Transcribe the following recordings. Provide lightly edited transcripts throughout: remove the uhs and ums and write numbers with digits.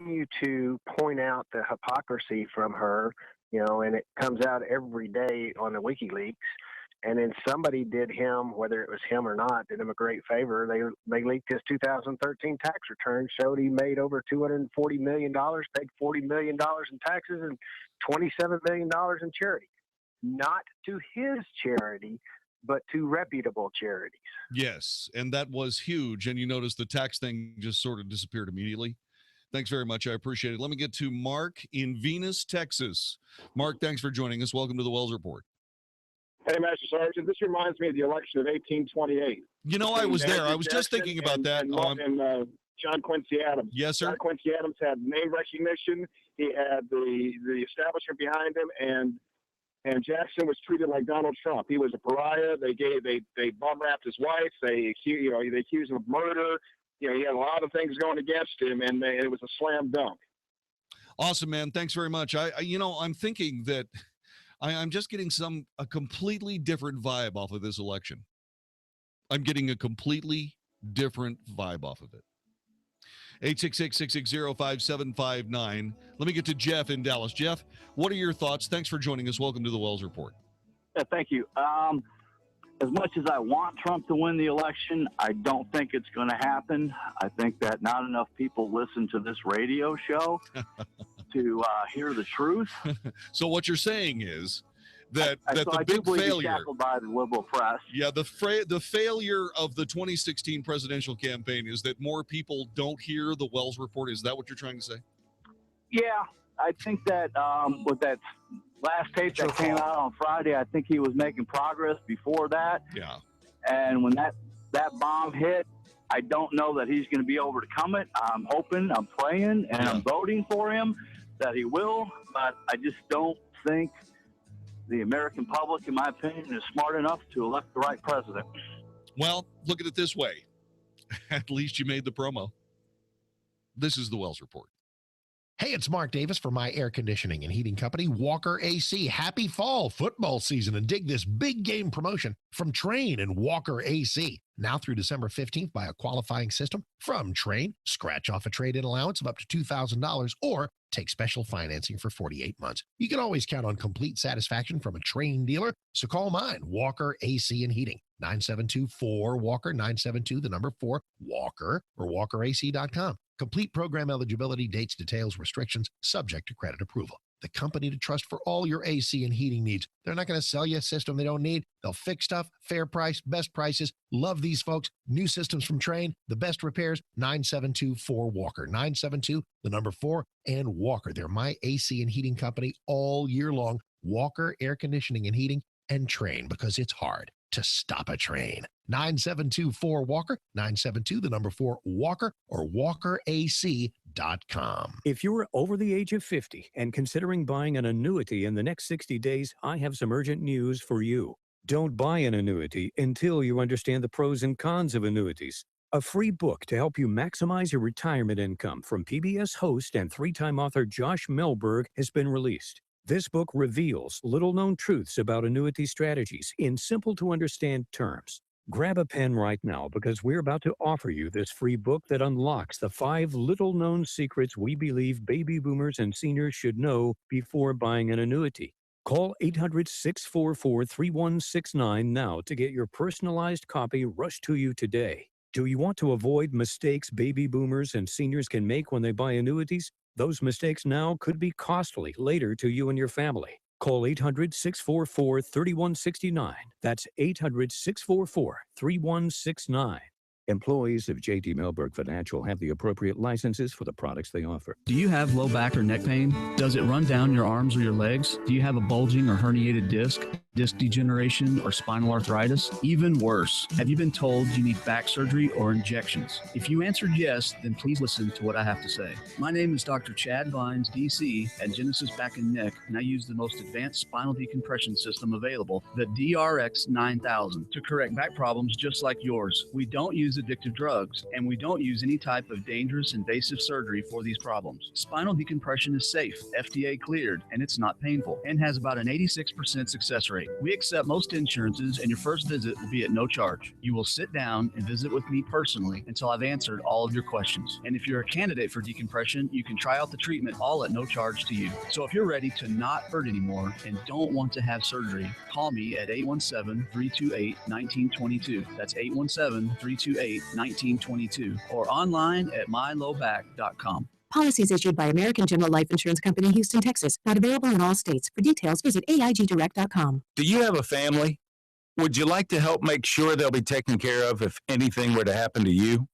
continue to point out the hypocrisy from her, and it comes out every day on the WikiLeaks. And then somebody did him, whether it was him or not, did him a great favor. They leaked his 2013 tax return, showed he made over $240 million, paid $40 million in taxes, and $27 million in charity. Not to his charity, but to reputable charities. Yes, and that was huge. And you notice the tax thing just sort of disappeared immediately. Thanks very much. I appreciate it. Let me get to Mark in Venus, Texas. Mark, thanks for joining us. Welcome to the Wells Report. Hey, Master Sergeant, this reminds me of the election of 1828. I was there. I was just thinking about that. And John Quincy Adams. Yes, sir. John Quincy Adams had name recognition. He had the establishment behind him, and Jackson was treated like Donald Trump. He was a pariah. They bum rapped his wife. They accused him of murder. He had a lot of things going against him, and it was a slam dunk. Awesome, man. Thanks very much. I'm thinking that I'm just getting a completely different vibe off of this election. I'm getting a completely different vibe off of it. 866-660-5759. Let me get to Jeff in Dallas. Jeff, what are your thoughts? Thanks for joining us. Welcome to the Wells Report. Thank you. As much as I want Trump to win the election, I don't think it's going to happen. I think that not enough people listen to this radio show to hear the truth. So what you're saying is that so the I big failure, shackled by the liberal press. Yeah, the failure of the 2016 presidential campaign is that more people don't hear the Wells Report. Is that what you're trying to say? Yeah, I think that with that last tape that came out on Friday, I think he was making progress before that. Yeah. And when that bomb hit, I don't know that he's going to be able to overcome it. I'm hoping, I'm praying, and I'm voting for him that he will, but I just don't think the American public, in my opinion, is smart enough to elect the right president. Well, look at it this way. At least you made the promo. This is the Wells Report. Hey, it's Mark Davis for my air conditioning and heating company, Walker AC. Happy fall football season and dig this big game promotion from Train and Walker AC. Now through December 15th, buy a qualifying system from Train, scratch off a trade-in allowance of up to $2,000, or take special financing for 48 months. You can always count on complete satisfaction from a Train dealer, so call mine, Walker AC and Heating, 972-4-WALKER, 972-4-WALKER, or walkerac.com. Complete program eligibility, dates, details, restrictions, subject to credit approval. The company to trust for all your AC and heating needs. They're not going to sell you a system they don't need. They'll fix stuff, fair price, best prices. Love these folks. New systems from Train, the best repairs, 972-4-WALKER, 972-4, and Walker. They're my AC and heating company all year long. Walker Air Conditioning and Heating and Train, because it's hard to stop a train. 972-4-WALKER, 972-4-WALKER, or walkerac.com. If you're over the age of 50 and considering buying an annuity in the next 60 days, I have some urgent news for you. Don't buy an annuity until you understand the pros and cons of annuities. A free book to help you maximize your retirement income from PBS host and three-time author Josh Melberg has been released. This book reveals little-known truths about annuity strategies in simple-to-understand terms. Grab a pen right now because we're about to offer you this free book that unlocks the 5 little-known secrets we believe baby boomers and seniors should know before buying an annuity. Call 800-644-3169 now to get your personalized copy rushed to you today. Do you want to avoid mistakes baby boomers and seniors can make when they buy annuities? Those mistakes now could be costly later to you and your family. Call 800-644-3169. That's 800-644-3169. Employees of J.D. Melberg Financial have the appropriate licenses for the products they offer. Do you have low back or neck pain? Does it run down your arms or your legs? Do you have a bulging or herniated disc degeneration, or spinal arthritis? Even worse, have you been told you need back surgery or injections? If you answered yes, then please listen to what I have to say. My name is Dr. Chad Vines, DC, at Genesis Back and Neck, and I use the most advanced spinal decompression system available, the DRX 9000, to correct back problems just like yours. We don't use addictive drugs, and we don't use any type of dangerous invasive surgery for these problems. Spinal decompression is safe, FDA cleared, and it's not painful, and has about an 86% success rate. rate. We accept most insurances, and your first visit will be at no charge. You will sit down and visit with me personally until I've answered all of your questions. And if you're a candidate for decompression, you can try out the treatment all at no charge to you. So if you're ready to not hurt anymore and don't want to have surgery, call me at 817-328-1922. That's 817-328-1922 or online at mylowback.com. Policies issued by American General Life Insurance Company, Houston, Texas. Not available in all states. For details, visit AIGdirect.com. Do you have a family? Would you like to help make sure they'll be taken care of if anything were to happen to you?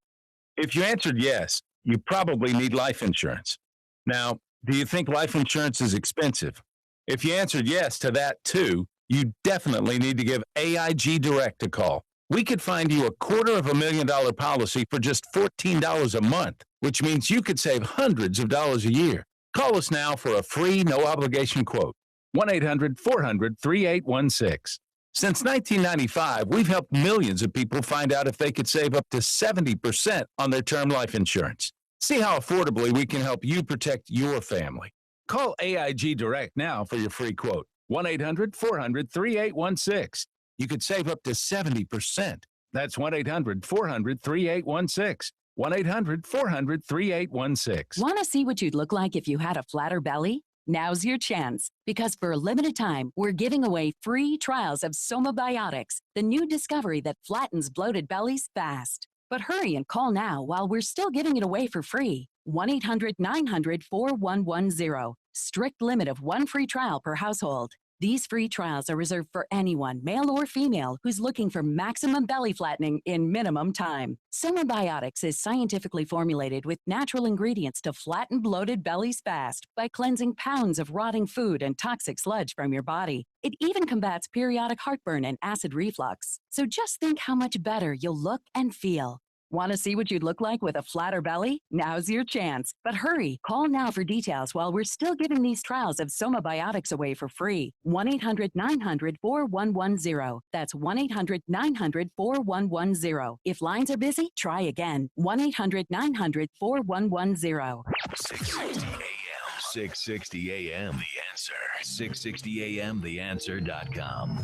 If you answered yes, you probably need life insurance. Now, do you think life insurance is expensive? If you answered yes to that too, you definitely need to give AIG Direct a call. We could find you a $250,000 policy for just $14 a month, which means you could save hundreds of dollars a year. Call us now for a free, no-obligation quote. 1-800-400-3816. Since 1995, we've helped millions of people find out if they could save up to 70% on their term life insurance. See how affordably we can help you protect your family. Call AIG Direct now for your free quote. 1-800-400-3816. You could save up to 70%. That's 1-800-400-3816. 1-800-400-3816. Want to see what you'd look like if you had a flatter belly? Now's your chance, because for a limited time, we're giving away free trials of Somabiotics, the new discovery that flattens bloated bellies fast. But hurry and call now while we're still giving it away for free. 1-800-900-4110. Strict limit of one free trial per household. These free trials are reserved for anyone, male or female, who's looking for maximum belly flattening in minimum time. Somabiotics is scientifically formulated with natural ingredients to flatten bloated bellies fast by cleansing pounds of rotting food and toxic sludge from your body. It even combats periodic heartburn and acid reflux. So just think how much better you'll look and feel. Want to see what you'd look like with a flatter belly? Now's your chance. But hurry, call now for details while we're still giving these trials of Somabiotics away for free. 1-800-900-4110. That's 1-800-900-4110. If lines are busy, try again. 1-800-900-4110. 660 AM. 660 AM. The Answer. 660 AM. TheAnswer.com.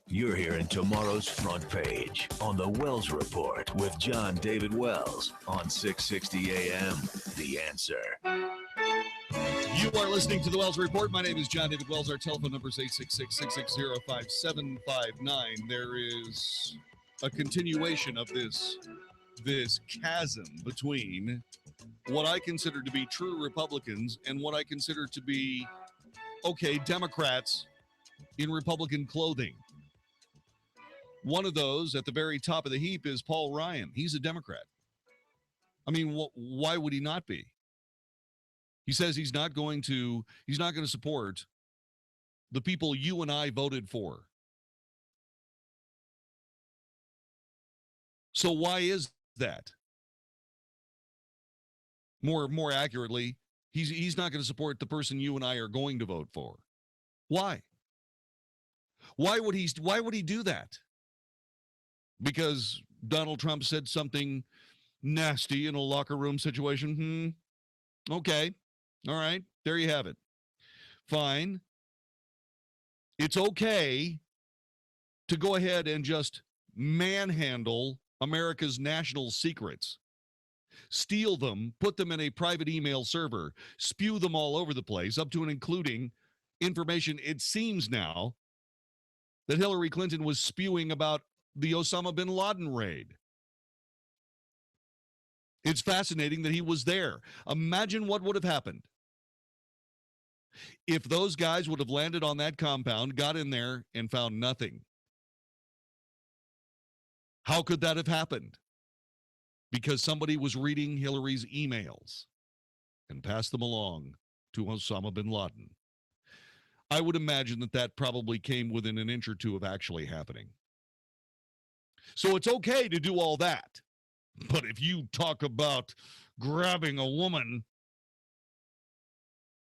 You're hearing tomorrow's front page on the Wells Report with Jon-David Wells on 660 AM. The Answer. You are listening to the Wells Report. My name is Jon-David Wells. Our telephone number is 866-660-5759. There is a continuation of this chasm between what I consider to be true Republicans and what I consider to be, Democrats in Republican clothing. One of those at the very top of the heap is Paul Ryan. He's a Democrat. I mean, why would he not be? He says he's not going to support the people you and I voted for. So why is that? More accurately, he's not going to support the person you and I are going to vote for. Why? Why would he do that? Because Donald Trump said something nasty in a locker room situation? Okay. All right. There you have it. Fine. It's okay to go ahead and just manhandle America's national secrets. Steal them, put them in a private email server, spew them all over the place, up to and including information, it seems now, that Hillary Clinton was spewing about the Osama bin Laden raid. It's fascinating that he was there. Imagine what would have happened if those guys would have landed on that compound, got in there, and found nothing. How could that have happened? Because somebody was reading Hillary's emails and passed them along to Osama bin Laden. I would imagine that probably came within an inch or two of actually happening. So it's okay to do all that. But if you talk about grabbing a woman,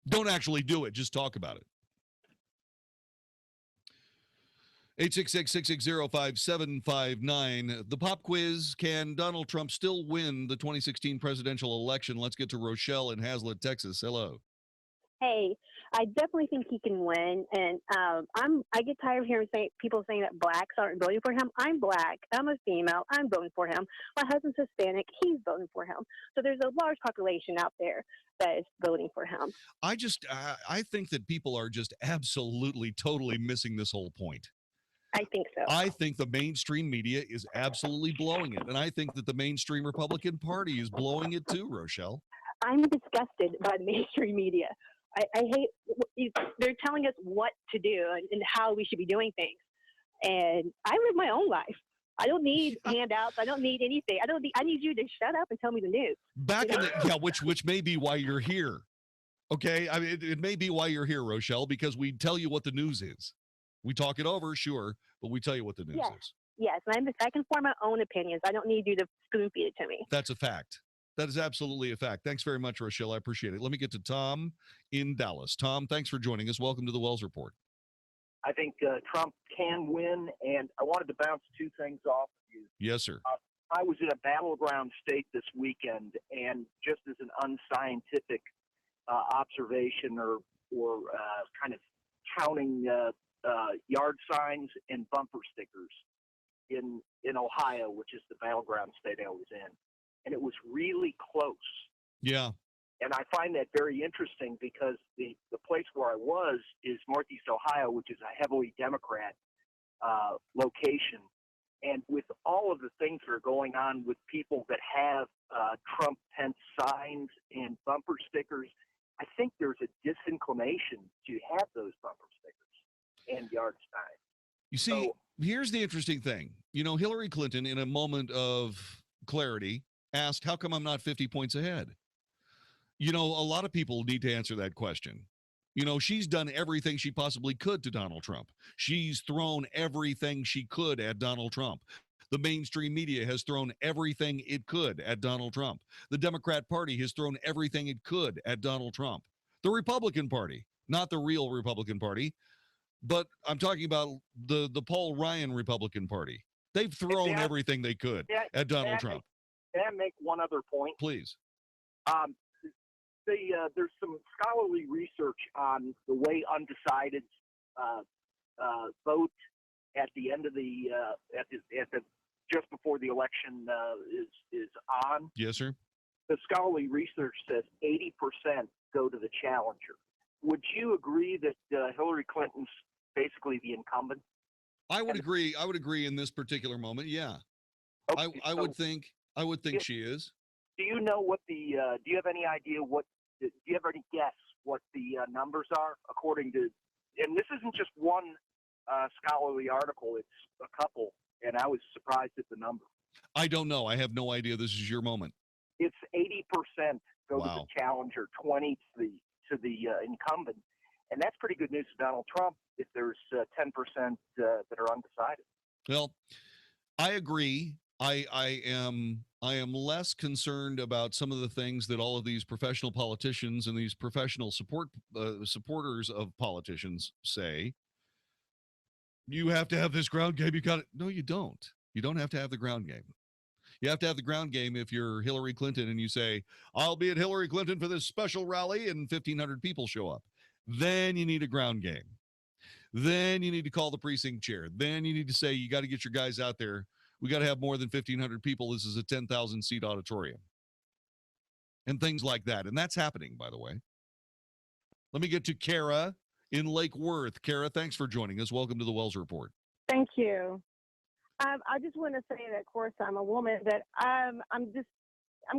don't actually do it. Just talk about it. 866-660-5759. The pop quiz. Can Donald Trump still win the 2016 presidential election? Let's get to Rochelle in Hazlet, Texas. Hello. Hey, I definitely think he can win, and I get tired of hearing people saying that blacks aren't voting for him. I'm black. I'm a female. I'm voting for him. My husband's Hispanic. He's voting for him. So there's a large population out there that is voting for him. I think that people are just absolutely, totally missing this whole point. I think so. I think the mainstream media is absolutely blowing it, and I think that the mainstream Republican Party is blowing it too, Rochelle. I'm disgusted by the mainstream media. I hate, they're telling us what to do and how we should be doing things. And I live my own life. I don't need handouts. I don't need anything. I need you to shut up and tell me the news. Which may be why you're here. Okay. I mean, it may be why you're here, Rochelle, because we tell you what the news is. We talk it over, sure, but we tell you what the news is. Yes. And I can form my own opinions. I don't need you to spoon feed it to me. That's a fact. That is absolutely a fact. Thanks very much, Rochelle. I appreciate it. Let me get to Tom in Dallas. Tom, thanks for joining us. Welcome to the Wells Report. I think Trump can win, and I wanted to bounce two things off of you. Yes, sir. I was in a battleground state this weekend, and just as an unscientific observation or kind of counting yard signs and bumper stickers in Ohio, which is the battleground state I was in. And it was really close. Yeah. And I find that very interesting because the place where I was is Northeast Ohio, which is a heavily Democrat location. And with all of the things that are going on with people that have Trump Pence signs and bumper stickers, I think there's a disinclination to have those bumper stickers and yard signs. You see, here's the interesting thing. You know, Hillary Clinton, in a moment of clarity, asked, how come I'm not 50 points ahead? You know, a lot of people need to answer that question. You know, she's done everything she possibly could to Donald Trump. She's thrown everything she could at Donald Trump. The mainstream media has thrown everything it could at Donald Trump. The Democrat Party has thrown everything it could at Donald Trump. The Republican Party, not the real Republican Party, but I'm talking about the Paul Ryan Republican Party. They've thrown everything they could at Donald Trump. Can I make one other point? Please. There's some scholarly research on the way undecideds vote at the end of the just before the election is on. Yes, sir. The scholarly research says 80% go to the challenger. Would you agree that Hillary Clinton's basically the incumbent? I would agree. I would agree in this particular moment. Yeah. Okay, I would think she is. Do you know what do you have any idea do you have any guess what the numbers are according to, and this isn't just one scholarly article, it's a couple, and I was surprised at the number. I don't know. I have no idea. This is your moment. It's 80% go to the challenger, 20 to the incumbent. And that's pretty good news to Donald Trump if there's 10% that are undecided. Well, I agree. I am less concerned about some of the things that all of these professional politicians and these professional supporters of politicians say. You have to have this ground game. You got it. No, you don't. You don't have to have the ground game. You have to have the ground game if you're Hillary Clinton and you say, I'll be at Hillary Clinton for this special rally and 1,500 people show up. Then you need a ground game. Then you need to call the precinct chair. Then you need to say, you got to get your guys out there. We got to have more than 1,500 people. This is a 10,000 seat auditorium. And things like that. And that's happening, by the way. Let me get to Kara in Lake Worth. Kara, thanks for joining us. Welcome to the Wells Report. Thank you. I just want to say that, of course, I'm a woman, that I'm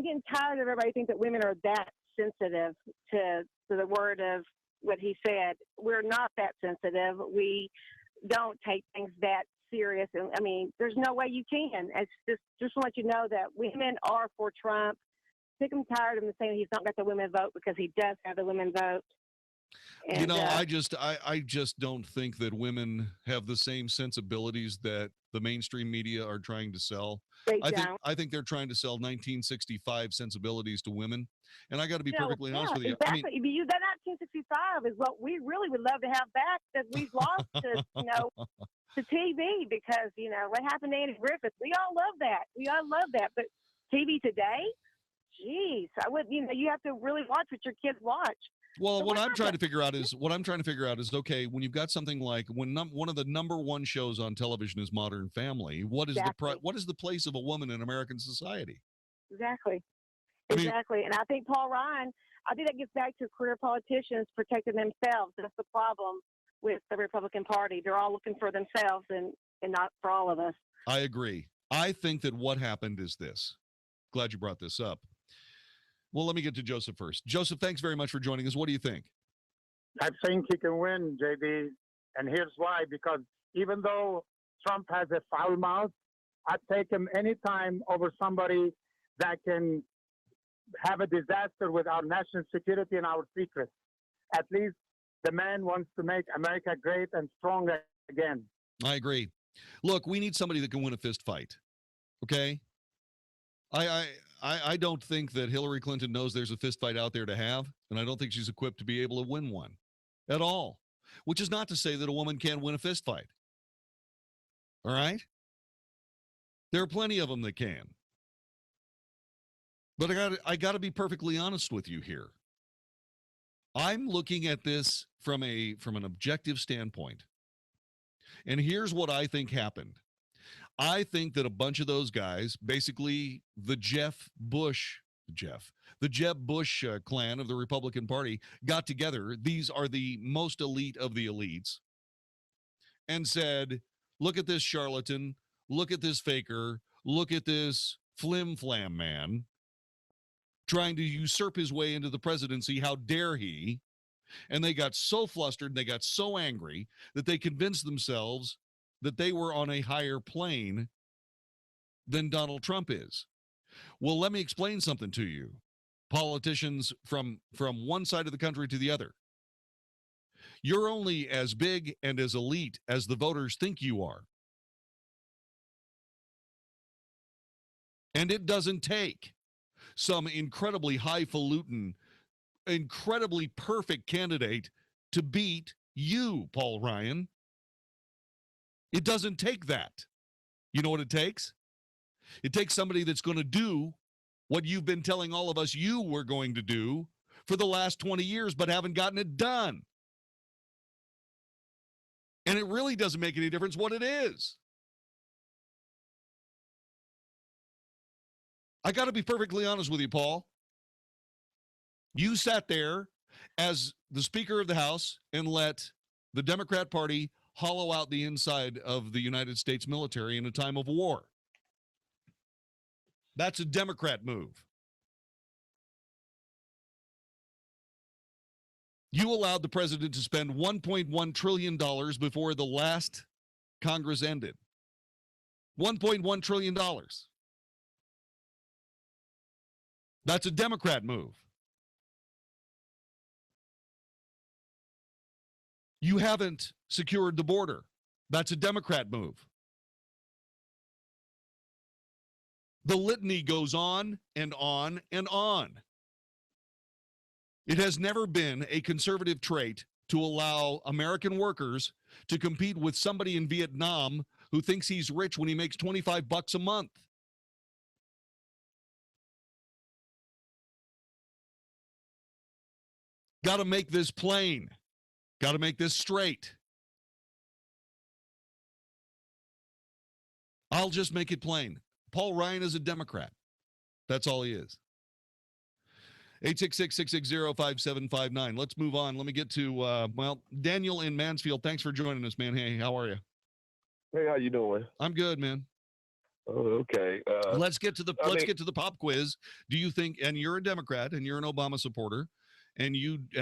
getting tired of everybody thinking that women are that sensitive to the word of what he said. We're not that sensitive. We don't take things that serious. And I mean, there's no way you can. It's just to let you know that women are for Trump. Sick and tired of him saying he's not got the women vote, because he does have the women vote. And, you know, I just don't think that women have the same sensibilities that the mainstream media are trying to sell. I think they're trying to sell 1965 sensibilities to women. And I got to be perfectly honest with you. Exactly. I mean, that 1965 is what we really would love to have back, that we've lost to, to TV, because, what happened to Andy Griffith, we all love that. We all love that. But TV today, geez, I would, you have to really watch what your kids watch. Well, So what I'm trying to figure out is okay, when you've got something like one of the number one shows on television is Modern Family, what is what is the place of a woman in American society? Exactly. I mean, Exactly. And I think Paul Ryan, I think that gets back to career politicians protecting themselves. That's the problem with the Republican Party. They're all looking for themselves and not for all of us. I agree. I think that what happened is this. Glad you brought this up. Well, let me get to Joseph first. Joseph, thanks very much for joining us. What do you think? I think he can win, JB. And here's why. Because even though Trump has a foul mouth, I'd take him anytime over somebody that can have a disaster with our national security and our secrets. At least the man wants to make America great and strong again. I agree. Look, we need somebody that can win a fist fight. Okay? I don't think that Hillary Clinton knows there's a fist fight out there to have, and I don't think she's equipped to be able to win one at all, which is not to say that a woman can't win a fist fight. All right? There are plenty of them that can. But I got to be perfectly honest with you here. I'm looking at this from an objective standpoint. And here's what I think happened. I think that a bunch of those guys, basically the Jeb Bush clan of the Republican Party, got together. These are the most elite of the elites, and said, look at this charlatan, look at this faker, look at this flim-flam man trying to usurp his way into the presidency. How dare he? And they got so flustered, they got so angry that they convinced themselves that they were on a higher plane than Donald Trump is. Well, let me explain something to you, politicians from one side of the country to the other. You're only as big and as elite as the voters think you are. And it doesn't take some incredibly highfalutin, incredibly perfect candidate to beat you, Paul Ryan. It doesn't take that. You know what it takes? It takes somebody that's going to do what you've been telling all of us you were going to do for the last 20 years, but haven't gotten it done. And it really doesn't make any difference what it is. I got to be perfectly honest with you, Paul. You sat there as the Speaker of the House and let the Democrat Party hollow out the inside of the United States military in a time of war. That's a Democrat move. You allowed the president to spend $1.1 trillion before the last Congress ended. $1.1 trillion. That's a Democrat move. You haven't secured the border. That's a Democrat move. The litany goes on and on and on. It has never been a conservative trait to allow American workers to compete with somebody in Vietnam who thinks he's rich when he makes $25 a month. Got to make this plain. Got to make this straight. I'll just make it plain. Paul Ryan is a Democrat. That's all he is. 866-660-5759. Let's move on. Let me get to, Daniel in Mansfield. Thanks for joining us, man. Hey, how are you? Hey, how you doing? I'm good, man. Oh, okay. Let's get to the pop quiz. Do you think, and you're a Democrat and you're an Obama supporter, and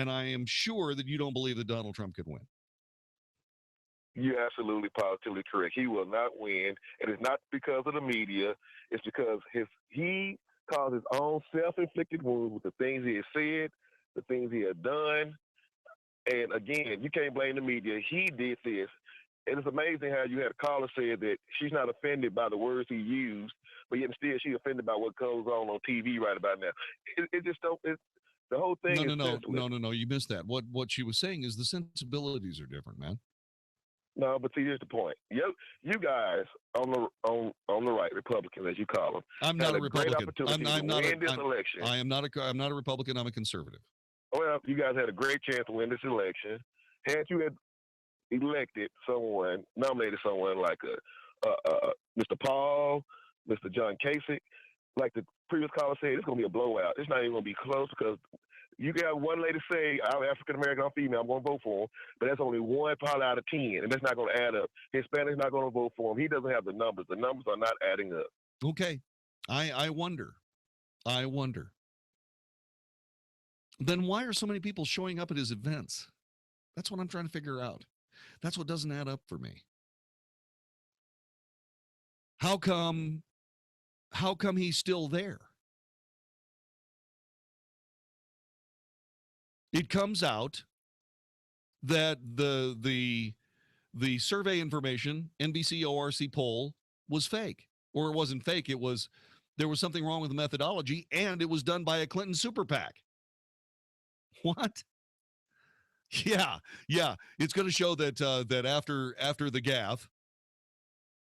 I am sure that you don't believe that Donald Trump could win. You're absolutely positively correct. He will not win, and it's not because of the media. It's because he caused his own self-inflicted wounds with the things he has said, the things he has done. And again, you can't blame the media. He did this. And it's amazing how you had a caller say that she's not offended by the words he used, but yet still she's offended by what goes on TV right about now. It just don't. The whole thing. No. You missed that. What she was saying is the sensibilities are different, man. No, but see, here's the point. You guys on the right, Republicans as you call them, I'm not a Great Republican. opportunity to win this election. I'm not a Republican. I'm a conservative. Well, you guys had a great chance to win this election. Had you had nominated someone like Mr. Paul, Mr. John Kasich, like the previous caller said, it's going to be a blowout. It's not even going to be close because you can have one lady say, I'm African American, I'm female, I'm going to vote for him, but that's only one probably out of 10, and that's not going to add up. Hispanic's not going to vote for him. He doesn't have the numbers. The numbers are not adding up. Okay. I wonder. Then why are so many people showing up at his events? That's what I'm trying to figure out. That's what doesn't add up for me. How come he's still there? It comes out that the survey information, NBC ORC poll, was fake. Or it wasn't fake, there was something wrong with the methodology, and it was done by a Clinton super PAC. What? Yeah. It's going to show that that after the gaffe,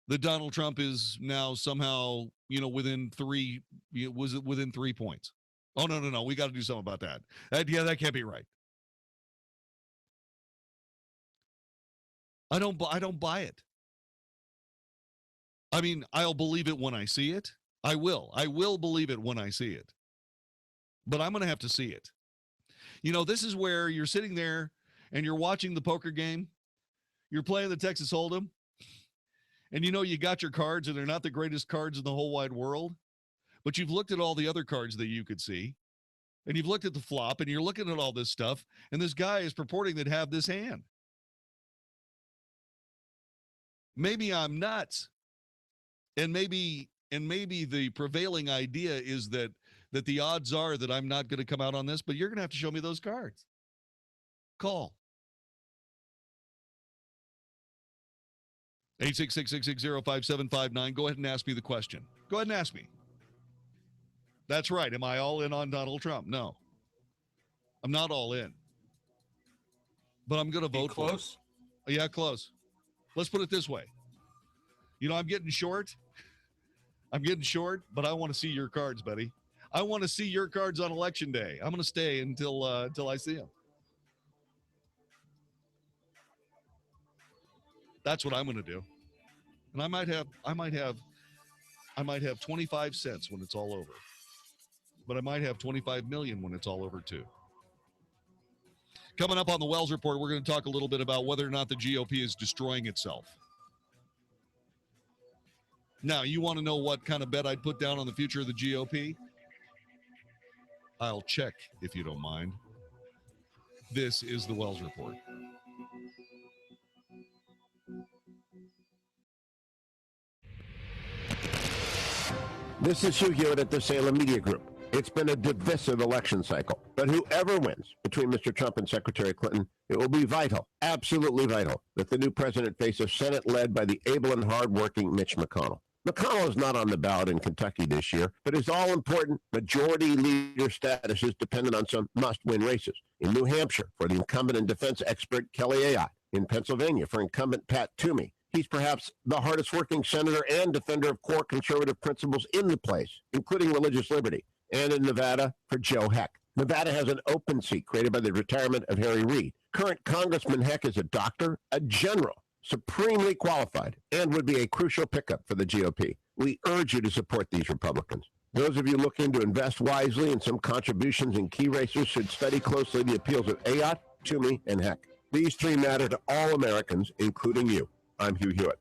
that Donald Trump is now somehow, within 3 points. Oh, no. We got to do something about that. That can't be right. I don't buy it. I mean, I'll believe it when I see it. I will believe it when I see it. But I'm going to have to see it. This is where you're sitting there and you're watching the poker game. You're playing the Texas Hold'em. And you got your cards, and they're not the greatest cards in the whole wide world. But you've looked at all the other cards that you could see. And you've looked at the flop, and you're looking at all this stuff. And this guy is purporting to have this hand. Maybe I'm nuts. And maybe the prevailing idea is that the odds are that I'm not going to come out on this, but you're going to have to show me those cards. Call. 866-660-5759. Go ahead and ask me the question. Go ahead and ask me. That's right. Am I all in on Donald Trump? No. I'm not all in. But I'm going to vote for close? Yeah, close. Let's put it this way. I'm getting short. But I want to see your cards, buddy. I want to see your cards on Election Day. I'm going to stay until I see them. That's what I'm going to do. And I might have 25 cents when it's all over. But I might have 25 million when it's all over too. Coming up on the Wells Report, we're going to talk a little bit about whether or not the GOP is destroying itself. Now, you want to know what kind of bet I'd put down on the future of the GOP? I'll check if you don't mind. This is the Wells Report. This is Hugh Hewitt at the Salem Media Group. It's been a divisive election cycle, but whoever wins between Mr. Trump and Secretary Clinton, it will be vital, absolutely vital, that the new president face a Senate led by the able and hardworking Mitch McConnell. McConnell is not on the ballot in Kentucky this year, but his all-important majority leader status is dependent on some must-win races. In New Hampshire, for the incumbent and defense expert Kelly Ayotte. In Pennsylvania, for incumbent Pat Toomey. He's perhaps the hardest working senator and defender of core conservative principles in the place, including religious liberty. And in Nevada, for Joe Heck. Nevada has an open seat created by the retirement of Harry Reid. Current Congressman Heck is a doctor, a general, supremely qualified, and would be a crucial pickup for the GOP. We urge you to support these Republicans. Those of you looking to invest wisely in some contributions in key races should study closely the appeals of Ayotte, Toomey, and Heck. These three matter to all Americans, including you. I'm Hugh Hewitt.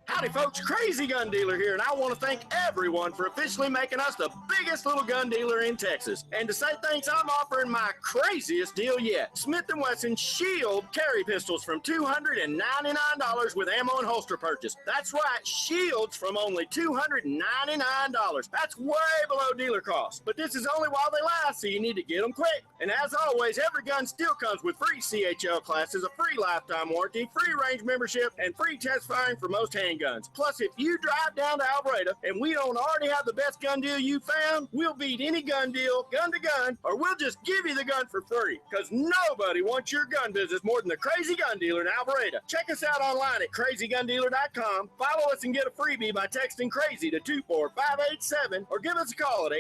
Howdy folks, Crazy Gun Dealer here, and I want to thank everyone for officially making us the biggest little gun dealer in Texas. And to say thanks, I'm offering my craziest deal yet. Smith & Wesson Shield carry pistols from $299 with ammo and holster purchase. That's right, Shields from only $299. That's way below dealer cost. But this is only while they last, so you need to get them quick. And as always, every gun still comes with free CHL classes, a free lifetime warranty, free range membership, and free test firing for most handguns. handguns. Plus, if you drive down to Alvarado and we don't already have the best gun deal you found, we'll beat any gun deal, gun to gun, or we'll just give you the gun for free. Because nobody wants your gun business more than the Crazy Gun Dealer in Alvarado. Check us out online at crazygundealer.com. Follow us and get a freebie by texting CRAZY to 24587 or give us a call at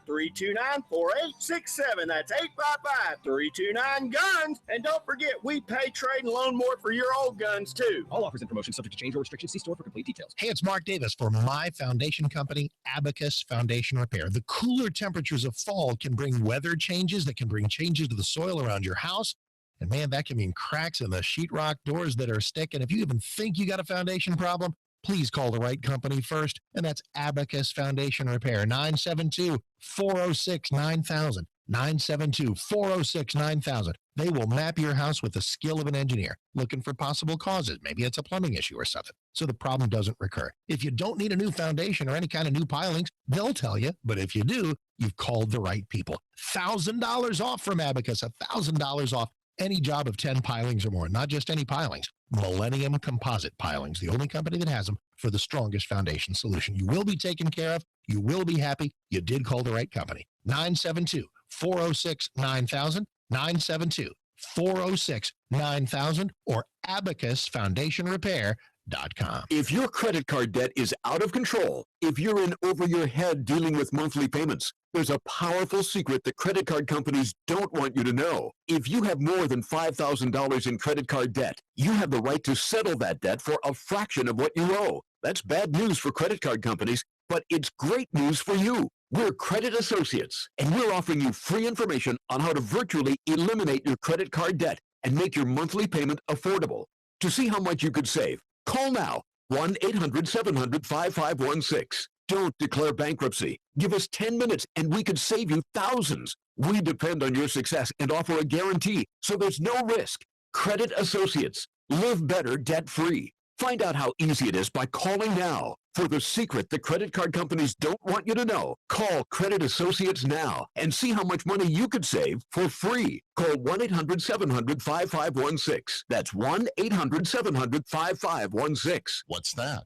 855-329-4867. That's 855-329-GUNS. And don't forget, we pay, trade, and loan more for your old guns, too. All offers and promotions subject to change or restrictions. See store for complete details. Hey, it's Mark Davis for my foundation company, Abacus Foundation Repair. The cooler temperatures of fall can bring weather changes that can bring changes to the soil around your house. And man, that can mean cracks in the sheetrock doors that are sticking. If you even think you got a foundation problem, please call the right company first. And that's Abacus Foundation Repair, 972-406-9000. 972-406-9000. They will map your house with the skill of an engineer, looking for possible causes. Maybe it's a plumbing issue or something, so the problem doesn't recur. If you don't need a new foundation or any kind of new pilings, they'll tell you. But if you do, you've called the right people. $1,000 off from Abacus, $1,000 off any job of 10 pilings or more. Not just any pilings, Millennium Composite Pilings, the only company that has them for the strongest foundation solution. You will be taken care of. You will be happy. You did call the right company. 972-406-9000, 972-406-9000, or abacusfoundationrepair.com. If your credit card debt is out of control, if you're in over your head dealing with monthly payments, there's a powerful secret that credit card companies don't want you to know. If you have more than $5,000 in credit card debt, you have the right to settle that debt for a fraction of what you owe. That's bad news for credit card companies, but it's great news for you. We're Credit Associates, and we're offering you free information on how to virtually eliminate your credit card debt and make your monthly payment affordable. To see how much you could save, call now, 1-800-700-5516. Don't declare bankruptcy. Give us 10 minutes and we could save you thousands. We depend on your success and offer a guarantee, so there's no risk. Credit Associates. Live better debt-free. Find out how easy it is by calling now. For the secret the credit card companies don't want you to know, call Credit Associates now and see how much money you could save for free. Call 1-800-700-5516. That's 1-800-700-5516. What's that?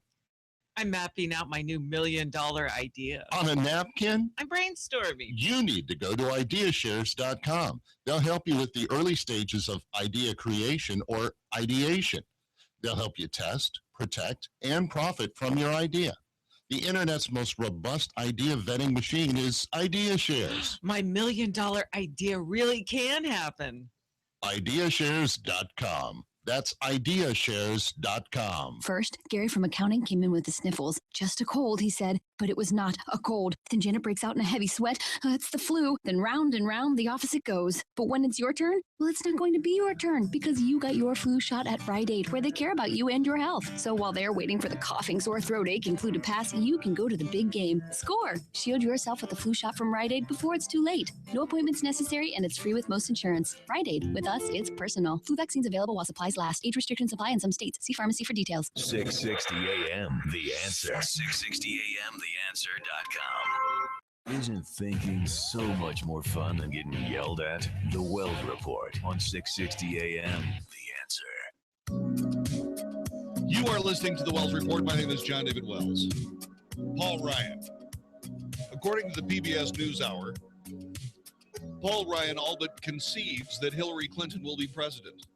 I'm mapping out my new $1 million idea. On a napkin? I'm brainstorming. You need to go to ideashares.com. They'll help you with the early stages of idea creation or ideation. They'll help you test, protect, and profit from your idea. The internet's most robust idea vetting machine is IdeaShares. My $1 million idea really can happen. Ideashares.com. That's ideashares.com. First, Gary from accounting came in with the sniffles. Just a cold, he said, but it was not a cold. Then Janet breaks out in a heavy sweat. It's the flu. Then round and round the office it goes. But when it's your turn, well, it's not going to be your turn because you got your flu shot at Rite Aid, where they care about you and your health. So while they're waiting for the coughing, sore throat, aching flu to pass, you can go to the big game. Score! Shield yourself with a flu shot from Rite Aid before it's too late. No appointments necessary, and it's free with most insurance. Rite Aid. With us, it's personal. Flu vaccines available while supplies last. Age restrictions apply in some states. See pharmacy for details. 660 AM, The Answer. 660 AM, TheAnswer.com. Isn't thinking so much more fun than getting yelled at? The Wells Report on 660 AM, The Answer. You are listening to the Wells Report. My name is Jon-David Wells. Paul Ryan. According to the PBS NewsHour, Paul Ryan all but concedes that Hillary Clinton will be president.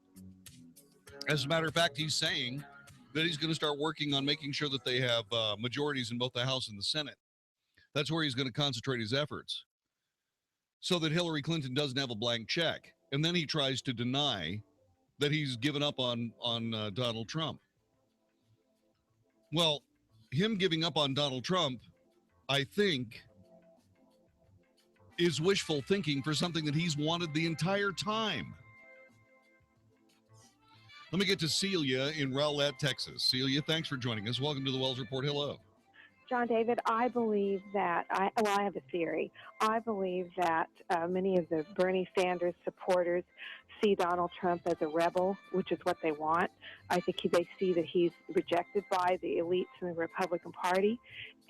As a matter of fact, he's saying that he's going to start working on making sure that they have majorities in both the House and the Senate. That's where he's going to concentrate his efforts so that Hillary Clinton doesn't have a blank check. And then he tries to deny that he's given up on Donald Trump. Well, him giving up on Donald Trump, I think, is wishful thinking for something that he's wanted the entire time. Let me get to Celia in Rowlett, Texas. Celia, thanks for joining us. Welcome to the Wells Report. Hello. Jon-David, I believe that, I have a theory. I believe that many of the Bernie Sanders supporters see Donald Trump as a rebel, which is what they want. I think they see that he's rejected by the elites in the Republican Party,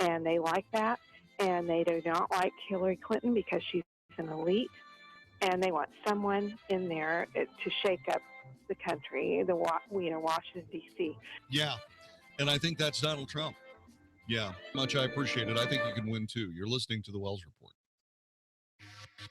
and they like that. And they do not like Hillary Clinton because she's an elite, and they want someone in there to shake up the country, Washington, D.C. Yeah. And I think that's Donald Trump. Yeah, much I appreciate it. I think you can win too. You're listening to the Wells Report.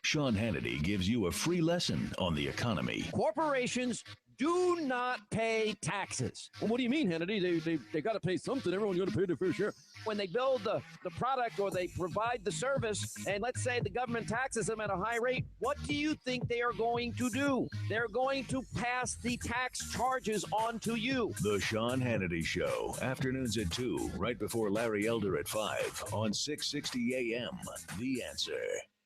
Sean Hannity gives you a free lesson on the economy. Corporations do not pay taxes. Well, what do you mean, Hannity? They got to pay something. Everyone's got to pay their fair share. When they build the product or they provide the service, and let's say the government taxes them at a high rate, what do you think they are going to do? They're going to pass the tax charges on to you. The Sean Hannity Show, afternoons at 2, right before Larry Elder at 5 on 660 AM. The Answer.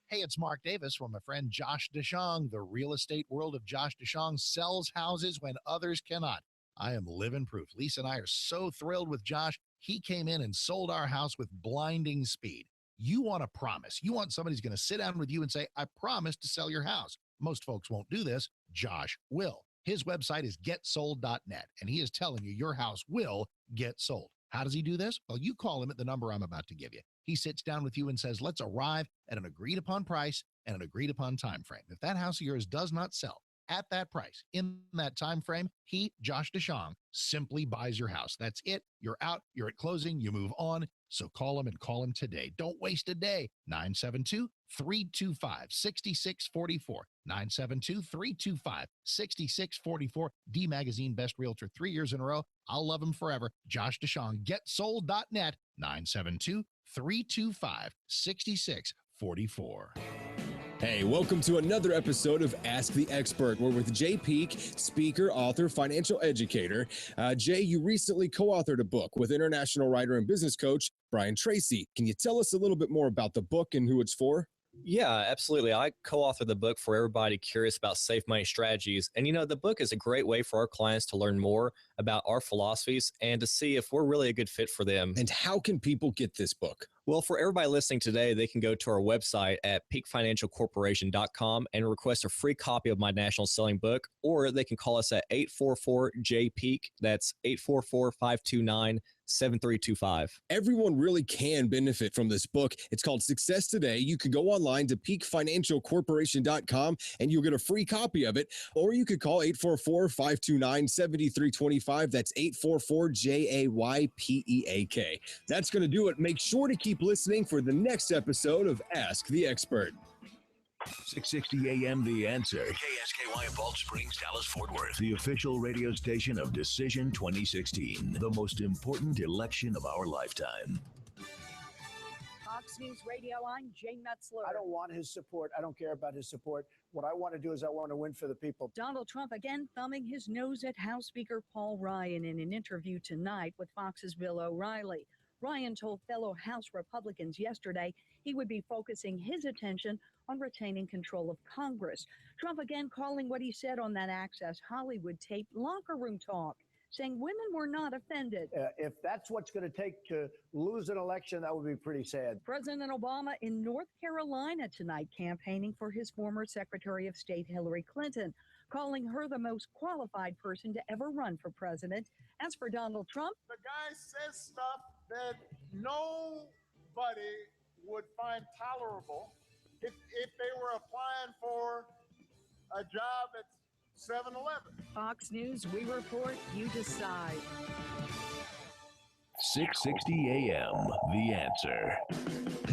Hey, it's Mark Davis from my friend Josh DeShong. The real estate world of Josh DeShong sells houses when others cannot. I am living proof. Lisa and I are so thrilled with Josh. He came in and sold our house with blinding speed. You want a promise. You want somebody who's going to sit down with you and say, I promise to sell your house. Most folks won't do this. Josh will. His website is getsold.net, and he is telling you your house will get sold. How does he do this? Well, you call him at the number I'm about to give you. He sits down with you and says, let's arrive at an agreed upon price and an agreed upon time frame. If that house of yours does not sell at that price in that time frame, he, Josh DeShong, simply buys your house. That's it. You're out. You're at closing. You move on. So call him and call him today. Don't waste a day. 972-325-6644. 972-325-6644. D Magazine Best Realtor 3 years in a row. I'll love him forever. Josh DeShong, getsold.net. 972-325-6644. Hey, welcome to another episode of Ask the Expert. We're with Jay Peak, speaker, author, financial educator. Jay, you recently co-authored a book with international writer and business coach Brian Tracy. Can you tell us a little bit more about the book and who it's for? Yeah, absolutely. I co-authored the book for everybody curious about safe money strategies. And, the book is a great way for our clients to learn more about our philosophies and to see if we're really a good fit for them. And how can people get this book? Well, for everybody listening today, they can go to our website at peakfinancialcorporation.com and request a free copy of my national selling book, or they can call us at 844-J-PEAK. That's 844-529-7325. Everyone really can benefit from this book. It's called Success Today. You could go online to peakfinancialcorporation.com and you'll get a free copy of it, or you could call 844-529-7325. That's 844-JAYPEAK. That's going to do it. Make sure to keep listening for the next episode of Ask the Expert. 660 AM The Answer. KSKY Balch Springs, Dallas, Fort Worth. The official radio station of Decision 2016. The most important election of our lifetime. Fox News Radio, I'm Jay Metzler. I don't want his support. I don't care about his support. What I want to do is I want to win for the people. Donald Trump again thumbing his nose at House Speaker Paul Ryan in an interview tonight with Fox's Bill O'Reilly. Ryan told fellow House Republicans yesterday he would be focusing his attention on retaining control of Congress. Trump again calling what he said on that Access Hollywood tape locker room talk, saying women were not offended. If that's what's going to take to lose an election, that would be pretty sad. President Obama in North Carolina tonight campaigning for his former Secretary of State Hillary Clinton, calling her the most qualified person to ever run for president. As for Donald Trump, the guy says stuff that nobody would find tolerable if they were applying for a job at 7-Eleven. Fox News, we report, you decide. 660 AM, The Answer.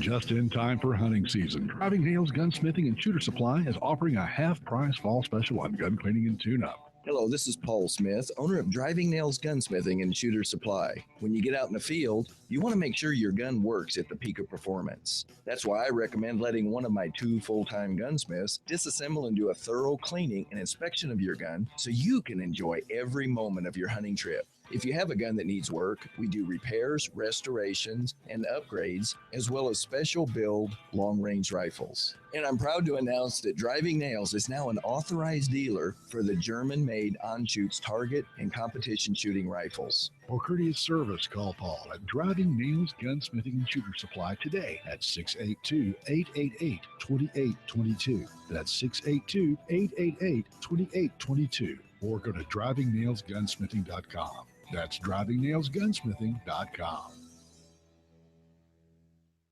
Just in time for hunting season, Driving Nails Gunsmithing and Shooter Supply is offering a half-price fall special on gun cleaning and tune-up. Hello, this is Paul Smith, owner of Driving Nails Gunsmithing and Shooter Supply. When you get out in the field, you want to make sure your gun works at the peak of performance. That's why I recommend letting one of my 2 full-time gunsmiths disassemble and do a thorough cleaning and inspection of your gun so you can enjoy every moment of your hunting trip. If you have a gun that needs work, we do repairs, restorations, and upgrades, as well as special build long-range rifles. And I'm proud to announce that Driving Nails is now an authorized dealer for the German-made Anschutz target and competition shooting rifles. For courteous service, call Paul at Driving Nails Gunsmithing and Shooter Supply today at 682-888-2822. That's 682-888-2822. Or go to drivingnailsgunsmithing.com. That's drivingnailsgunsmithing.com.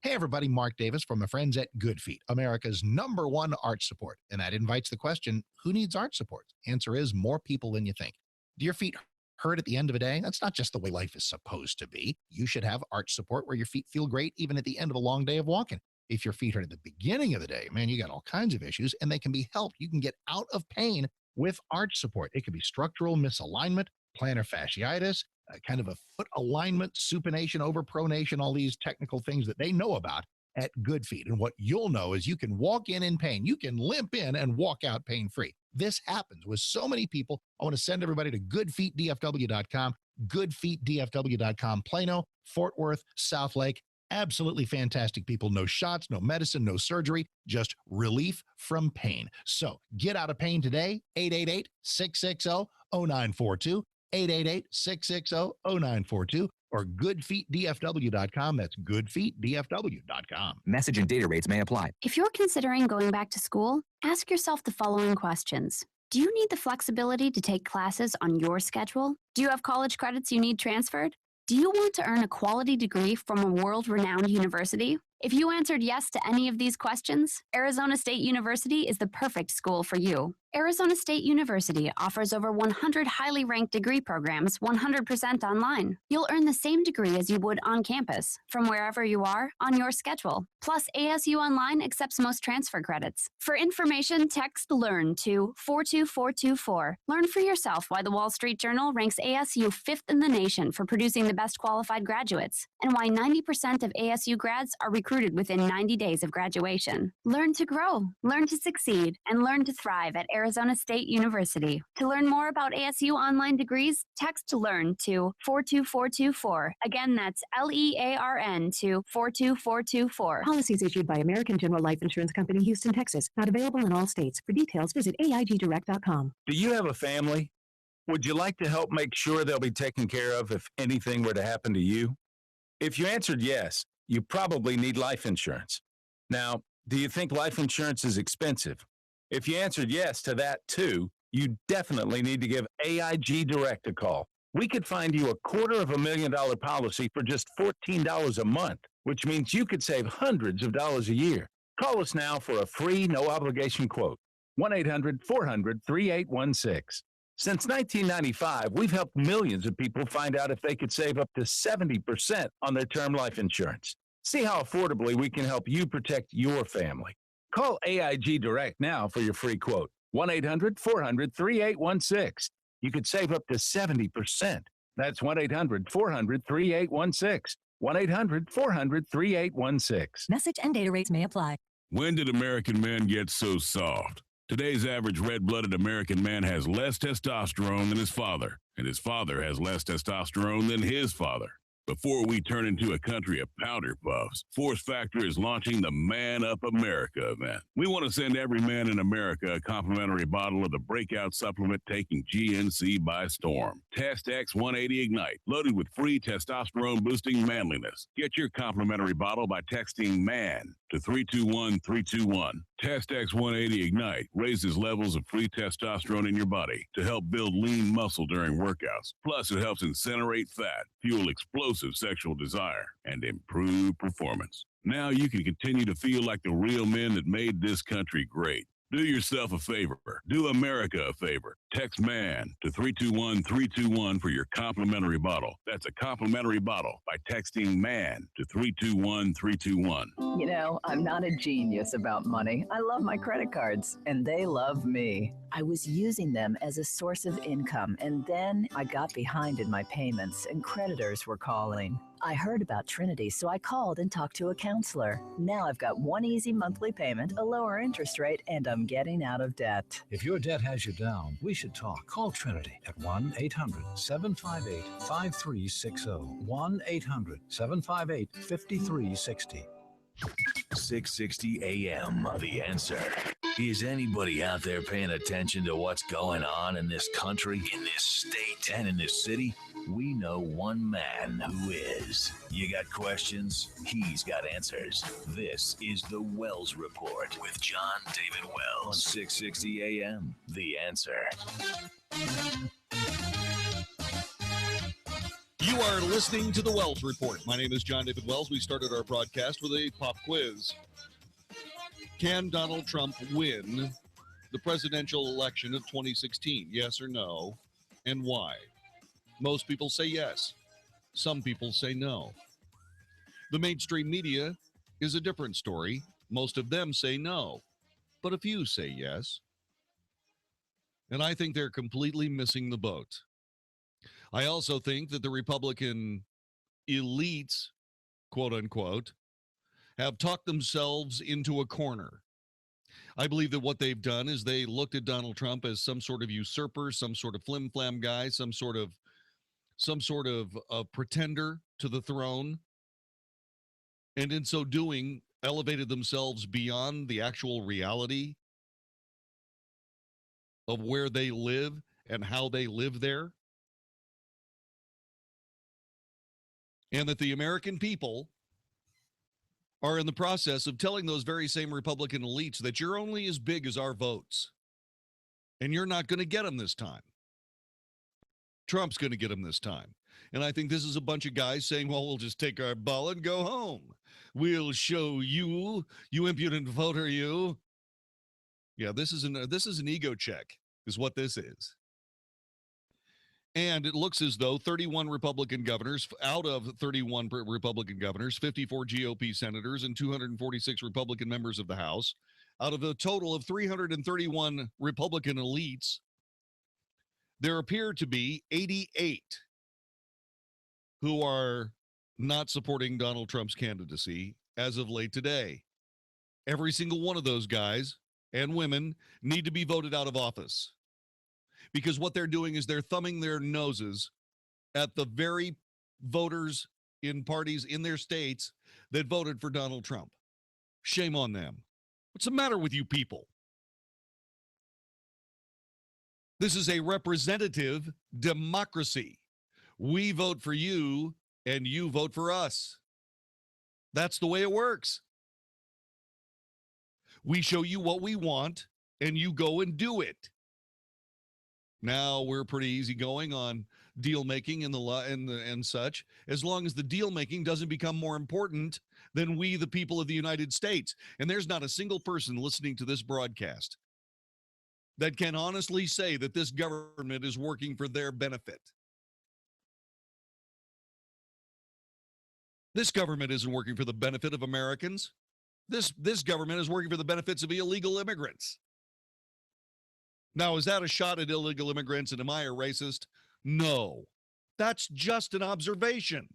Hey everybody, Mark Davis from my friends at Good Feet, America's #1 arch support. And that invites the question, who needs arch support? Answer is more people than you think. Do your feet hurt at the end of a day, that's not just the way life is supposed to be. You should have arch support where your feet feel great even at the end of a long day of walking. If your feet hurt at the beginning of the day, man, you got all kinds of issues, and they can be helped. You can get out of pain with arch support. It could be structural misalignment, plantar fasciitis, kind of a foot alignment, supination, overpronation, all these technical things that they know about at Good Feet. And what you'll know is you can walk in pain. You can limp in and walk out pain-free. This happens with so many people. I want to send everybody to goodfeetdfw.com, goodfeetdfw.com, Plano, Fort Worth, South Lake. Absolutely fantastic people. No shots, no medicine, no surgery, just relief from pain. So get out of pain today. 888-660-0942, 888-660-0942, or goodfeetdfw.com. That's goodfeetdfw.com. Message and data rates may apply. If you're considering going back to school, ask yourself the following questions. Do you need the flexibility to take classes on your schedule? Do you have college credits you need transferred? Do you want to earn a quality degree from a world-renowned university? If you answered yes to any of these questions, Arizona State University is the perfect school for you. Arizona State University offers over 100 highly ranked degree programs 100% online. You'll earn the same degree as you would on campus, from wherever you are, on your schedule. Plus, ASU Online accepts most transfer credits. For information, text LEARN to 42424. Learn for yourself why the Wall Street Journal ranks ASU 5th in the nation for producing the best qualified graduates, and why 90% of ASU grads are recruited within 90 days of graduation. Learn to grow, learn to succeed, and learn to thrive at Arizona State University. To learn more about ASU online degrees, text LEARN to 42424. Again, that's LEARN to 42424. Policies issued by American General Life Insurance Company, Houston, Texas. Not available in all states. For details, visit AIGdirect.com. Do you have a family? Would you like to help make sure they'll be taken care of if anything were to happen to you? If you answered yes, you probably need life insurance. Now, do you think life insurance is expensive? If you answered yes to that too, you definitely need to give AIG Direct a call. We could find you $250,000 policy for just $14 a month, which means you could save hundreds of dollars a year. Call us now for a free, no-obligation quote. 1-800-400-3816. Since 1995, we've helped millions of people find out if they could save up to 70% on their term life insurance. See how affordably we can help you protect your family. Call AIG Direct now for your free quote. 1-800-400-3816. You could save up to 70%. That's 1-800-400-3816. 1-800-400-3816. Message and data rates may apply. When did American men get so soft? Today's average red-blooded American man has less testosterone than his father, and his father has less testosterone than his father. Before we turn into a country of powder puffs, Force Factor is launching the Man Up America event. We want to send every man in America a complimentary bottle of the breakout supplement taking GNC by storm. Test X 180 Ignite, loaded with free testosterone-boosting manliness. Get your complimentary bottle by texting MAN to 321-321. Test X 180 Ignite raises levels of free testosterone in your body to help build lean muscle during workouts. Plus, it helps incinerate fat, fuel explosive sexual desire, and improve performance. Now you can continue to feel like the real men that made this country great. Do yourself a favor. Do America a favor. Text MAN to 321-321 for your complimentary bottle. That's a complimentary bottle by texting MAN to 321-321. You know, I'm not a genius about money. I love my credit cards, and they love me. I was using them as a source of income, and then I got behind in my payments, and creditors were calling. I heard about Trinity, so I called and talked to a counselor. Now I've got one easy monthly payment, a lower interest rate, and I'm getting out of debt. If your debt has you down, we should talk. Call Trinity at 1-800-758-5360. 1-800-758-5360. 660 AM, The Answer. Is anybody out there paying attention to what's going on in this country, in this state, and in this city? We know one man who is. You got questions? He's got answers. This is the Wells Report with Jon-David Wells on 660 AM, The Answer. You are listening to the Wells Report. My name is Jon-David Wells. We started our broadcast with a pop quiz. Can Donald Trump win the presidential election of 2016? Yes or no, and why? Most people say yes. Some people say no. The mainstream media is a different story. Most of them say no, but a few say yes. And I think they're completely missing the boat. I also think that the Republican elites, quote unquote, have talked themselves into a corner. I believe that what they've done is they looked at Donald Trump as some sort of usurper, some sort of flim-flam guy, some sort of pretender to the throne, and in so doing, elevated themselves beyond the actual reality of where they live and how they live there. And that the American people are in the process of telling those very same Republican elites that you're only as big as our votes. And you're not going to get them this time. Trump's going to get them this time. And I think this is a bunch of guys saying, well, we'll just take our ball and go home. We'll show you, you impudent voter, you. Yeah, this is an ego check, is what this is. And it looks as though 31 Republican governors, out of 31 Republican governors, 54 GOP senators, and 246 Republican members of the House, out of a total of 331 Republican elites, there appear to be 88 who are not supporting Donald Trump's candidacy as of late today. Every single one of those guys and women need to be voted out of office. Because what they're doing is they're thumbing their noses at the very voters in parties in their states that voted for Donald Trump. Shame on them. What's the matter with you people? This is a representative democracy. We vote for you and you vote for us. That's the way it works. We show you what we want and you go and do it. Now we're pretty easygoing on deal making and such, as long as the deal making doesn't become more important than we, the people of the United States. And there's not a single person listening to this broadcast that can honestly say that this government is working for their benefit. This government isn't working for the benefit of Americans. This government is working for the benefits of illegal immigrants. Now, is that a shot at illegal immigrants and am I a racist? No. That's just an observation.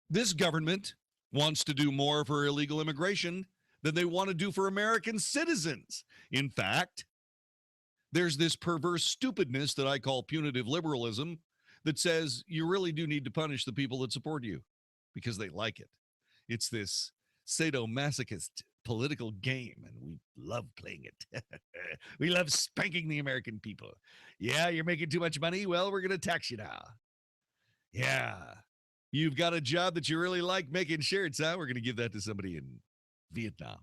This government wants to do more for illegal immigration than they want to do for American citizens. In fact, there's this perverse stupidness that I call punitive liberalism that says you really do need to punish the people that support you because they like it. It's this sadomasochist political game, and we love playing it. We love spanking the American people. Yeah, you're making too much money? Well, we're going to tax you now. Yeah, you've got a job that you really like making shirts, huh? We're going to give that to somebody in Vietnam.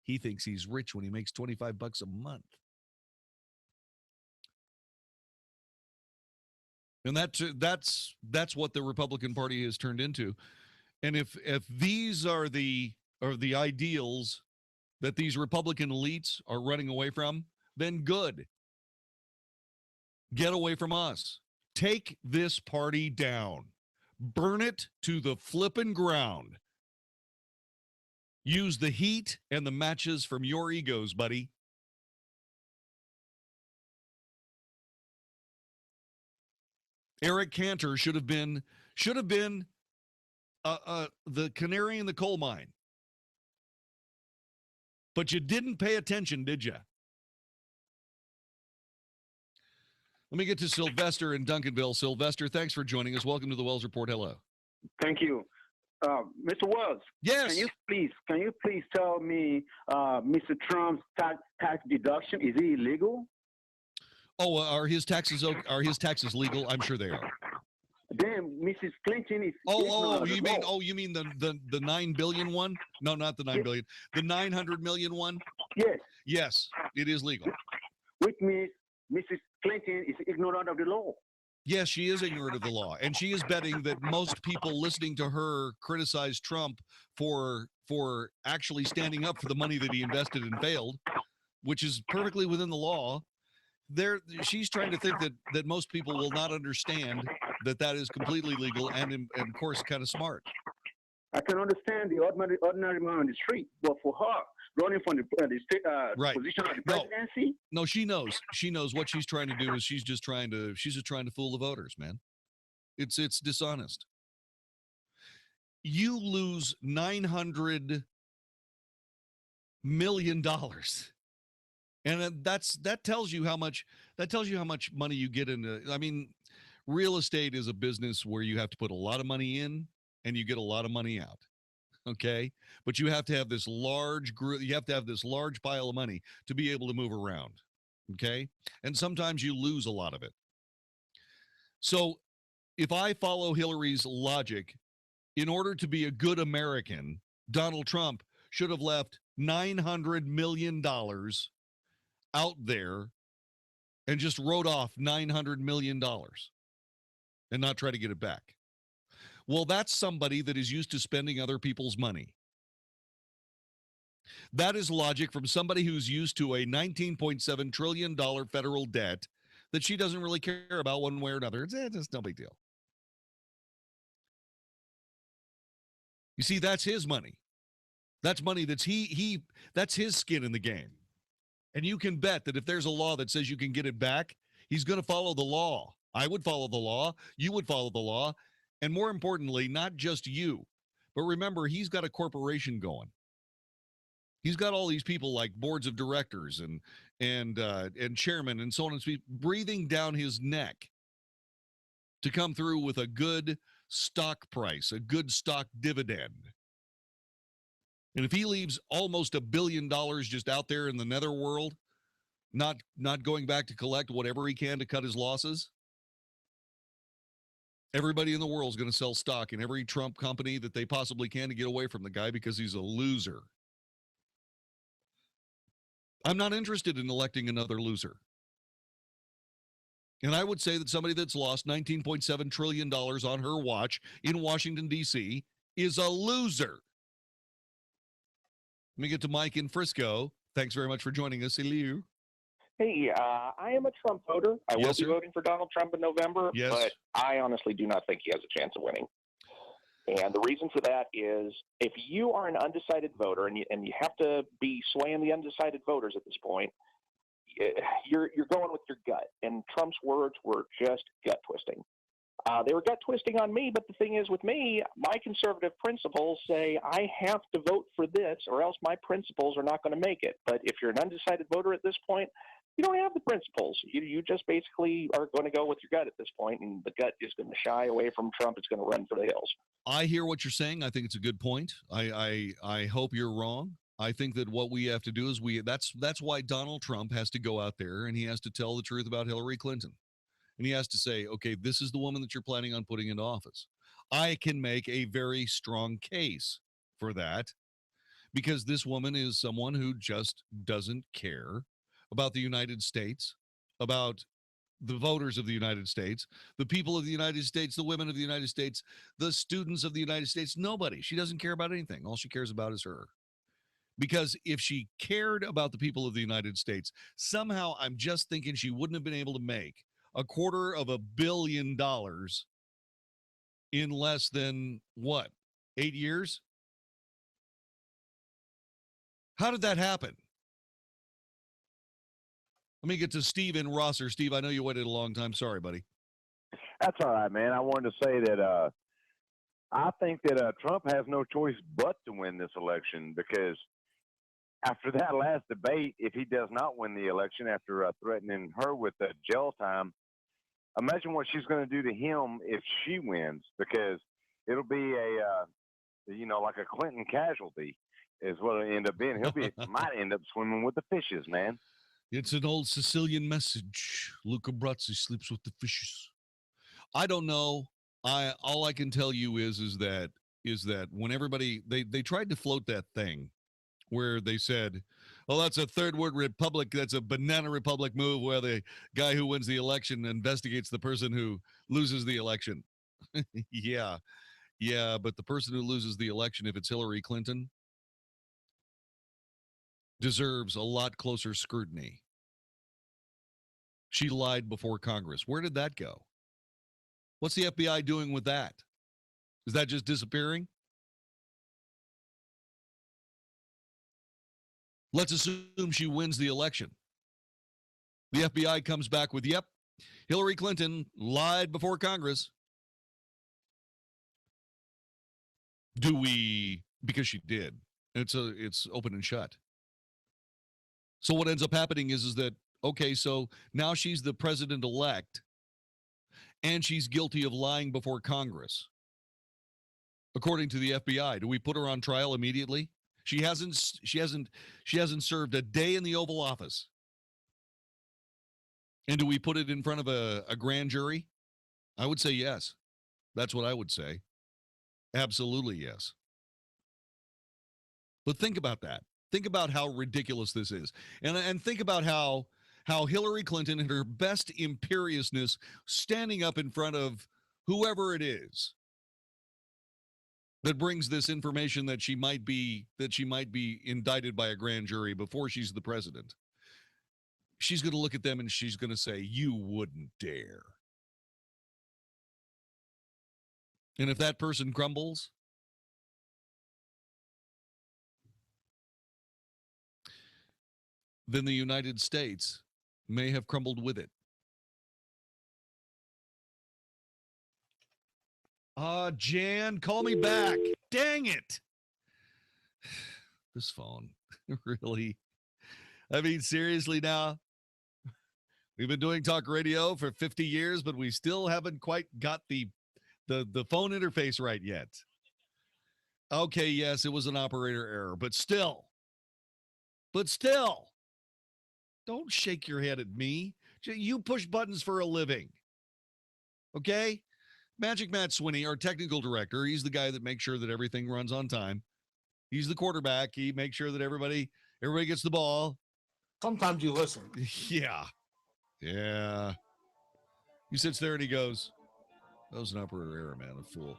He thinks he's rich when he makes $25 a month. And that's what the Republican Party has turned into. And if these are the ideals that these Republican elites are running away from, then good. Get away from us. Take this party down. Burn it to the flippin' ground. Use the heat and the matches from your egos, buddy. Eric Cantor should have been the canary in the coal mine. But you didn't pay attention, did you? Let me get to Sylvester in Duncanville. Sylvester, thanks for joining us. Welcome to the Wells Report. Hello. Thank you. Mr. Wells. Yes. Can you please tell me Mr. Trump's tax deduction, is it illegal? Oh, are his taxes legal? I'm sure they are. Then Mrs. Clinton is. You mean the 9 billion one? No, not the 9 billion. The 900 million one? Yes. Yes, it is legal. Which means Mrs. Clinton is ignorant of the law. Yes, she is ignorant of the law, and she is betting that most people listening to her criticize Trump for actually standing up for the money that he invested and failed, which is perfectly within the law. She's trying to think that most people will not understand that is completely legal and of course kind of smart. I can understand the ordinary man on the street, but for her running from the Right. position of the presidency, no, she knows what she's trying to do is she's just trying to fool the voters, man. It's dishonest. You lose $900 million. And that tells you how much money you get into. I mean, real estate is a business where you have to put a lot of money in and you get a lot of money out. Okay? But you have to have this large group, you have to have this large pile of money to be able to move around. Okay? And sometimes you lose a lot of it. So, if I follow Hillary's logic, in order to be a good American, Donald Trump should have left $900 million out there and just wrote off $900 million and not try to get it back. Well, that's somebody that is used to spending other people's money. That is logic from somebody who's used to a $19.7 trillion federal debt that she doesn't really care about one way or another. It's no big deal. You see, that's his money. That's money that's that's his skin in the game. And you can bet that if there's a law that says you can get it back, he's going to follow the law. I would follow the law. You would follow the law. And more importantly, not just you, but remember, he's got a corporation going. He's got all these people like boards of directors and chairmen and so on and so forth breathing down his neck to come through with a good stock price, a good stock dividend. And if he leaves almost $1 billion just out there in the netherworld, not going back to collect whatever he can to cut his losses, everybody in the world is going to sell stock in every Trump company that they possibly can to get away from the guy because he's a loser. I'm not interested in electing another loser. And I would say that somebody that's lost $19.7 trillion on her watch in Washington, D.C. is a loser. Let me get to Mike in Frisco. Thanks very much for joining us. Hello. Hey, I am a Trump voter. I will be voting for Donald Trump in November, but I honestly do not think he has a chance of winning. And the reason for that is if you are an undecided voter, and you have to be swaying the undecided voters at this point, you're going with your gut. And Trump's words were just gut twisting. They were gut twisting on me, but the thing is with me, my conservative principles say I have to vote for this or else my principles are not going to make it. But if you're an undecided voter at this point, you don't have the principles. You just basically are going to go with your gut at this point, and the gut is going to shy away from Trump. It's going to run for the hills. I hear what you're saying. I think it's a good point. I hope you're wrong. I think that what we have to do is that's why Donald Trump has to go out there and he has to tell the truth about Hillary Clinton. And he has to say, okay, this is the woman that you're planning on putting into office. I can make a very strong case for that because this woman is someone who just doesn't care about the United States, about the voters of the United States, the people of the United States, the women of the United States, the students of the United States, nobody. She doesn't care about anything. All she cares about is her. Because if she cared about the people of the United States, somehow I'm just thinking she wouldn't have been able to make $250 million in less than, 8 years? How did that happen? Let me get to Steve in Rosser. Steve, I know you waited a long time. Sorry, buddy. That's all right, man. I wanted to say that I think that Trump has no choice but to win this election because after that last debate, if he does not win the election after threatening her with jail time, imagine what she's going to do to him if she wins, because it'll be like a Clinton casualty is what it'll end up being. Might end up swimming with the fishes, man. It's an old Sicilian message. Luca Brasi sleeps with the fishes. I don't know. All I can tell you is that when everybody they tried to float that thing where they said, "Oh, that's a third world republic. That's a banana republic move where the guy who wins the election investigates the person who loses the election." Yeah, but the person who loses the election, if it's Hillary Clinton, deserves a lot closer scrutiny. she lied before Congress. Where did that go? What's the FBI doing with that? Is that just disappearing? Let's assume she wins the election. The FBI comes back with, yep, Hillary Clinton lied before Congress. Do we, because she did. It's open and shut. So what ends up happening is that, okay, so now she's the president-elect, and she's guilty of lying before Congress. According to the FBI, do we put her on trial immediately? She hasn't served a day in the Oval Office. And do we put it in front of a grand jury? I would say yes. That's what I would say. Absolutely yes. But think about that. Think about how ridiculous this is. And think about how Hillary Clinton, in her best imperiousness, standing up in front of whoever it is that brings this information that she might be indicted by a grand jury before she's the president. She's going to look at them and she's going to say, you wouldn't dare. And if that person crumbles, then the United States may have crumbled with it. Jan, call me back. Dang it. This phone, really? I mean, seriously now? We've been doing talk radio for 50 years, but we still haven't quite got the phone interface right yet. Okay, yes, it was an operator error, but still, don't shake your head at me. You push buttons for a living. Okay? Magic Matt Swinney, our technical director, he's the guy that makes sure that everything runs on time. He's the quarterback. He makes sure that everybody gets the ball. Sometimes you listen. Yeah. He sits there and he goes, that was an operator error, man. A fool.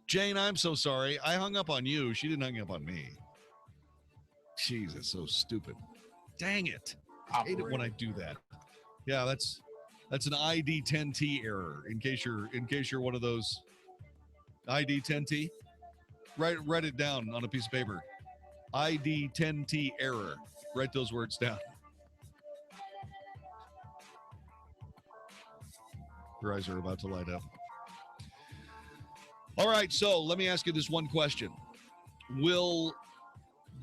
Jane, I'm so sorry. I hung up on you. She didn't hang up on me. Jesus, so stupid. Dang it. I hate it when I do that. Yeah, that's an ID10T error. In case you're one of those ID10T, write it down on a piece of paper. ID10T error. Write those words down. Your eyes are about to light up. All right, so let me ask you this one question. Will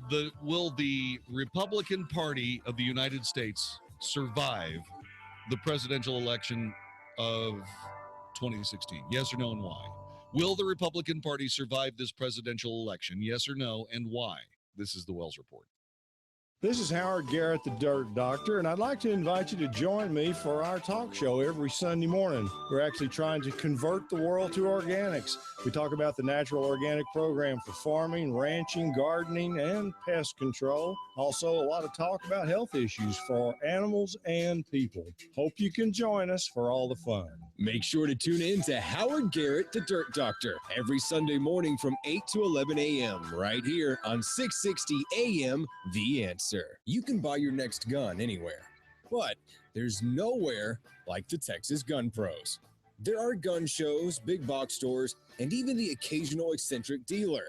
the Republican Party of the United States survive the presidential election of 2016? Yes or no, and why? Will the Republican Party survive this presidential election? Yes or no, and why? This is the Wells Report. This is Howard Garrett, the Dirt Doctor, and I'd like to invite you to join me for our talk show every Sunday morning. We're actually trying to convert the world to organics. We talk about the natural organic program for farming, ranching, gardening, and pest control. Also, a lot of talk about health issues for animals and people. Hope you can join us for all the fun. Make sure to tune in to Howard Garrett, the Dirt Doctor, every Sunday morning from 8 to 11 a.m. right here on 660 a.m. The Answer. You can buy your next gun anywhere, but there's nowhere like the Texas Gun Pros. There are gun shows, big box stores, and even the occasional eccentric dealer,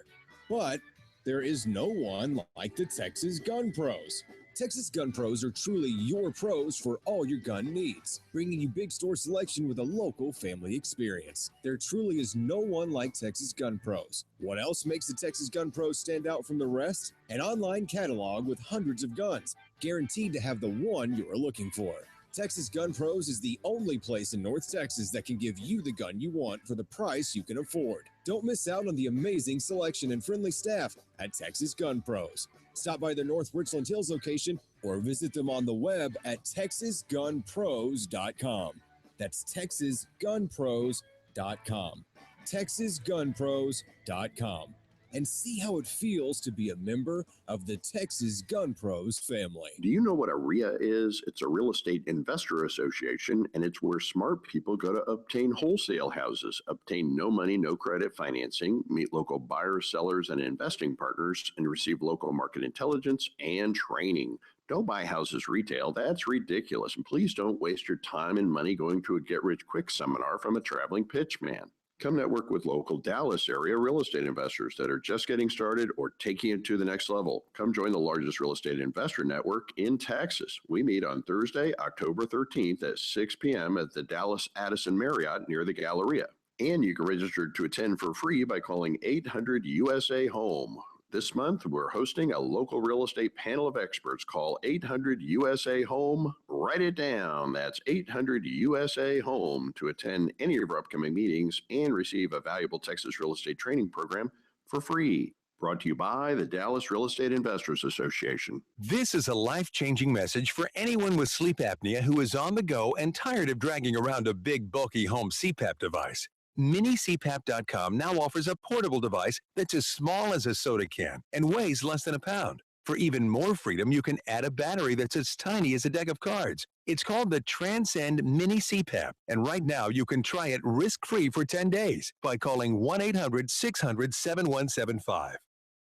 but there is no one like the Texas Gun Pros. Texas Gun Pros are truly your pros for all your gun needs, bringing you big store selection with a local family experience. There truly is no one like Texas Gun Pros. What else makes the Texas Gun Pros stand out from the rest? An online catalog with hundreds of guns, guaranteed to have the one you are looking for. Texas Gun Pros is the only place in North Texas that can give you the gun you want for the price you can afford. Don't miss out on the amazing selection and friendly staff at Texas Gun Pros. Stop by their North Richland Hills location or visit them on the web at texasgunpros.com. That's texasgunpros.com. texasgunpros.com. And see how it feels to be a member of the Texas Gun Pros family. Do you know what a RIA is? It's a real estate investor association, and it's where smart people go to obtain wholesale houses, obtain no money, no credit financing, meet local buyers, sellers, and investing partners, and receive local market intelligence and training. Don't buy houses retail. That's ridiculous. And please don't waste your time and money going to a get-rich-quick seminar from a traveling pitch man. Come network with local Dallas area real estate investors that are just getting started or taking it to the next level. Come join the largest real estate investor network in Texas. We meet on Thursday, October 13th at 6 p.m. at the Dallas Addison Marriott near the Galleria. And you can register to attend for free by calling 800 USA Home. This month, we're hosting a local real estate panel of experts. Call 800 USA Home. Write it down. That's 800 USA Home to attend any of our upcoming meetings and receive a valuable Texas real estate training program for free. Brought to you by the Dallas Real Estate Investors Association. This is a life-changing message for anyone with sleep apnea who is on the go and tired of dragging around a big, bulky home CPAP device. MiniCPAP.com now offers a portable device that's as small as a soda can and weighs less than a pound. For even more freedom, you can add a battery that's as tiny as a deck of cards. It's called the Transcend Mini CPAP, and right now you can try it risk-free for 10 days by calling 1-800-600-7175.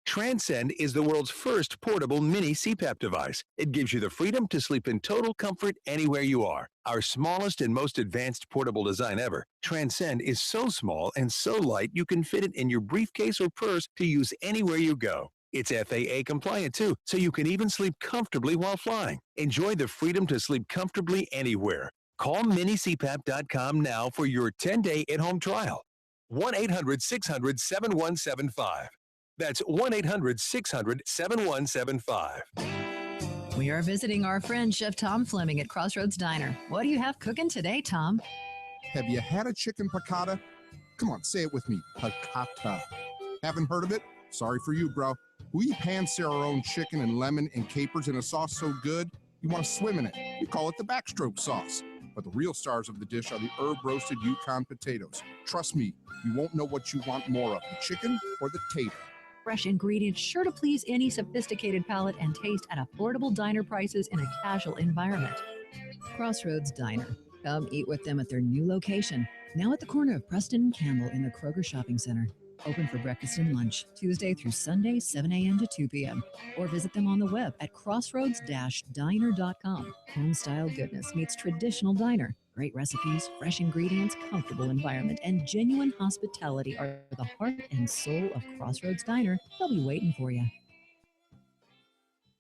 Transcend is the world's first portable mini CPAP device. It gives you the freedom to sleep in total comfort anywhere you are. Our smallest and most advanced portable design ever, Transcend is so small and so light you can fit it in your briefcase or purse to use anywhere you go. It's FAA compliant too, so you can even sleep comfortably while flying. Enjoy the freedom to sleep comfortably anywhere. Call minicpap.com now for your 10-day at-home trial. 1-800-600-7175. That's 1-800-600-7175. We are visiting our friend Chef Tom Fleming at Crossroads Diner. What do you have cooking today, Tom? Have you had a chicken piccata? Come on, say it with me. Piccata. Haven't heard of it? Sorry for you, bro. We pan-sear our own chicken and lemon and capers in a sauce so good, you want to swim in it. We call it the backstroke sauce. But the real stars of the dish are the herb-roasted Yukon potatoes. Trust me, you won't know what you want more of, the chicken or the tater. Fresh ingredients sure to please any sophisticated palate and taste at affordable diner prices in a casual environment. Crossroads Diner. Come eat with them at their new location, now at the corner of Preston and Campbell in the Kroger Shopping Center. Open for breakfast and lunch, Tuesday through Sunday, 7 a.m. to 2 p.m. Or visit them on the web at crossroads-diner.com. Home-style goodness meets traditional diner. Great recipes, fresh ingredients, comfortable environment, and genuine hospitality are the heart and soul of Crossroads Diner. They'll be waiting for you.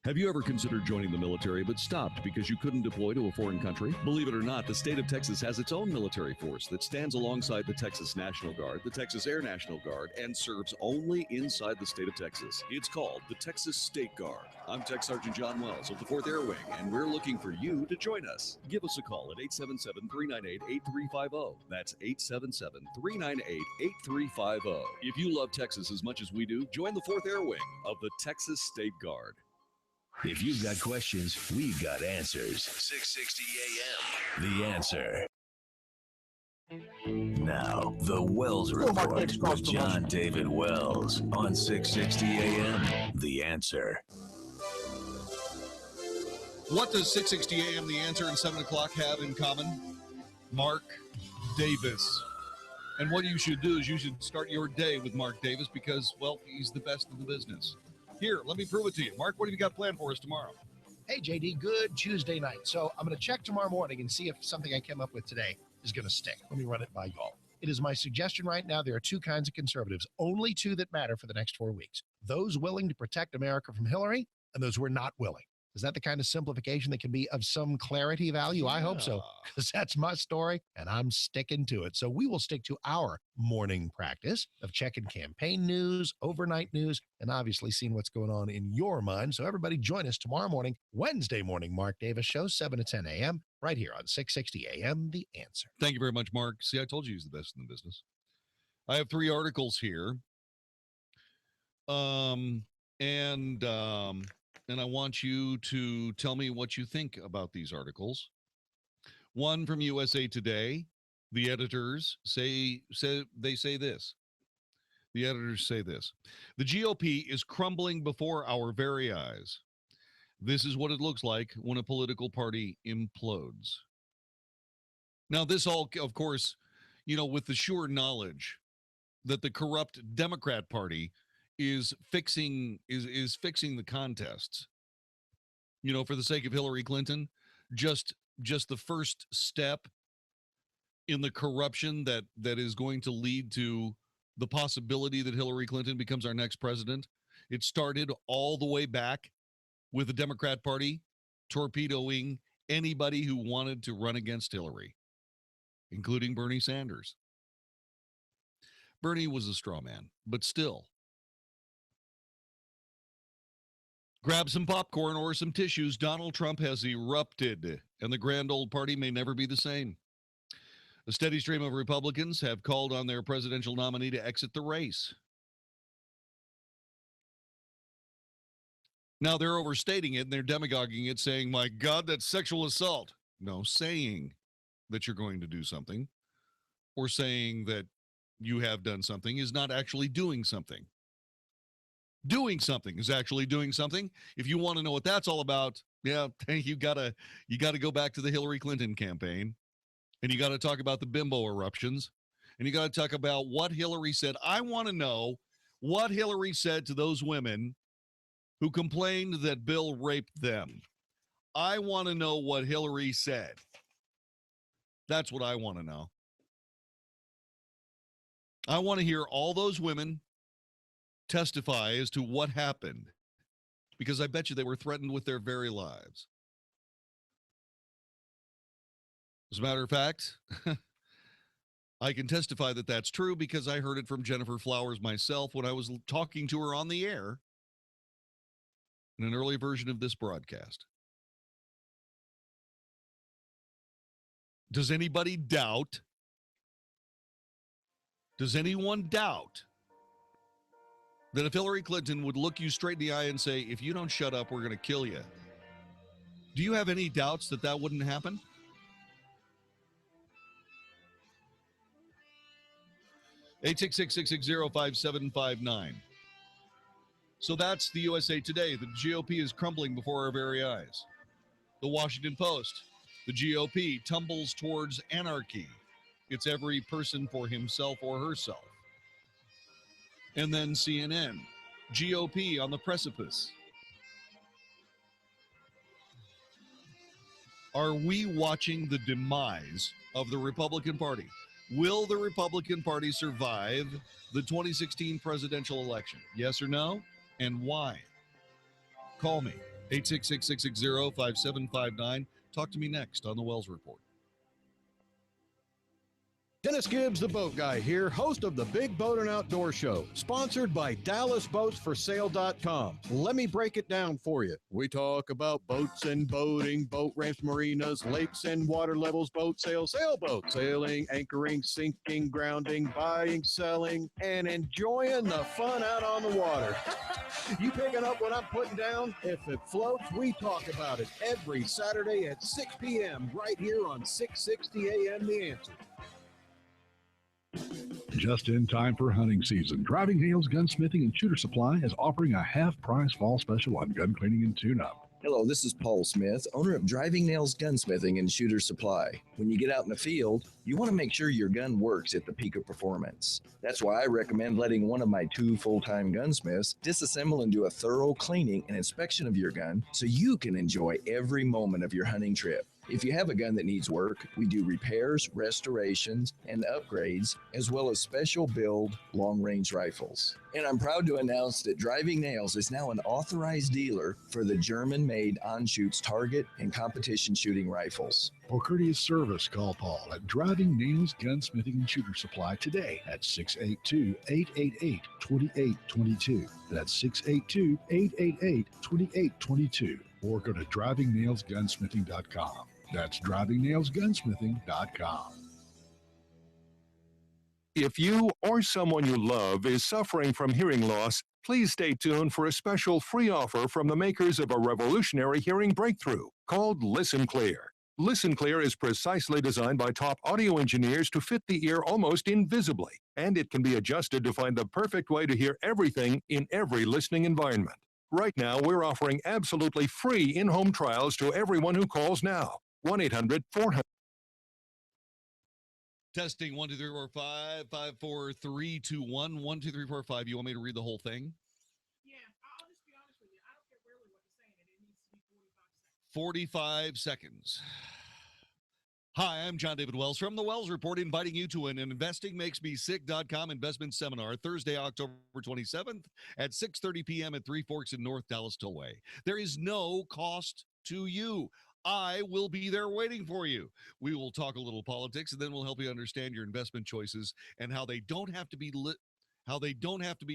Have you ever considered joining the military but stopped because you couldn't deploy to a foreign country? Believe it or not, the state of Texas has its own military force that stands alongside the Texas National Guard, the Texas Air National Guard, and serves only inside the state of Texas. It's called the Texas State Guard. I'm Tech Sergeant John Wells of the 4th Air Wing, and we're looking for you to join us. Give us a call at 877-398-8350. That's 877-398-8350. If you love Texas as much as we do, join the 4th Air Wing of the Texas State Guard. If you've got questions, we've got answers. 660 AM, The Answer. Now, the Wells Report with Jon-David Wells on 660 AM, The Answer. What does 660 AM, The Answer, and 7 o'clock have in common? Mark Davis. And what you should do is you should start your day with Mark Davis because, well, he's the best in the business. Here, let me prove it to you. Mark, what have you got planned for us tomorrow? Hey, JD, good Tuesday night. So I'm going to check tomorrow morning and see if something I came up with today is going to stick. Let me run it by y'all. It is my suggestion right now. There are two kinds of conservatives, only two that matter for the next 4 weeks. Those willing to protect America from Hillary and those who are not willing. Is that the kind of simplification that can be of some clarity value? I hope so, because that's my story, and I'm sticking to it. So we will stick to our morning practice of checking campaign news, overnight news, and obviously seeing what's going on in your mind. So everybody join us tomorrow morning, Wednesday morning, Mark Davis Show, 7 to 10 a.m., right here on 660 a.m., The Answer. Thank you very much, Mark. See, I told you he's the best in the business. I have 3 articles here. And I want you to tell me what you think about these articles. One from USA Today. The editors say this. The editors say this. The GOP is crumbling before our very eyes. This is what it looks like when a political party implodes. Now, this all, of course, with the sure knowledge that the corrupt Democrat Party is fixing the contests. for the sake of Hillary Clinton, just the first step in the corruption that is going to lead to the possibility that Hillary Clinton becomes our next president. It started all the way back with the Democrat Party torpedoing anybody who wanted to run against Hillary, including Bernie Sanders. Bernie was a straw man, but still. Grab some popcorn or some tissues. Donald Trump has erupted, and the grand old party may never be the same. A steady stream of Republicans have called on their presidential nominee to exit the race. Now, they're overstating it and they're demagoguing it, saying, my God, that's sexual assault. No, saying that you're going to do something or saying that you have done something is not actually doing something. Doing something is actually doing something. If you want to know what that's all about, yeah, you gotta go back to the Hillary Clinton campaign, and you got to talk about the bimbo eruptions, and you got to talk about what Hillary said. I want to know what Hillary said to those women who complained that Bill raped them. I want to know what Hillary said. That's what I want to know. I want to hear all those women testify as to what happened, because I bet you they were threatened with their very lives. As a matter of fact, I can testify that that's true because I heard it from Jennifer Flowers myself when I was talking to her on the air in an early version of this broadcast. Does anybody doubt? Does anyone doubt that if Hillary Clinton would look you straight in the eye and say, if you don't shut up, we're going to kill you? Do you have any doubts that that wouldn't happen? Eight 660 So that's the USA Today. The GOP is crumbling before our very eyes. The Washington Post. The GOP tumbles towards anarchy. It's every person for himself or herself. And then CNN. GOP on the precipice. Are we watching the demise of the Republican Party? Will the Republican Party survive the 2016 presidential election? Yes or no? And why? Call me, 866-660-5759. Talk to me next on the Wells Report. Dennis Gibbs, the boat guy here, host of the Big Boat and Outdoor Show, sponsored by DallasBoatsForSale.com. Let me break it down for you. We talk about boats and boating, boat ramps, marinas, lakes and water levels, boat sales, sailboat, sailing, anchoring, sinking, grounding, buying, selling, and enjoying the fun out on the water. You picking up what I'm putting down? If it floats, we talk about it every Saturday at 6 p.m. right here on 660 AM The Answer. Just in time for hunting season, Driving Nails Gunsmithing and Shooter Supply is offering a half-price fall special on gun cleaning and tune-up. Hello, this is Paul Smith, owner of Driving Nails Gunsmithing and Shooter Supply. When you get out in the field, you want to make sure your gun works at the peak of performance. That's why I recommend letting one of my 2 full-time gunsmiths disassemble and do a thorough cleaning and inspection of your gun so you can enjoy every moment of your hunting trip. If you have a gun that needs work, we do repairs, restorations, and upgrades, as well as special build long-range rifles. And I'm proud to announce that Driving Nails is now an authorized dealer for the German-made Anschutz target and competition shooting rifles. For courteous service, call Paul at Driving Nails Gunsmithing and Shooter Supply today at 682-888-2822. That's 682-888-2822. Or go to drivingnailsgunsmithing.com. That's drivingnailsgunsmithing.com. If you or someone you love is suffering from hearing loss, please stay tuned for a special free offer from the makers of a revolutionary hearing breakthrough called Listen Clear. Listen Clear is precisely designed by top audio engineers to fit the ear almost invisibly, and it can be adjusted to find the perfect way to hear everything in every listening environment. Right now, we're offering absolutely free in-home trials to everyone who calls now. 1-800-400. Testing 1 2 3 4 5 5 4 3 2 1 1 2 3 4 5. You want me to read the whole thing? Yeah, I'll just be honest with you. I don't care really what you're saying. It needs to be 45 45 seconds. Hi, I'm Jon-David Wells from The Wells Report, inviting you to an investingmakesmesick.com investment seminar Thursday, October 27th at 6:30 p.m. at Three Forks in North Dallas Tollway. There is no cost to you. I will be there waiting for you. We will talk a little politics, and then we'll help you understand your investment choices and how they don't have to be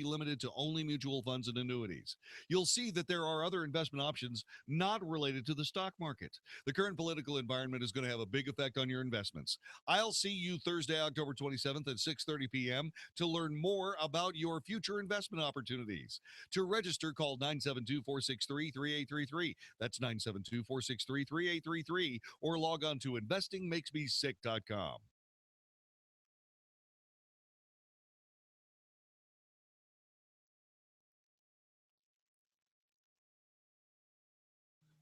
limited to only mutual funds and annuities. You'll see that there are other investment options not related to the stock market. The current political environment is going to have a big effect on your investments. I'll see you Thursday, October 27th at 6:30 p.m. to learn more about your future investment opportunities. To register, call 972-463-3833. That's 972-463-3833, or log on to investingmakesmesick.com.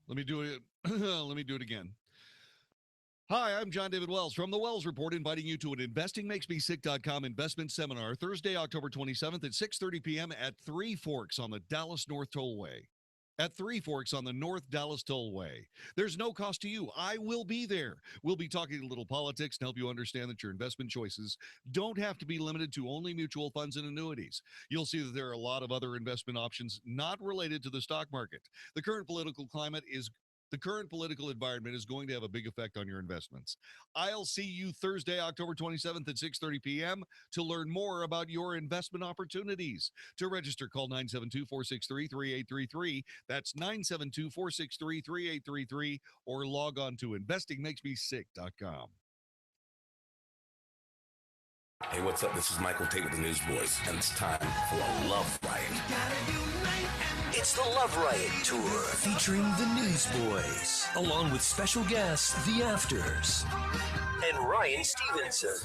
Let me do it. Let me do it again. Hi, I'm Jon-David Wells from The Wells Report, inviting you to an investingmakesmesick.com investment seminar Thursday, October 27th at 6:30 p.m. at Three Forks on the Dallas North Tollway. At Three Forks on the North Dallas Tollway. There's no cost to you. I will be there. We'll be talking a little politics to help you understand that your investment choices don't have to be limited to only mutual funds and annuities. You'll see that there are a lot of other investment options not related to the stock market. The current political environment is going to have a big effect on your investments. I'll see you Thursday, October 27th at 6:30 p.m. to learn more about your investment opportunities. To register, call 972-463-3833. That's 972-463-3833, or log on to investingmakesmesick.com. Hey, what's up? This is Michael Tate with the Newsboys, and it's time for a Love Riot. It's the Love Riot Tour, featuring the Newsboys, along with special guests, The Afters, and Ryan Stevenson.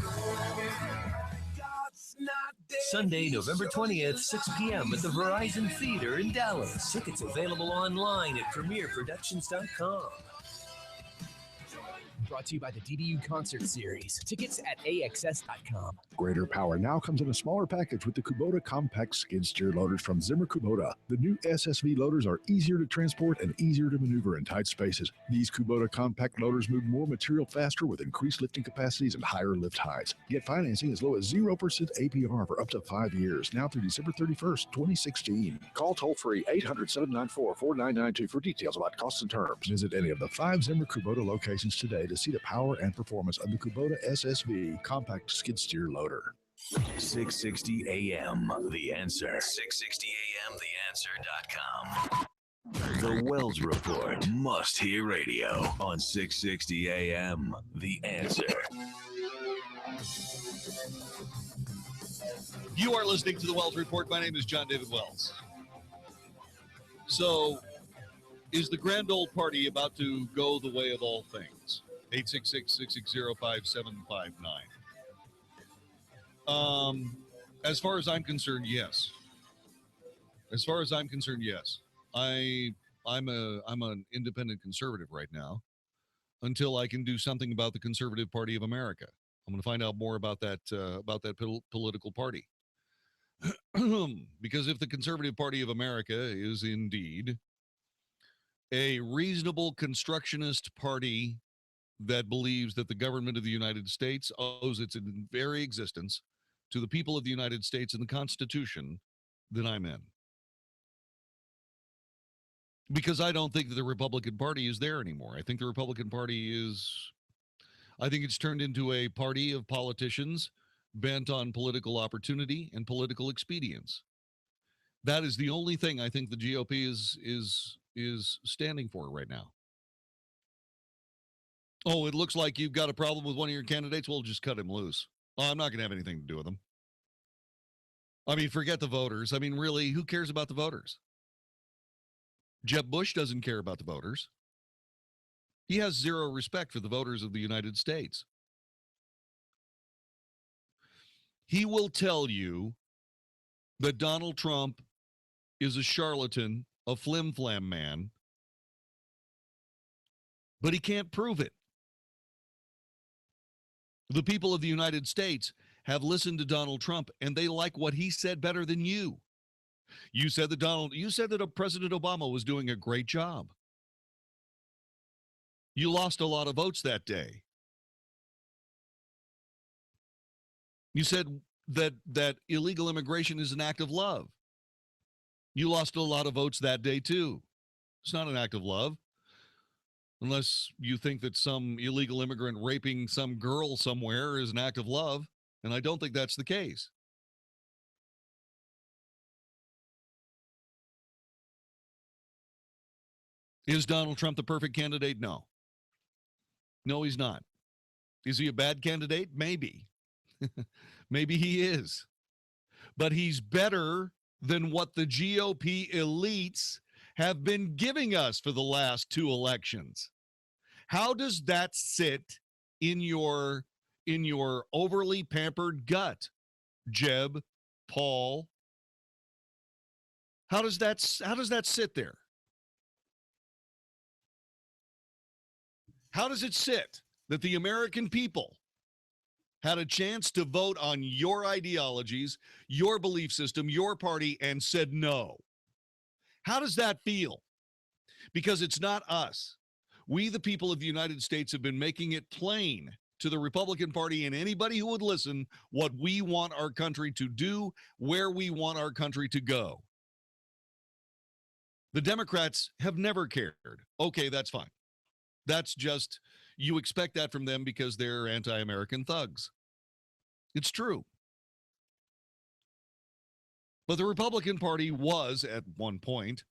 Sunday, November 20th, 6 p.m. at the Verizon Theater in Dallas. Tickets available online at premierproductions.com. Brought to you by the DBU Concert Series. Tickets at AXS.com. Greater power now comes in a smaller package with the Kubota compact skid steer loaders from Zimmer Kubota. The new SSV loaders are easier to transport and easier to maneuver in tight spaces. These Kubota compact loaders move more material faster with increased lifting capacities and higher lift heights. Get financing as low as 0% APR for up to 5 years, now through December 31st, 2016. Call toll-free 800-794-4992 for details about costs and terms. Visit any of the 5 Zimmer Kubota locations today to see the power and performance of the Kubota SSV compact skid steer loader. 660 AM, The Answer. 660 AM, TheAnswer.com. The Wells Report, must-hear radio on 660 AM, The Answer. You are listening to The Wells Report. My name is Jon-David Wells. So, is the grand old party about to go the way of all things? 866-660-5759. As far as I'm concerned, yes. As far as I'm concerned, yes. I'm an independent conservative right now until I can do something about the Conservative Party of America. I'm going to find out more about that political party. Because if the Conservative Party of America is indeed a reasonable constructionist party that believes that the government of the United States owes its very existence to the people of the United States and the Constitution, then I'm in. Because I don't think that the Republican Party is there anymore. I think the Republican Party it's turned into a party of politicians bent on political opportunity and political expedience. That is the only thing I think the GOP is standing for right now. Oh, it looks like you've got a problem with one of your candidates. Well, just cut him loose. Oh, I'm not going to have anything to do with him. I mean, forget the voters. I mean, really, who cares about the voters? Jeb Bush doesn't care about the voters. He has zero respect for the voters of the United States. He will tell you that Donald Trump is a charlatan, a flim-flam man, but he can't prove it. The people of the United States have listened to Donald Trump, and they like what he said better than you. You said that President Obama was doing a great job. You lost a lot of votes that day. You said that illegal immigration is an act of love. You lost a lot of votes that day, too. It's not an act of love. Unless you think that some illegal immigrant raping some girl somewhere is an act of love. And I don't think that's the case. Is Donald Trump the perfect candidate? No. No, he's not. Is he a bad candidate? Maybe. Maybe he is. But he's better than what the GOP elites have been giving us for the last 2 elections. How does that sit in your overly pampered gut, Jeb, Paul? How does that sit there? How does it sit that the American people had a chance to vote on your ideologies, your belief system, your party, and said no? How does that feel? Because it's not us. We, the people of the United States, have been making it plain to the Republican Party and anybody who would listen what we want our country to do, where we want our country to go. The Democrats have never cared. Okay, that's fine. That's just, you expect that from them because they're anti-American thugs. It's true. But the Republican Party was, at one point,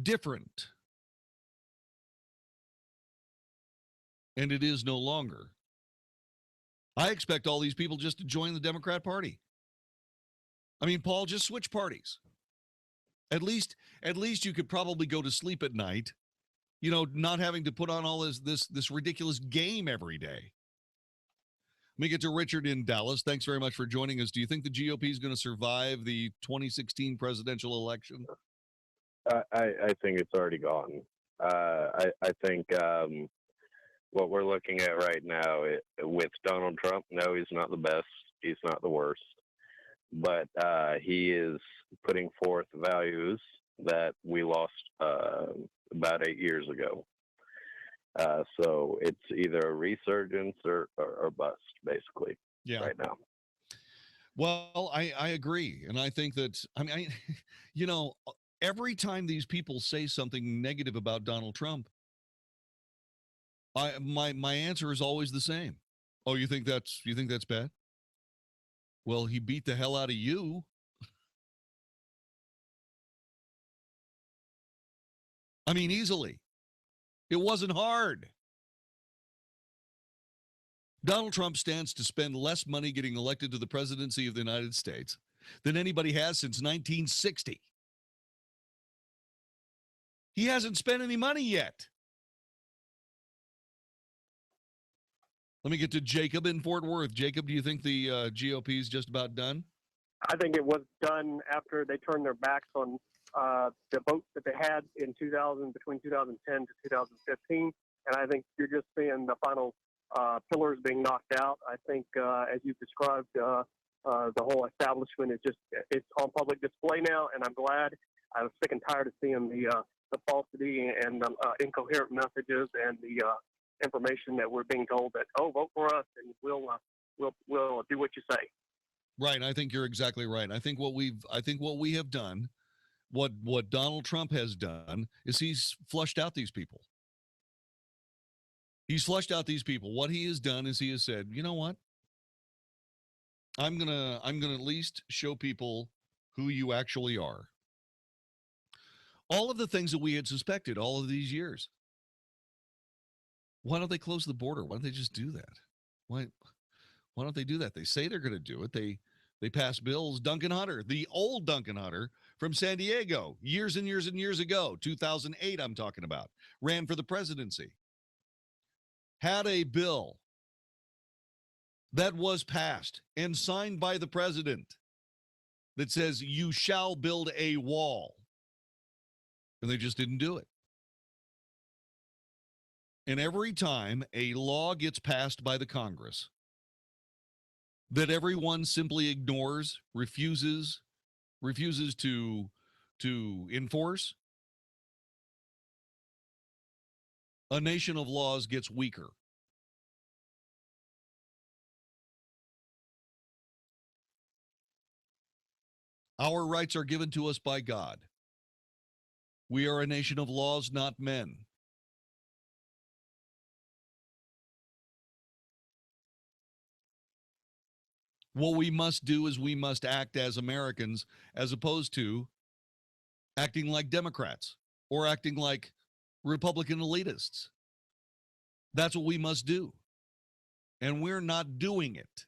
different. And it is no longer. I expect all these people just to join the Democrat Party. I mean, Paul, just switch parties. At least you could probably go to sleep at night, you know, not having to put on all this ridiculous game every day. Let me get to Richard in Dallas. Thanks very much for joining us. Do you think the GOP is going to survive the 2016 presidential election? I think it's already gone. I think what we're looking at right now with Donald Trump, no, he's not the best. He's not the worst. But he is putting forth values that we lost about 8 years ago. So it's either a resurgence or bust, basically, right now. Well, I agree. And I think that, you know, every time these people say something negative about Donald Trump, my answer is always the same. Oh, you think that's bad? Well, he beat the hell out of you. I mean, easily. It wasn't hard. Donald Trump stands to spend less money getting elected to the presidency of the United States than anybody has since 1960. He hasn't spent any money yet. Let me get to Jacob in Fort Worth. Jacob, do you think the GOP is just about done? I think it was done after they turned their backs on the votes that they had in between 2010 to 2015, and I think you're just seeing the final pillars being knocked out. I think, as you described, the whole establishment it's on public display now, and I'm glad. I was sick and tired of seeing the falsity and the incoherent messages and the information that we're being told that, oh, vote for us and we'll do what you say. Right. I think you're exactly right. I think what we have done, what Donald Trump has done, is he's flushed out these people. He's flushed out these people. What he has done is he has said, you know what? I'm gonna at least show people who you actually are. All of the things that we had suspected all of these years. Why don't they close the border? Why don't they just do that? Why don't they do that? They say they're going to do it. They pass bills. Duncan Hunter, the old Duncan Hunter from San Diego, years and years and years ago, 2008 I'm talking about, ran for the presidency. Had a bill that was passed and signed by the president that says you shall build a wall. And they just didn't do it. And every time a law gets passed by the Congress that everyone simply ignores, refuses to enforce, a nation of laws gets weaker. Our rights are given to us by God. We are a nation of laws, not men. What we must do is we must act as Americans as opposed to acting like Democrats or acting like Republican elitists. That's what we must do. And we're not doing it.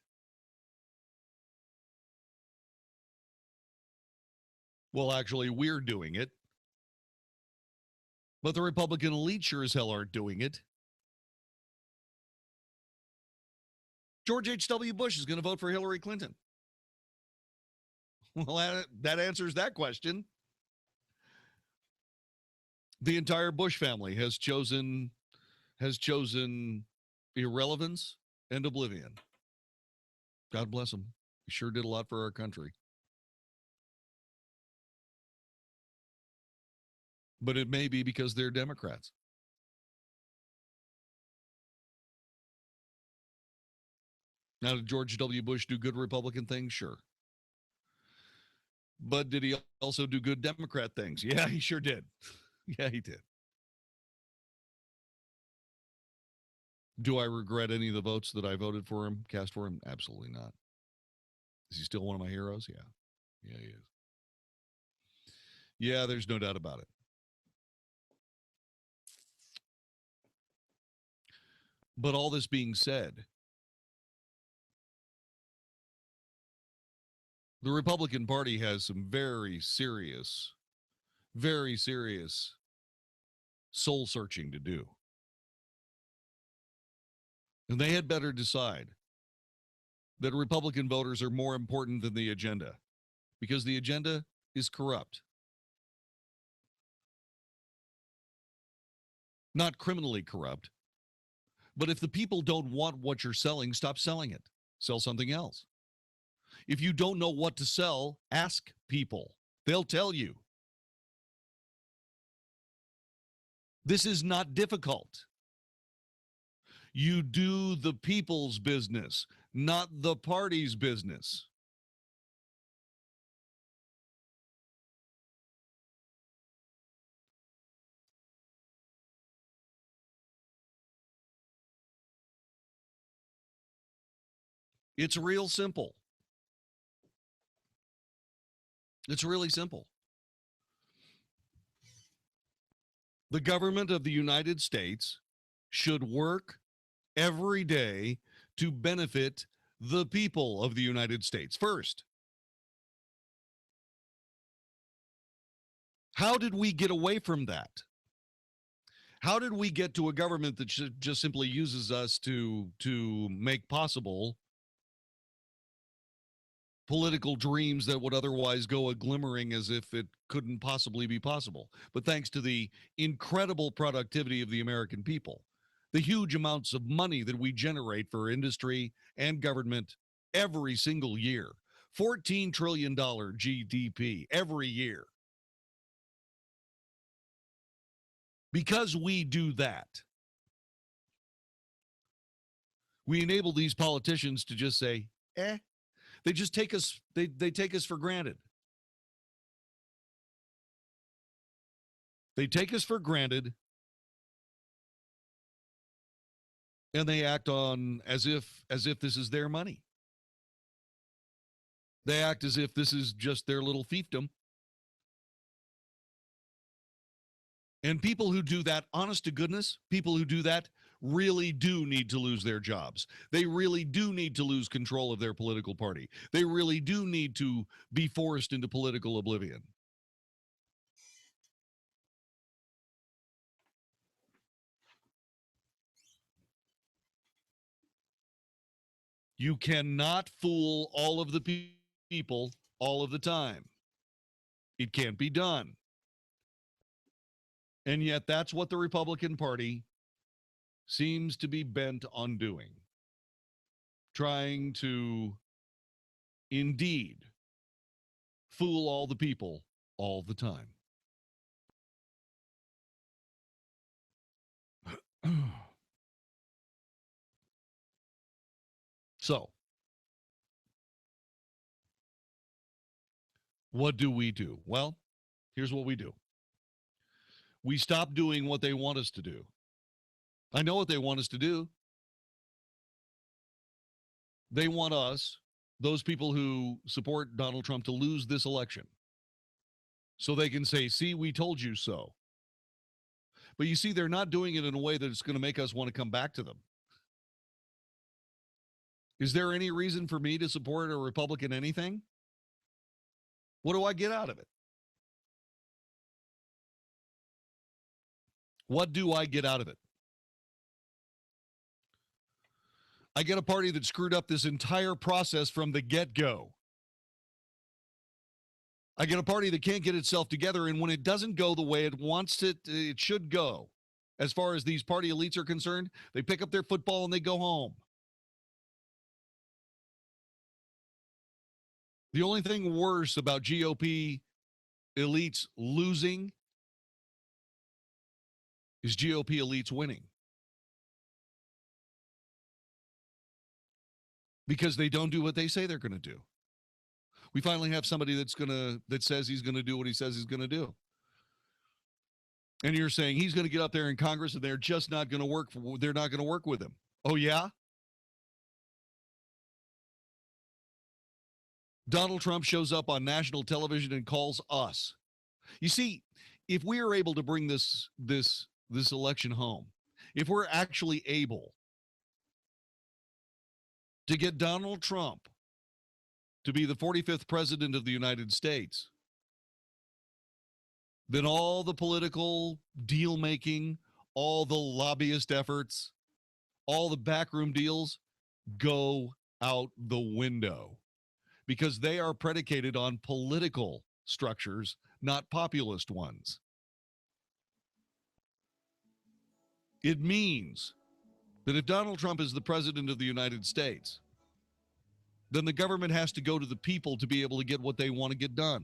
Well, actually, we're doing it. But the Republican elite sure as hell aren't doing it. George H.W. Bush is going to vote for Hillary Clinton. Well, that answers that question. The entire Bush family has chosen irrelevance and oblivion. God bless them. He sure did a lot for our country. But it may be because they're Democrats. Now, did George W. Bush do good Republican things? Sure. But did he also do good Democrat things? Yeah, he sure did. Yeah, he did. Do I regret any of the votes that I voted for him, cast for him? Absolutely not. Is he still one of my heroes? Yeah. Yeah, he is. Yeah, there's no doubt about it. But all this being said, the Republican Party has some very serious soul searching to do. And they had better decide that Republican voters are more important than the agenda, because the agenda is corrupt. Not criminally corrupt, but if the people don't want what you're selling, stop selling it. Sell something else. If you don't know what to sell, ask people. They'll tell you. This is not difficult. You do the people's business, not the party's business. It's real simple. It's really simple. The government of the United States should work every day to benefit the people of the United States first. How did we get away from that? How did we get to a government that just simply uses us to make possible political dreams that would otherwise go a glimmering as if it couldn't possibly be possible? But thanks to the incredible productivity of the American people, the huge amounts of money that we generate for industry and government every single year, $14 trillion GDP every year. Because we do that, we enable these politicians to just say, they just take us, they take us for granted. They take us for granted, and they act on as if this is their money. They act as if this is just their little fiefdom. And people who do that, honest to goodness, people who do that really do need to lose their jobs. They really do need to lose control of their political party. They really do need to be forced into political oblivion. You cannot fool all of the people all of the time. It can't be done. And yet that's what the Republican Party seems to be bent on doing. Trying to, indeed, fool all the people all the time. So, what do we do? Well, here's what we do. We stop doing what they want us to do. I know what they want us to do. They want us, those people who support Donald Trump, to lose this election. So they can say, see, we told you so. But you see, they're not doing it in a way that it's going to make us want to come back to them. Is there any reason for me to support a Republican anything? What do I get out of it? What do I get out of it? I get a party that screwed up this entire process from the get-go. I get a party that can't get itself together, and when it doesn't go the way it wants it should go. As far as these party elites are concerned, they pick up their football and they go home. The only thing worse about GOP elites losing is GOP elites winning. Because they don't do what they say they're going to do. We finally have somebody that says he's going to do what he says he's going to do. And you're saying he's going to get up there in Congress and they're just not going to work. They're not going to work with him. Oh, yeah? Donald Trump shows up on national television and calls us. You see, if we are able to bring this election home, if we're actually able to get Donald Trump to be the 45th president of the United States, then all the political deal-making, all the lobbyist efforts, all the backroom deals go out the window because they are predicated on political structures, not populist ones. It means that if Donald Trump is the president of the United States, then the government has to go to the people to be able to get what they want to get done,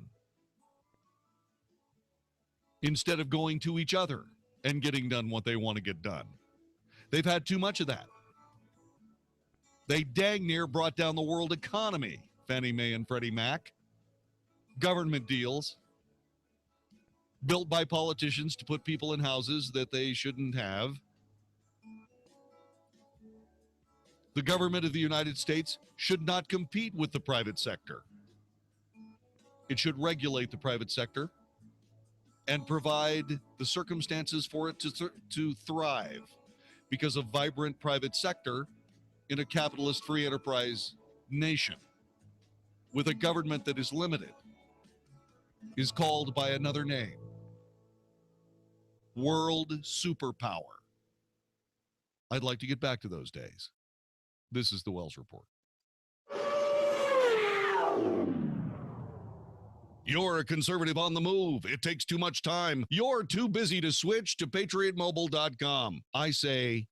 instead of going to each other and getting done what they want to get done. They've had too much of that. They dang near brought down the world economy, Fannie Mae and Freddie Mac. Government deals built by politicians to put people in houses that they shouldn't have. The government of the United States should not compete with the private sector. It should regulate the private sector and provide the circumstances for it to thrive, because a vibrant private sector in a capitalist free enterprise nation with a government that is limited is called by another name: world superpower. I'd like to get back to those days. This is the Wells Report. You're a conservative on the move. It takes too much time. You're too busy to switch to PatriotMobile.com. I say,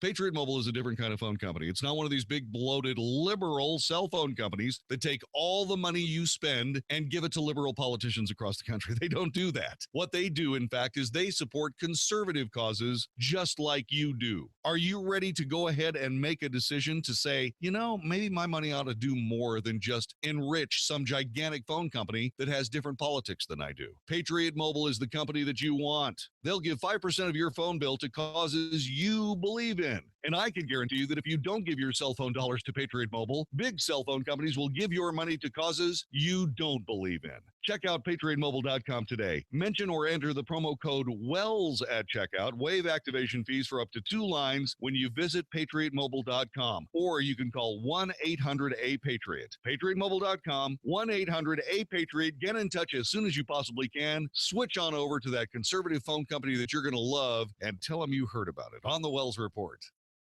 Patriot Mobile is a different kind of phone company. It's not one of these big, bloated, liberal cell phone companies that take all the money you spend and give it to liberal politicians across the country. They don't do that. What they do, in fact, is they support conservative causes just like you do. Are you ready to go ahead and make a decision to say, you know, maybe my money ought to do more than just enrich some gigantic phone company that has different politics than I do? Patriot Mobile is the company that you want. They'll give 5% of your phone bill to causes you believe in. And I can guarantee you that if you don't give your cell phone dollars to Patriot Mobile, big cell phone companies will give your money to causes you don't believe in. Check out PatriotMobile.com today. Mention or enter the promo code WELLS at checkout. Waive activation fees for up to 2 lines when you visit PatriotMobile.com. Or you can call 1-800-A-PATRIOT. PatriotMobile.com, 1-800-A-PATRIOT. Get in touch as soon as you possibly can. Switch on over to that conservative phone company that you're going to love and tell them you heard about it on the Wells Report.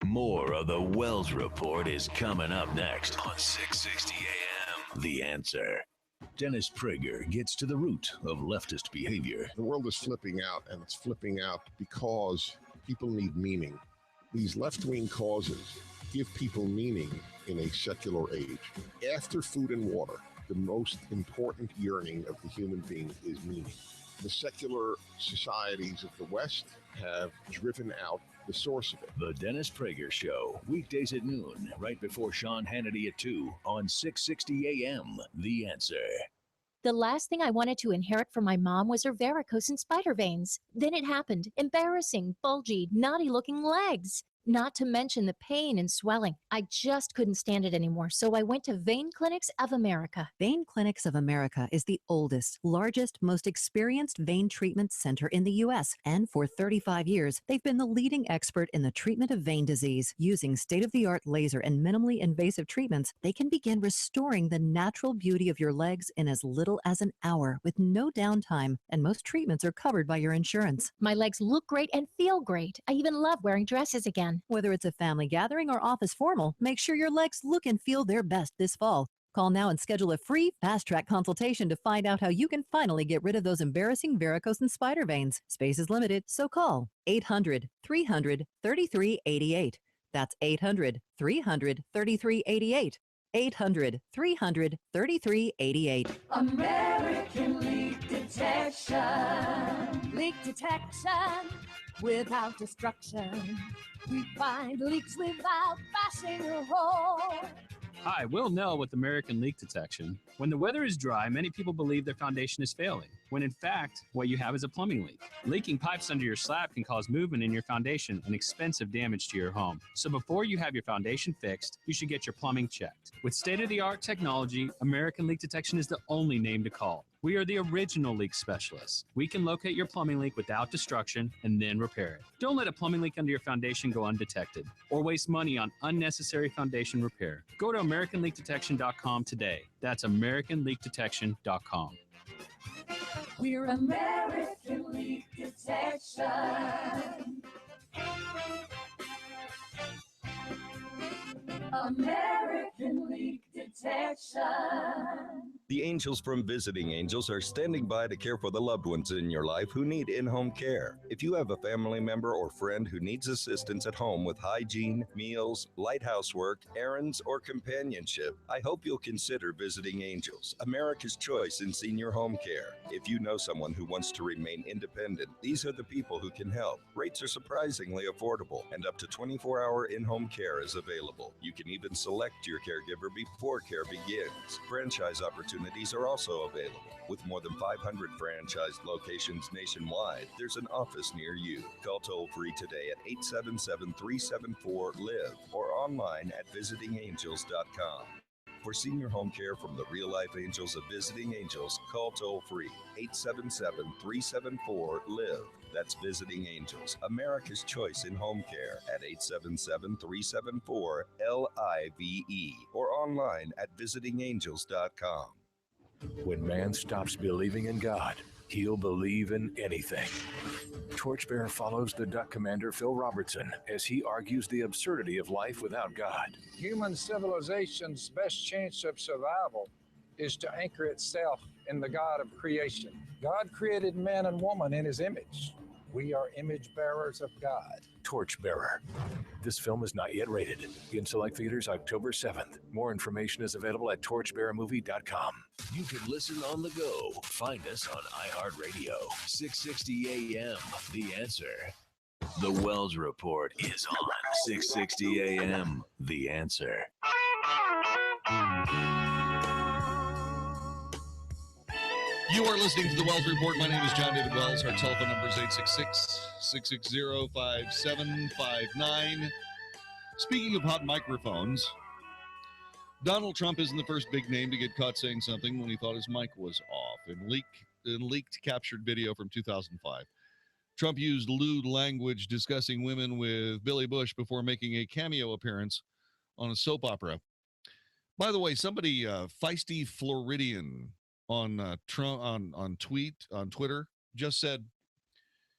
More of the Wells Report is coming up next on 660 AM. The Answer. Dennis Prager gets to the root of leftist behavior. The world is flipping out, and it's flipping out because people need meaning. These left-wing causes give people meaning in a secular age. After food and water, the most important yearning of the human being is meaning. The secular societies of the West have driven out the source of it. The Dennis Prager Show, weekdays at noon, right before Sean Hannity at 2 on 660 AM. The Answer. The last thing I wanted to inherit from my mom was her varicose and spider veins. Then it happened. Embarrassing, bulgy, naughty-looking legs. Not to mention the pain and swelling. I just couldn't stand it anymore, so I went to Vein Clinics of America. Vein Clinics of America is the oldest, largest, most experienced vein treatment center in the U.S. And for 35 years, they've been the leading expert in the treatment of vein disease. Using state-of-the-art laser and minimally invasive treatments, they can begin restoring the natural beauty of your legs in as little as an hour with no downtime, and most treatments are covered by your insurance. My legs look great and feel great. I even love wearing dresses again. Whether it's a family gathering or office formal, make sure your legs look and feel their best this fall. Call now and schedule a free fast-track consultation to find out how you can finally get rid of those embarrassing varicose and spider veins. Space is limited, so call 800-300-3388. That's 800-300-3388. 800-300-3388. American Leak Detection. Leak detection without destruction. We find leaks without bashing a hole. Hi, Will Nell with American Leak Detection. When the weather is dry, many people believe their foundation is failing, when in fact, what you have is a plumbing leak. Leaking pipes under your slab can cause movement in your foundation and expensive damage to your home. So before you have your foundation fixed, you should get your plumbing checked. With state-of-the-art technology, American Leak Detection is the only name to call. We are the original leak specialists. We can locate your plumbing leak without destruction and then repair it. Don't let a plumbing leak under your foundation go undetected or waste money on unnecessary foundation repair. Go to AmericanLeakDetection.com today. That's AmericanLeakDetection.com. We're American Leak Detection. American Leak Detection. The angels from Visiting Angels are standing by to care for the loved ones in your life who need in-home care. If you have a family member or friend who needs assistance at home with hygiene, meals, light housework, errands, or companionship, I hope you'll consider Visiting Angels, America's choice in senior home care. If you know someone who wants to remain independent, these are the people who can help. Rates are surprisingly affordable, and up to 24-hour in-home care is available. You can even select your caregiver before care begins. Franchise opportunities are also available. With more than 500 franchised locations nationwide, there's an office near you. Call toll-free today at 877-374-LIVE or online at visitingangels.com. For senior home care from the real-life angels of Visiting Angels, call toll-free 877-374-LIVE. That's Visiting Angels, America's choice in home care at 877-374-LIVE or online at visitingangels.com. When man stops believing in God, he'll believe in anything. Torchbearer follows the Duck Commander Phil Robertson as he argues the absurdity of life without God. Human civilization's best chance of survival is to anchor itself in the God of creation. God created man and woman in his image. We are image bearers of God. Torchbearer. This film is not yet rated. In select theaters October 7th. More information is available at torchbearermovie.com. You can listen on the go. Find us on iHeartRadio. 660 AM. The Answer. The Wells Report is on 660 AM. The Answer. You are listening to the Wells Report. My name is Jon-David Wells. Our telephone number is 866-660-5759. Speaking of hot microphones, Donald Trump isn't the first big name to get caught saying something when he thought his mic was off. In leaked captured video from 2005, Trump used lewd language discussing women with Billy Bush before making a cameo appearance on a soap opera. By the way, somebody, Feisty Floridian, on Twitter just said,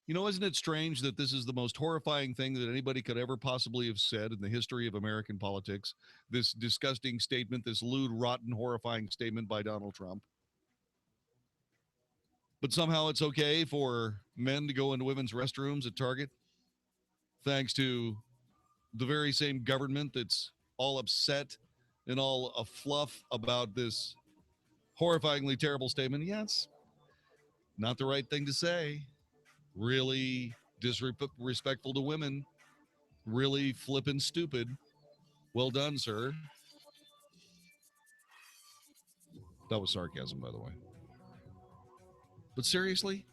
you know, isn't it strange that this is the most horrifying thing that anybody could ever possibly have said in the history of American politics? This disgusting statement, this lewd, rotten, horrifying statement by Donald Trump. But somehow it's okay for men to go into women's restrooms at Target, thanks to the very same government that's all upset and all afluff about this horrifyingly terrible statement. Yes, Not the right thing to say. Really disrespectful to women. Really flippin' stupid. Well done, sir. That was sarcasm, by the way. But seriously?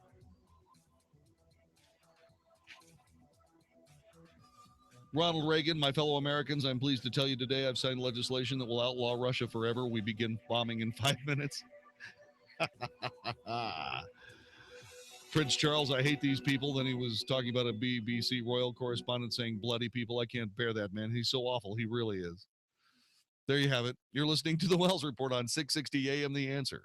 Ronald Reagan, my fellow Americans, I'm pleased to tell you today I've signed legislation that will outlaw Russia forever. We begin bombing in 5 minutes. Prince Charles, I hate these people. Then he was talking about a BBC royal correspondent saying bloody people. I can't bear that, man. He's so awful. He really is. There you have it. You're listening to the Wells Report on 660 AM The Answer.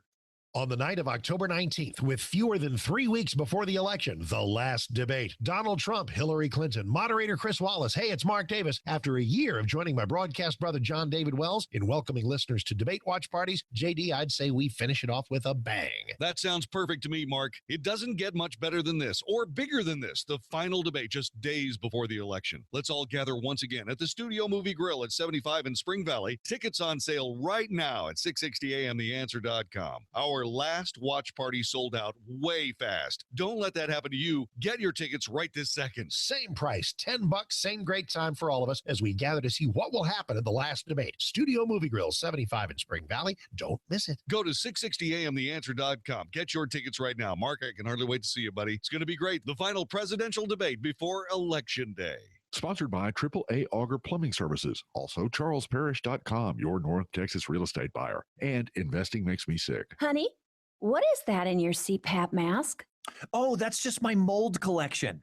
On the night of October 19th, with fewer than 3 weeks before the election, the last debate. Donald Trump, Hillary Clinton, moderator Chris Wallace. Hey, it's Mark Davis. After a year of joining my broadcast brother Jon-David Wells in welcoming listeners to debate watch parties, JD, I'd say we finish it off with a bang. That sounds perfect to me, Mark. It doesn't get much better than this, or bigger than this, the final debate just days before the election. Let's all gather once again at the Studio Movie Grill at 75 in Spring Valley. Tickets on sale right now at 660amtheanswer.com. Our last watch party sold out way fast. Don't let that happen to you. Get your tickets right this second. Same price, $10, same great time for all of us as we gather to see what will happen at the last debate. Studio Movie Grill, 75 in Spring Valley. Don't miss it. Go to 660amtheanswer.com. Get your tickets right now. Mark, I can hardly wait to see you, buddy. It's going to be great. The final presidential debate before Election Day. Sponsored by AAA Auger Plumbing Services. Also, charlesparish.com, your North Texas real estate buyer. And investing makes me sick. Honey, what is that in your CPAP mask? Oh, that's just my mold collection.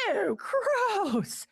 Oh, gross.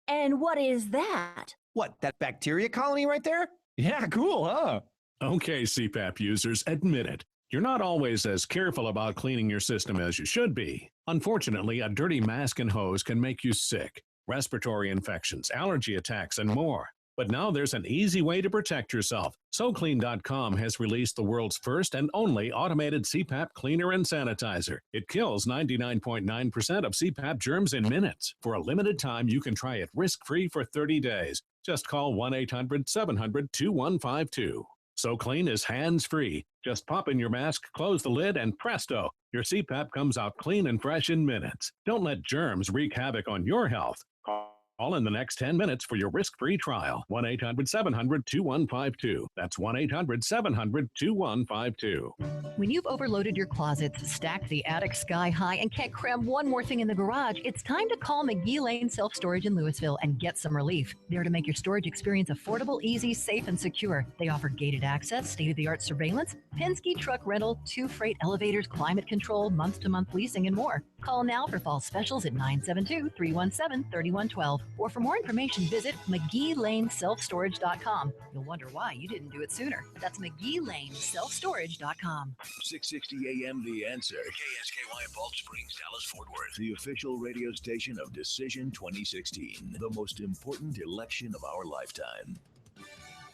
And what is that? What, that bacteria colony right there? Yeah, cool, huh? Okay, CPAP users, admit it. You're not always as careful about cleaning your system as you should be. Unfortunately, a dirty mask and hose can make you sick. Respiratory infections, allergy attacks, and more. But now there's an easy way to protect yourself. SoClean.com has released the world's first and only automated CPAP cleaner and sanitizer. It kills 99.9% of CPAP germs in minutes. For a limited time, you can try it risk-free for 30 days. Just call 1-800-700-2152. SoClean is hands-free. Just pop in your mask, close the lid, and presto, your CPAP comes out clean and fresh in minutes. Don't let germs wreak havoc on your health. Call in the next 10 minutes for your risk-free trial. 1-800-700-2152. That's 1-800-700-2152. When you've overloaded your closets, stacked the attic sky high, and can't cram one more thing in the garage, it's time to call McGee Lane Self-Storage in Louisville and get some relief. They're to make your storage experience affordable, easy, safe, and secure. They offer gated access, state-of-the-art surveillance, Penske truck rental, 2 freight elevators, climate control, month-to-month leasing, and more. Call now for fall specials at 972-317-3112. Or for more information, visit McGeeLaneSelfStorage.com. You'll wonder why you didn't do it sooner. That's McGeeLaneSelfStorage.com. 660 AM The Answer. KSKY Balch Springs, Dallas, Fort Worth. The official radio station of Decision 2016. The most important election of our lifetime.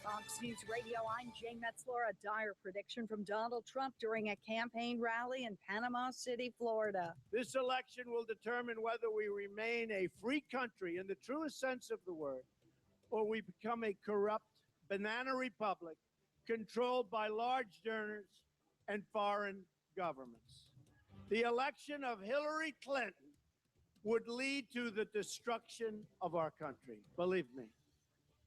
Fox News Radio, I'm Jane Metzler. A dire prediction from Donald Trump during a campaign rally in Panama City, Florida. This election will determine whether we remain a free country in the truest sense of the word, or we become a corrupt banana republic controlled by large donors and foreign governments. The election of Hillary Clinton would lead to the destruction of our country, believe me.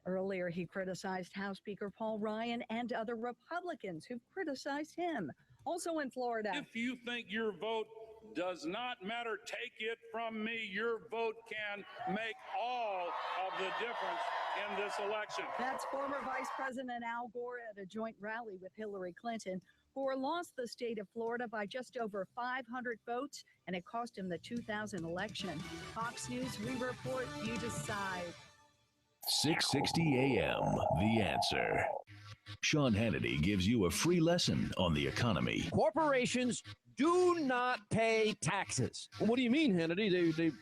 Earlier, he criticized House Speaker Paul Ryan and other Republicans who've criticized him. Also in Florida. If you think your vote does not matter, take it from me. Your vote can make all of the difference in this election. That's former Vice President Al Gore at a joint rally with Hillary Clinton. Gore lost the state of Florida by just over 500 votes, and it cost him the 2000 election. Fox News, we report, you decide. 660 AM The Answer. Sean Hannity gives you a free lesson on the economy. Corporations do not pay taxes. Well, what do you mean, Hannity?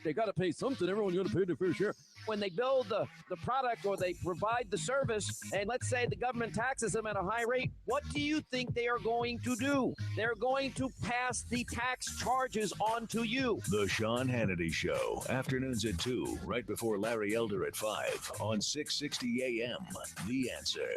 They got to pay something. Everyone's got to pay their fair share. When they build the product or they provide the service, and let's say the government taxes them at a high rate, what do you think they are going to do? They're going to pass the tax charges on to you. The Sean Hannity Show, afternoons at 2, right before Larry Elder at 5 on 660 AM The Answer.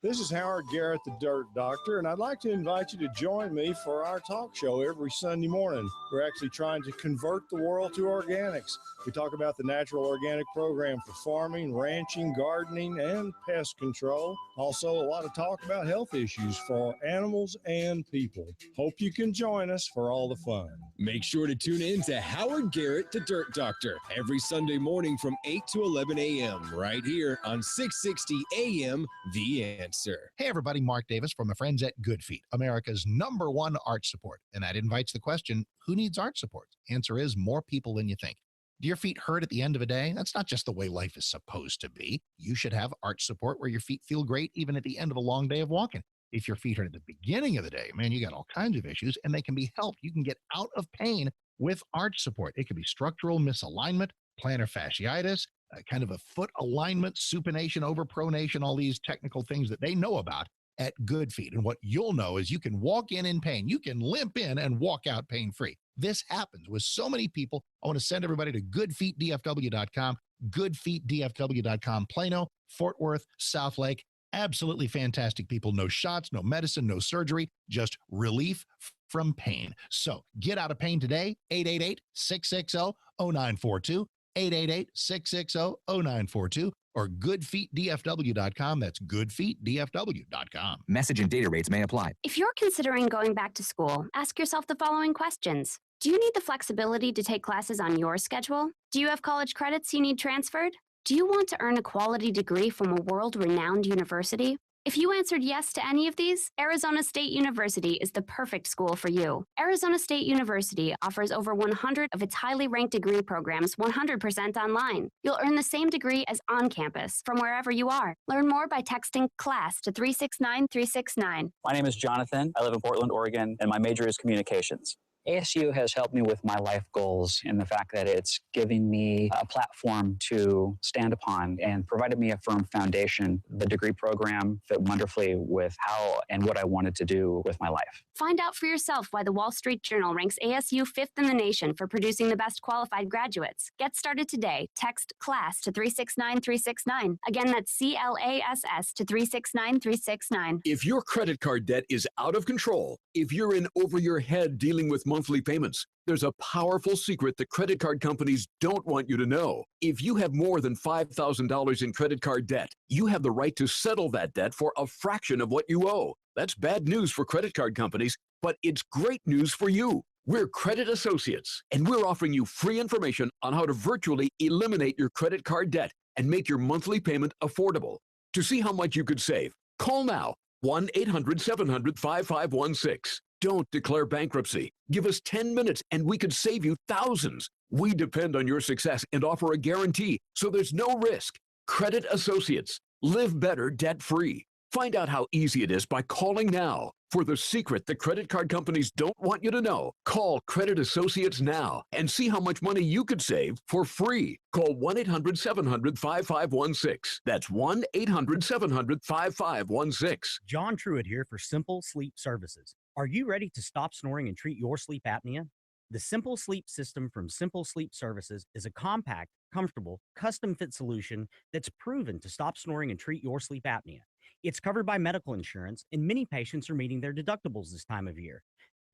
This is Howard Garrett, the Dirt Doctor, and I'd like to invite you to join me for our talk show every Sunday morning. We're actually trying to convert the world to organics. We talk about the natural organic program for farming, ranching, gardening, and pest control. Also, a lot of talk about health issues for animals and people. Hope you can join us for all the fun. Make sure to tune in to Howard Garrett, the Dirt Doctor, every Sunday morning from 8 to 11 a.m. right here on 660 a.m. The Answer. Hey, everybody, Mark Davis from my friends at Good Feet, America's #1 arch support. And that invites the question, who needs arch support? Answer is more people than you think. Do your feet hurt at the end of a day? That's not just the way life is supposed to be. You should have arch support where your feet feel great even at the end of a long day of walking. If your feet hurt at the beginning of the day, man, you got all kinds of issues, and they can be helped. You can get out of pain with arch support. It could be structural misalignment, plantar fasciitis, kind of a foot alignment, supination, overpronation, all these technical things that they know about at Good Feet. And what you'll know is you can walk in pain. You can limp in and walk out pain-free. This happens with so many people. I want to send everybody to goodfeetdfw.com, goodfeetdfw.com, Plano, Fort Worth, South Lake. Absolutely fantastic people. No shots, no medicine, no surgery, just relief from pain. So get out of pain today, 888-660-0942, 888-660-0942, or goodfeetdfw.com. That's goodfeetdfw.com. Message and data rates may apply. If you're considering going back to school, ask yourself the following questions. Do you need the flexibility to take classes on your schedule? Do you have college credits you need transferred? Do you want to earn a quality degree from a world-renowned university? If you answered yes to any of these, Arizona State University is the perfect school for you. Arizona State University offers over 100 of its highly ranked degree programs 100% online. You'll earn the same degree as on campus from wherever you are. Learn more by texting CLASS to 369-369. My name is Jonathan. I live in Portland, Oregon, and my major is communications. ASU has helped me with my life goals in the fact that it's giving me a platform to stand upon and provided me a firm foundation. The degree program fit wonderfully with how and what I wanted to do with my life. Find out for yourself why the Wall Street Journal ranks ASU 5th in the nation for producing the best qualified graduates. Get started today. Text CLASS to 369-369. Again, that's CLASS to 369-369. If your credit card debt is out of control, if you're in over your head dealing with monthly payments, there's a powerful secret that credit card companies don't want you to know. If you have more than $5,000 in credit card debt, you have the right to settle that debt for a fraction of what you owe. That's bad news for credit card companies, but it's great news for you. We're Credit Associates, and we're offering you free information on how to virtually eliminate your credit card debt and make your monthly payment affordable. To see how much you could save, call now, 1-800-700-5516. Don't declare bankruptcy. Give us 10 minutes and we could save you thousands. We depend on your success and offer a guarantee, so there's no risk. Credit Associates. Live better debt-free. Find out how easy it is by calling now. For the secret the credit card companies don't want you to know, call Credit Associates now and see how much money you could save for free. Call 1-800-700-5516. That's 1-800-700-5516. John Truitt here for Simple Sleep Services. Are you ready to stop snoring and treat your sleep apnea? The Simple Sleep system from Simple Sleep Services is a compact, comfortable, custom-fit solution that's proven to stop snoring and treat your sleep apnea. It's covered by medical insurance, and many patients are meeting their deductibles this time of year.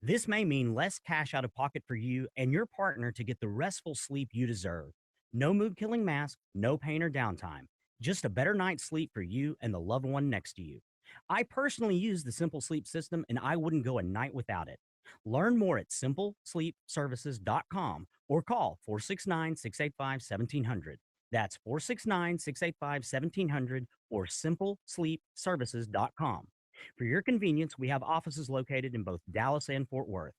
This may mean less cash out of pocket for you and your partner to get the restful sleep you deserve. No mood-killing mask, no pain or downtime. Just a better night's sleep for you and the loved one next to you. I personally use the Simple Sleep system, and I wouldn't go a night without it. Learn more at simplesleepservices.com or call 469-685-1700. That's 469-685-1700 or simplesleepservices.com. For your convenience, we have offices located in both Dallas and Fort Worth.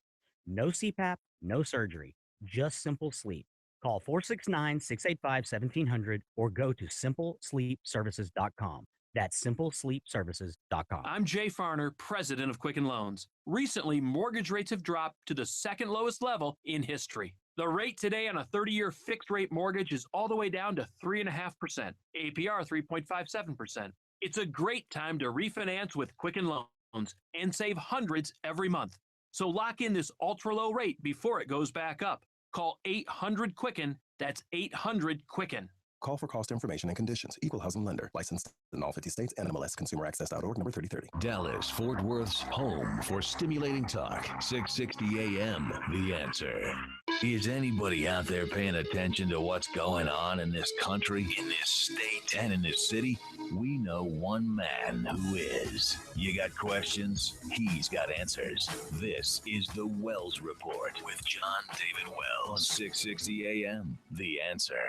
No CPAP, no surgery, just simple sleep. Call 469-685-1700 or go to simplesleepservices.com. That's simplesleepservices.com. I'm Jay Farner, president of Quicken Loans. Recently, mortgage rates have dropped to the second lowest level in history. The rate today on a 30-year fixed-rate mortgage is all the way down to 3.5%, APR 3.57%. It's a great time to refinance with Quicken Loans and save hundreds every month. So lock in this ultra-low rate before it goes back up. Call 800-QUICKEN. That's 800-QUICKEN. Call for cost information and conditions. Equal housing lender. Licensed in all 50 states. NMLS ConsumerAccess.org number 3030. Dallas, Fort Worth's home for stimulating talk. 660 AM, The Answer. Is anybody out there paying attention to what's going on in this country, in this state, and in this city? We know one man who is. You got questions? He's got answers. This is the Wells Report with Jon-David Wells. 660 AM, The Answer.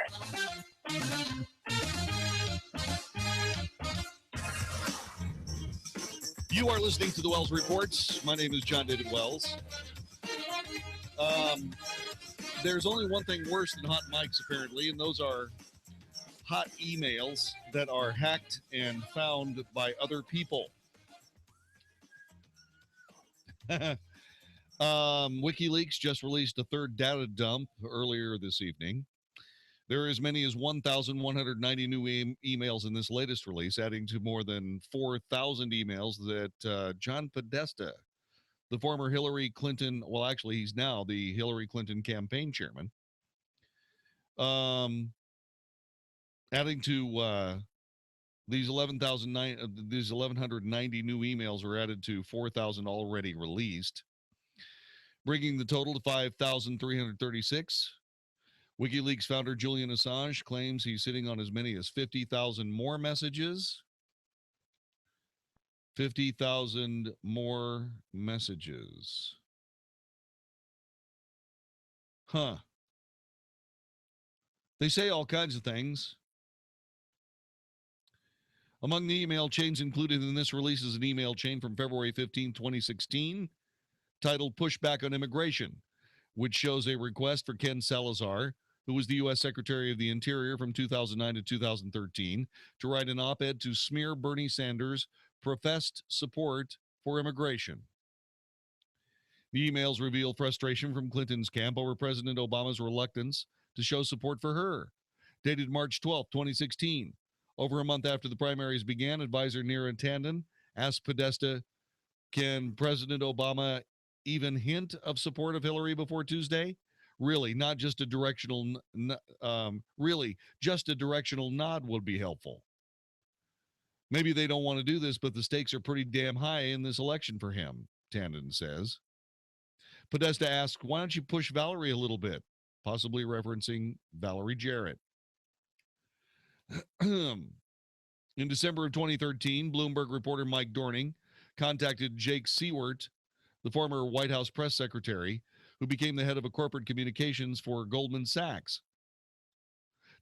You are listening to the Wells Reports. My name is Jon-David Wells. There's only one thing worse than hot mics, apparently, and those are hot emails that are hacked and found by other people. WikiLeaks just released a third data dump earlier this evening. There are as many as 1,190 new emails in this latest release, adding to more than 4,000 emails that John Podesta, the former Hillary Clinton, well, actually, he's now the Hillary Clinton campaign chairman, adding to these 1,190 new emails are added to 4,000 already released, bringing the total to 5,336. WikiLeaks founder Julian Assange claims he's sitting on as many as 50,000 more messages. 50,000 more messages. Huh. They say all kinds of things. Among the email chains included in this release is an email chain from February 15, 2016, titled Pushback on Immigration, which shows a request for Ken Salazar, who was the U.S. Secretary of the Interior from 2009 to 2013, to write an op-ed to smear Bernie Sanders' professed support for immigration. The emails reveal frustration from Clinton's camp over President Obama's reluctance to show support for her. Dated March 12, 2016, over a month after the primaries began, advisor Neera Tanden asked Podesta, can President Obama even hint of support of Hillary before Tuesday? Really, not just a directional, just a directional nod would be helpful. Maybe they don't want to do this, but the stakes are pretty damn high in this election for him, Tanden says. Podesta asked, why don't you push Valerie a little bit? Possibly referencing Valerie Jarrett. In December of 2013, Bloomberg reporter Mike Dorning contacted Jake Seward, the former White House press secretary, who became the head of a corporate communications for Goldman Sachs.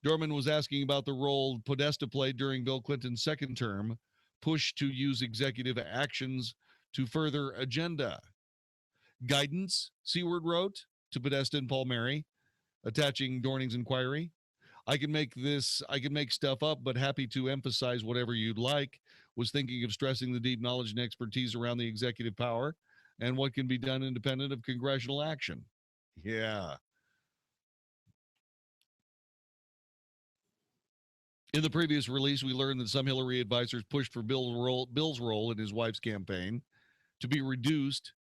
Dorman was asking about the role Podesta played during Bill Clinton's second term, push to use executive actions to further agenda. Guidance, Seward wrote to Podesta and Paul Mary, attaching Dorning's inquiry. I can make stuff up, but happy to emphasize whatever you'd like. Was thinking of stressing the deep knowledge and expertise around the executive power and what can be done independent of congressional action. Yeah. In the previous release, we learned that some Hillary advisors pushed for Bill's role in his wife's campaign to be reduced,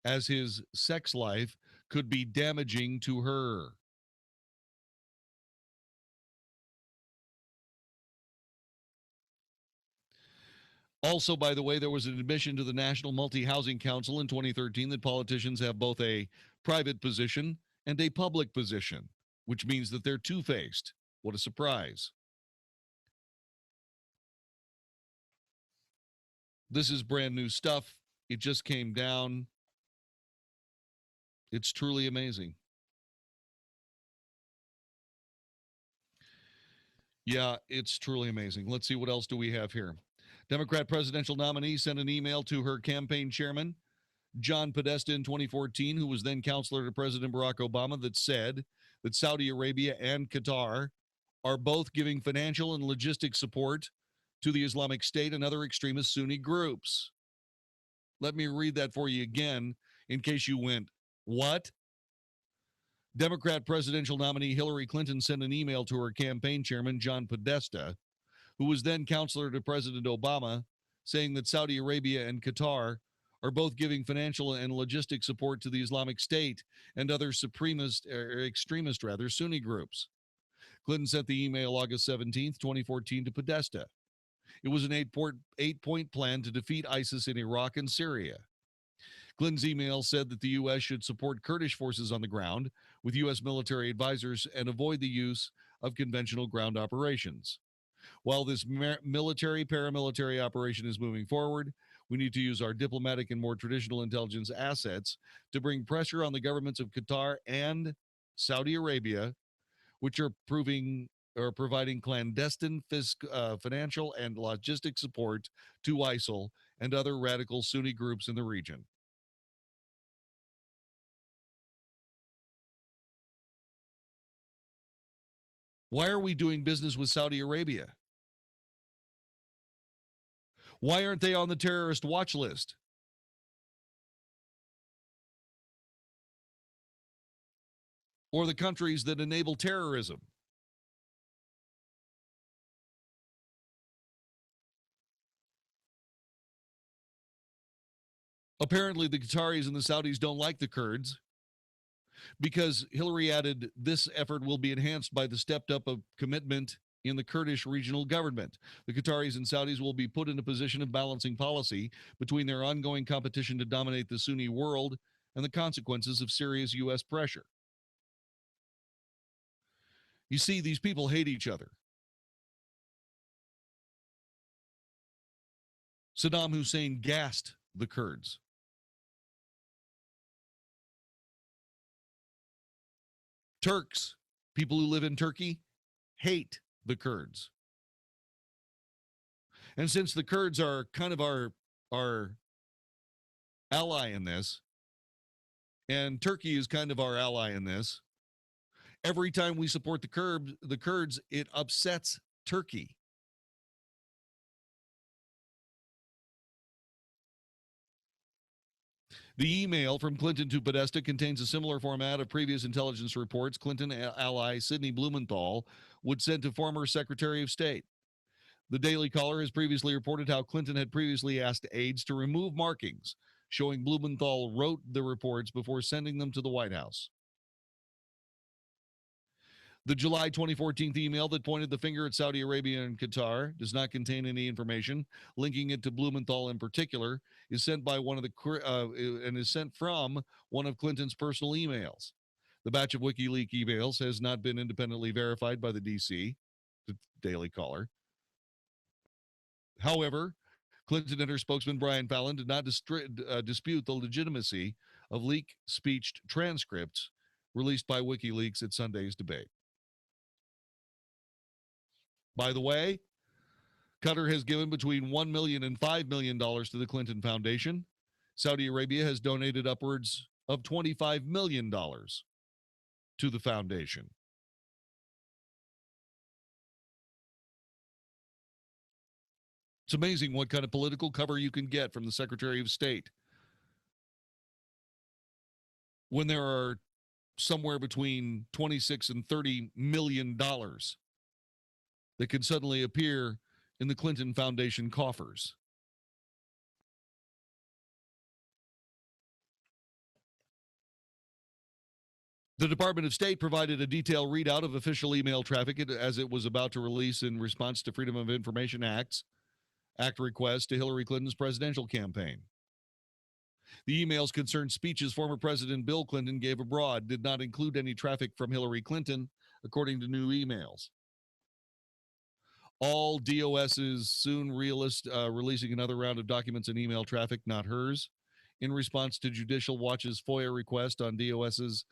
as his sex life could be damaging to her. Also, by the way, there was an admission to the National Multi-Housing Council in 2013 that politicians have both a private position and a public position, which means that they're two-faced. What a surprise. This is brand new stuff. It just came down. It's truly amazing. Yeah, it's truly amazing. Let's see, what else do we have here? Democrat presidential nominee sent an email to her campaign chairman, John Podesta, in 2014, who was then counselor to President Barack Obama, that said that Saudi Arabia and Qatar are both giving financial and logistic support to the Islamic State and other extremist Sunni groups. Let me read that for you again in case you went, what? Democrat presidential nominee Hillary Clinton sent an email to her campaign chairman, John Podesta, who was then counselor to President Obama, saying that Saudi Arabia and Qatar are both giving financial and logistic support to the Islamic State and other extremist Sunni groups. Clinton sent the email August 17th, 2014 to Podesta. It was an eight-point plan to defeat ISIS in Iraq and Syria. Clinton's email said that the U.S. should support Kurdish forces on the ground with U.S. military advisors and avoid the use of conventional ground operations. While this paramilitary operation is moving forward, we need to use our diplomatic and more traditional intelligence assets to bring pressure on the governments of Qatar and Saudi Arabia, which are providing clandestine financial and logistic support to ISIL and other radical Sunni groups in the region. Why are we doing business with Saudi Arabia? Why aren't they on the terrorist watch list? Or the countries that enable terrorism? Apparently, the Qataris and the Saudis don't like the Kurds because Hillary added this effort will be enhanced by the stepped up of commitment in the Kurdish regional government. The Qataris and Saudis will be put in a position of balancing policy between their ongoing competition to dominate the Sunni world and the consequences of serious U.S. pressure. You see, these people hate each other. Saddam Hussein gassed the Kurds. Turks, people who live in Turkey, hate the Kurds. And since the Kurds are kind of our ally in this, and Turkey is kind of our ally in this, every time we support the Kurds, it upsets Turkey. The email from Clinton to Podesta contains a similar format of previous intelligence reports Clinton ally Sidney Blumenthal would send to former Secretary of State. The Daily Caller has previously reported how Clinton had previously asked aides to remove markings showing Blumenthal wrote the reports before sending them to the White House. The July 2014 email that pointed the finger at Saudi Arabia and Qatar does not contain any information linking it to Blumenthal in particular. Is sent by and is sent from one of Clinton's personal emails. The batch of WikiLeaks emails has not been independently verified by the DC, the Daily Caller. However, Clinton and her spokesman Brian Fallon did not dispute the legitimacy of leak-speeched transcripts released by WikiLeaks at Sunday's debate. By the way, Qatar has given between $1 million and $5 million to the Clinton Foundation. Saudi Arabia has donated upwards of $25 million to the foundation. It's amazing what kind of political cover you can get from the Secretary of State when there are somewhere between 26 and $30 million that can suddenly appear in the Clinton Foundation coffers. The Department of State provided a detailed readout of official email traffic as it was about to release in response to Freedom of Information Act requests to Hillary Clinton's presidential campaign. The emails concerned speeches former President Bill Clinton gave abroad, did not include any traffic from Hillary Clinton, according to new emails. All DOS's soon releasing another round of documents and email traffic, not hers, in response to Judicial Watch's FOIA request on DOS's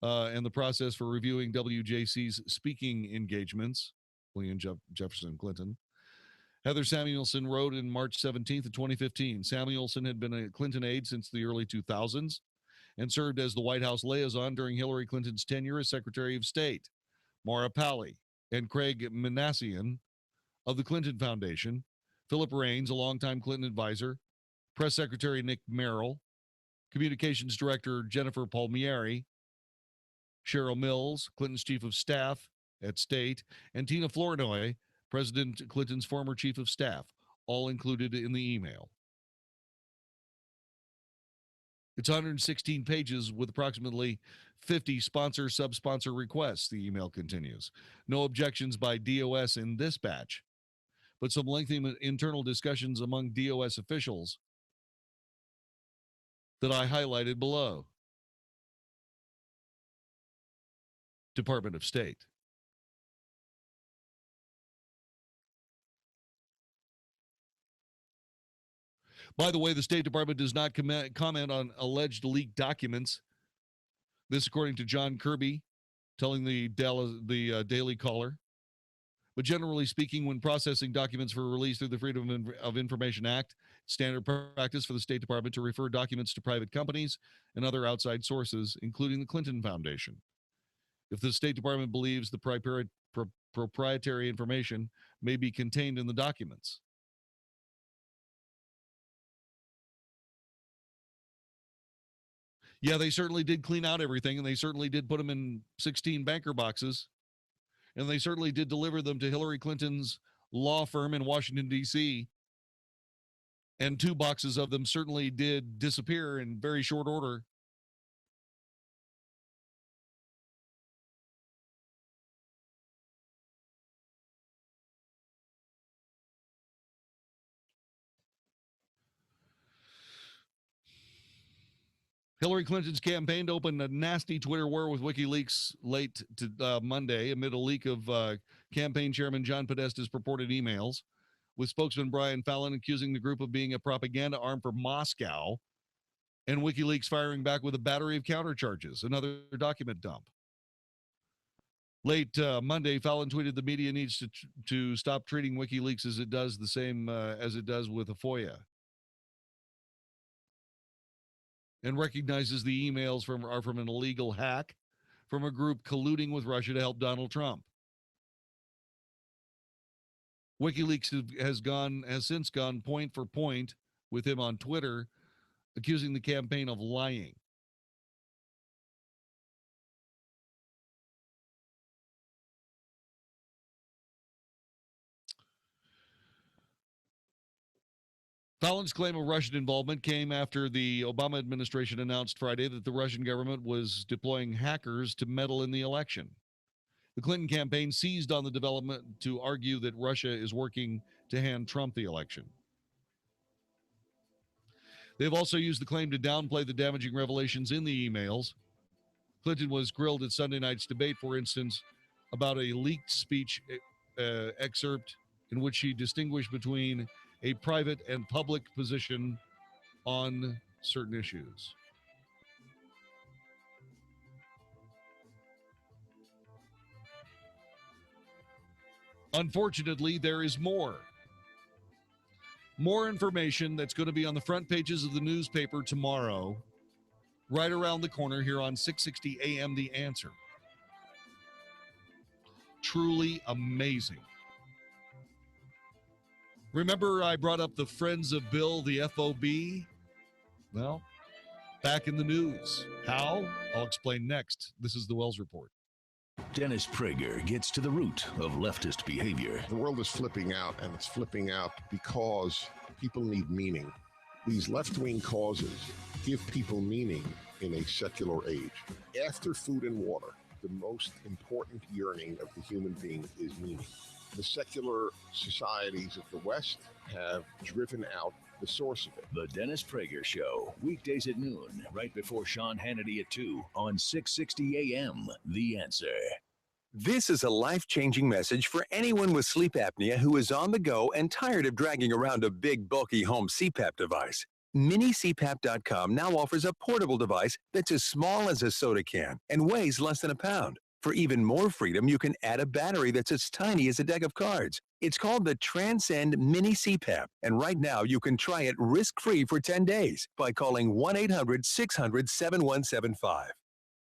and the process for reviewing WJC's speaking engagements, William Jefferson Clinton. Heather Samuelson wrote in March 17th of 2015, Samuelson had been a Clinton aide since the early 2000s and served as the White House liaison during Hillary Clinton's tenure as Secretary of State. Maura Pally and Craig Manassian of the Clinton Foundation, Philip Raines, a longtime Clinton advisor, Press Secretary Nick Merrill, Communications Director Jennifer Palmieri, Cheryl Mills, Clinton's Chief of Staff at State, and Tina Flournoy, President Clinton's former Chief of Staff, all included in the email. It's 116 pages with approximately 50 sponsor sub-sponsor requests, the email continues. No objections by DOS in this batch, but some lengthy internal discussions among DOS officials that I highlighted below. Department of State. By the way, the State Department does not comment on alleged leaked documents. This, according to John Kirby, telling the Daily Caller. But generally speaking, when processing documents for release through the Freedom of Information Act, standard practice for the State Department to refer documents to private companies and other outside sources, including the Clinton Foundation. If the State Department believes the proprietary information may be contained in the documents. Yeah, they certainly did clean out everything, and they certainly did put them in 16 banker boxes, and they certainly did deliver them to Hillary Clinton's law firm in Washington, D.C., and 2 boxes of them certainly did disappear in very short order. Hillary Clinton's campaign opened a nasty Twitter war with WikiLeaks late to Monday amid a leak of campaign chairman John Podesta's purported emails, with spokesman Brian Fallon accusing the group of being a propaganda arm for Moscow, and WikiLeaks firing back with a battery of countercharges, another document dump. Late Monday, Fallon tweeted the media needs to stop treating WikiLeaks as it does the same as it does with a FOIA, and recognizes the emails are from an illegal hack from a group colluding with Russia to help Donald Trump. WikiLeaks has since gone point for point with him on Twitter, accusing the campaign of lying. Fallon's claim of Russian involvement came after the Obama administration announced Friday that the Russian government was deploying hackers to meddle in the election. The Clinton campaign seized on the development to argue that Russia is working to hand Trump the election. They've also used the claim to downplay the damaging revelations in the emails. Clinton was grilled at Sunday night's debate, for instance, about a leaked speech excerpt in which she distinguished between a private and public position on certain issues. Unfortunately, there is more. More information that's going to be on the front pages of the newspaper tomorrow, right around the corner here on 660 AM The Answer. Truly amazing. Remember I brought up the Friends of Bill, the FOB? Well, back in the news. How? I'll explain next. This is the Wells Report. Dennis Prager gets to the root of leftist behavior. The world is flipping out, and it's flipping out because people need meaning. These left-wing causes give people meaning in a secular age. After food and water, the most important yearning of the human being is meaning. The secular societies of the West have driven out the source of it. The Dennis Prager Show, weekdays at noon, right before Sean Hannity at 2 on 660 AM, The Answer. This is a life-changing message for anyone with sleep apnea who is on the go and tired of dragging around a big, bulky home CPAP device. MiniCPAP.com now offers a portable device that's as small as a soda can and weighs less than a pound. For even more freedom, you can add a battery that's as tiny as a deck of cards. It's called the Transcend Mini CPAP, and right now you can try it risk-free for 10 days by calling 1-800-600-7175.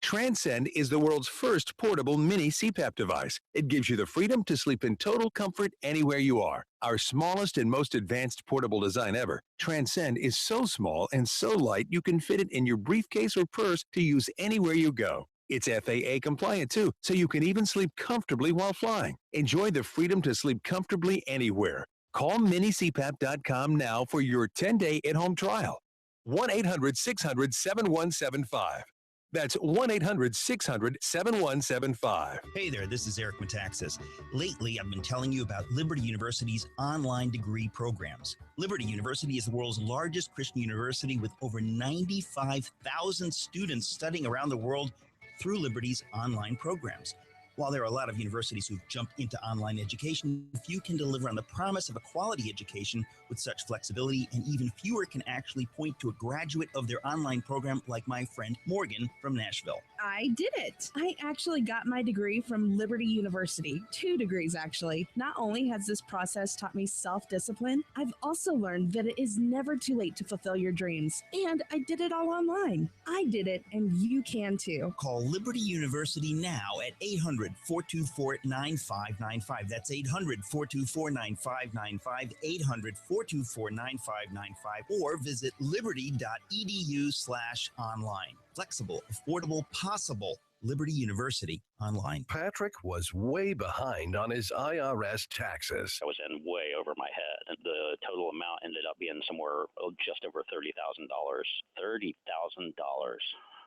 Transcend is the world's first portable mini CPAP device. It gives you the freedom to sleep in total comfort anywhere you are. Our smallest and most advanced portable design ever, Transcend is so small and so light you can fit it in your briefcase or purse to use anywhere you go. It's FAA compliant too, so you can even sleep comfortably while flying. Enjoy the freedom to sleep comfortably anywhere. Call minicpap.com now for your 10-day at-home trial. 1-800-600-7175. That's 1-800-600-7175. Hey there, this is Eric Metaxas. Lately, I've been telling you about Liberty University's online degree programs. Liberty University is the world's largest Christian university with over 95,000 students studying around the world through Liberty's online programs. While there are a lot of universities who've jumped into online education, few can deliver on the promise of a quality education with such flexibility, and even fewer can actually point to a graduate of their online program like my friend Morgan from Nashville. I did it. I actually got my degree from Liberty University. 2 degrees, actually. Not only has this process taught me self-discipline, I've also learned that it is never too late to fulfill your dreams. And I did it all online. I did it, and you can too. Call Liberty University now at 800-424-9595. That's 800-424-9595, 800-424-9595, or visit liberty.edu/online. Flexible, affordable, possible. Liberty University online. Patrick was way behind on his IRS taxes. I was in way over my head, and the total amount ended up being somewhere just over $30,000. $30,000.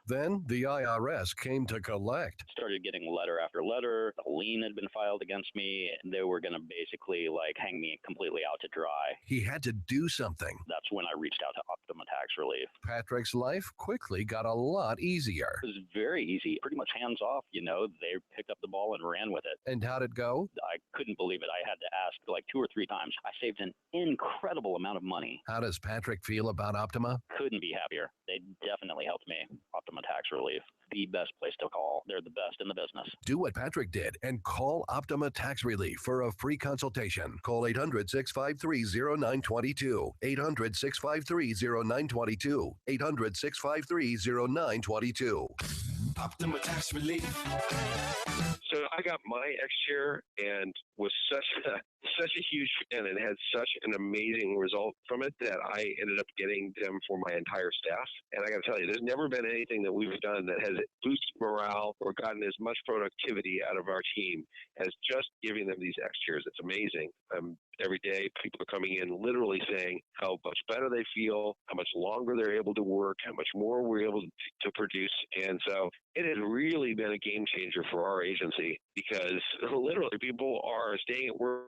Then the IRS came to collect. Started getting letter after letter. A lien had been filed against me. They were going to basically hang me completely out to dry. He had to do something. That's when I reached out to Optima Tax Relief. Patrick's life quickly got a lot easier. It was very easy, pretty much hands off. They picked up the ball and ran with it. And how'd it go? I couldn't believe it. I had to ask 2 or 3 times. I saved an incredible amount of money. How does Patrick feel about Optima? Couldn't be happier. They definitely helped me. Optima Tax Relief, the best place to call. They're the best in the business. Do what Patrick did and call Optima Tax Relief for a free consultation. Call 800-653-0922. 800-653-0922. 800-653-0922. Optima Tax Relief. So I got my X-Chair and was such a huge fan and had such an amazing result from it that I ended up getting them for my entire staff. And I got to tell you, there's never been anything that we've done that has boosted morale or gotten as much productivity out of our team as just giving them these X-Chairs. It's amazing. Every day, people are coming in literally saying how much better they feel, how much longer they're able to work, how much more we're able to produce. And so it has really been a game changer for our agency because literally people are staying at work.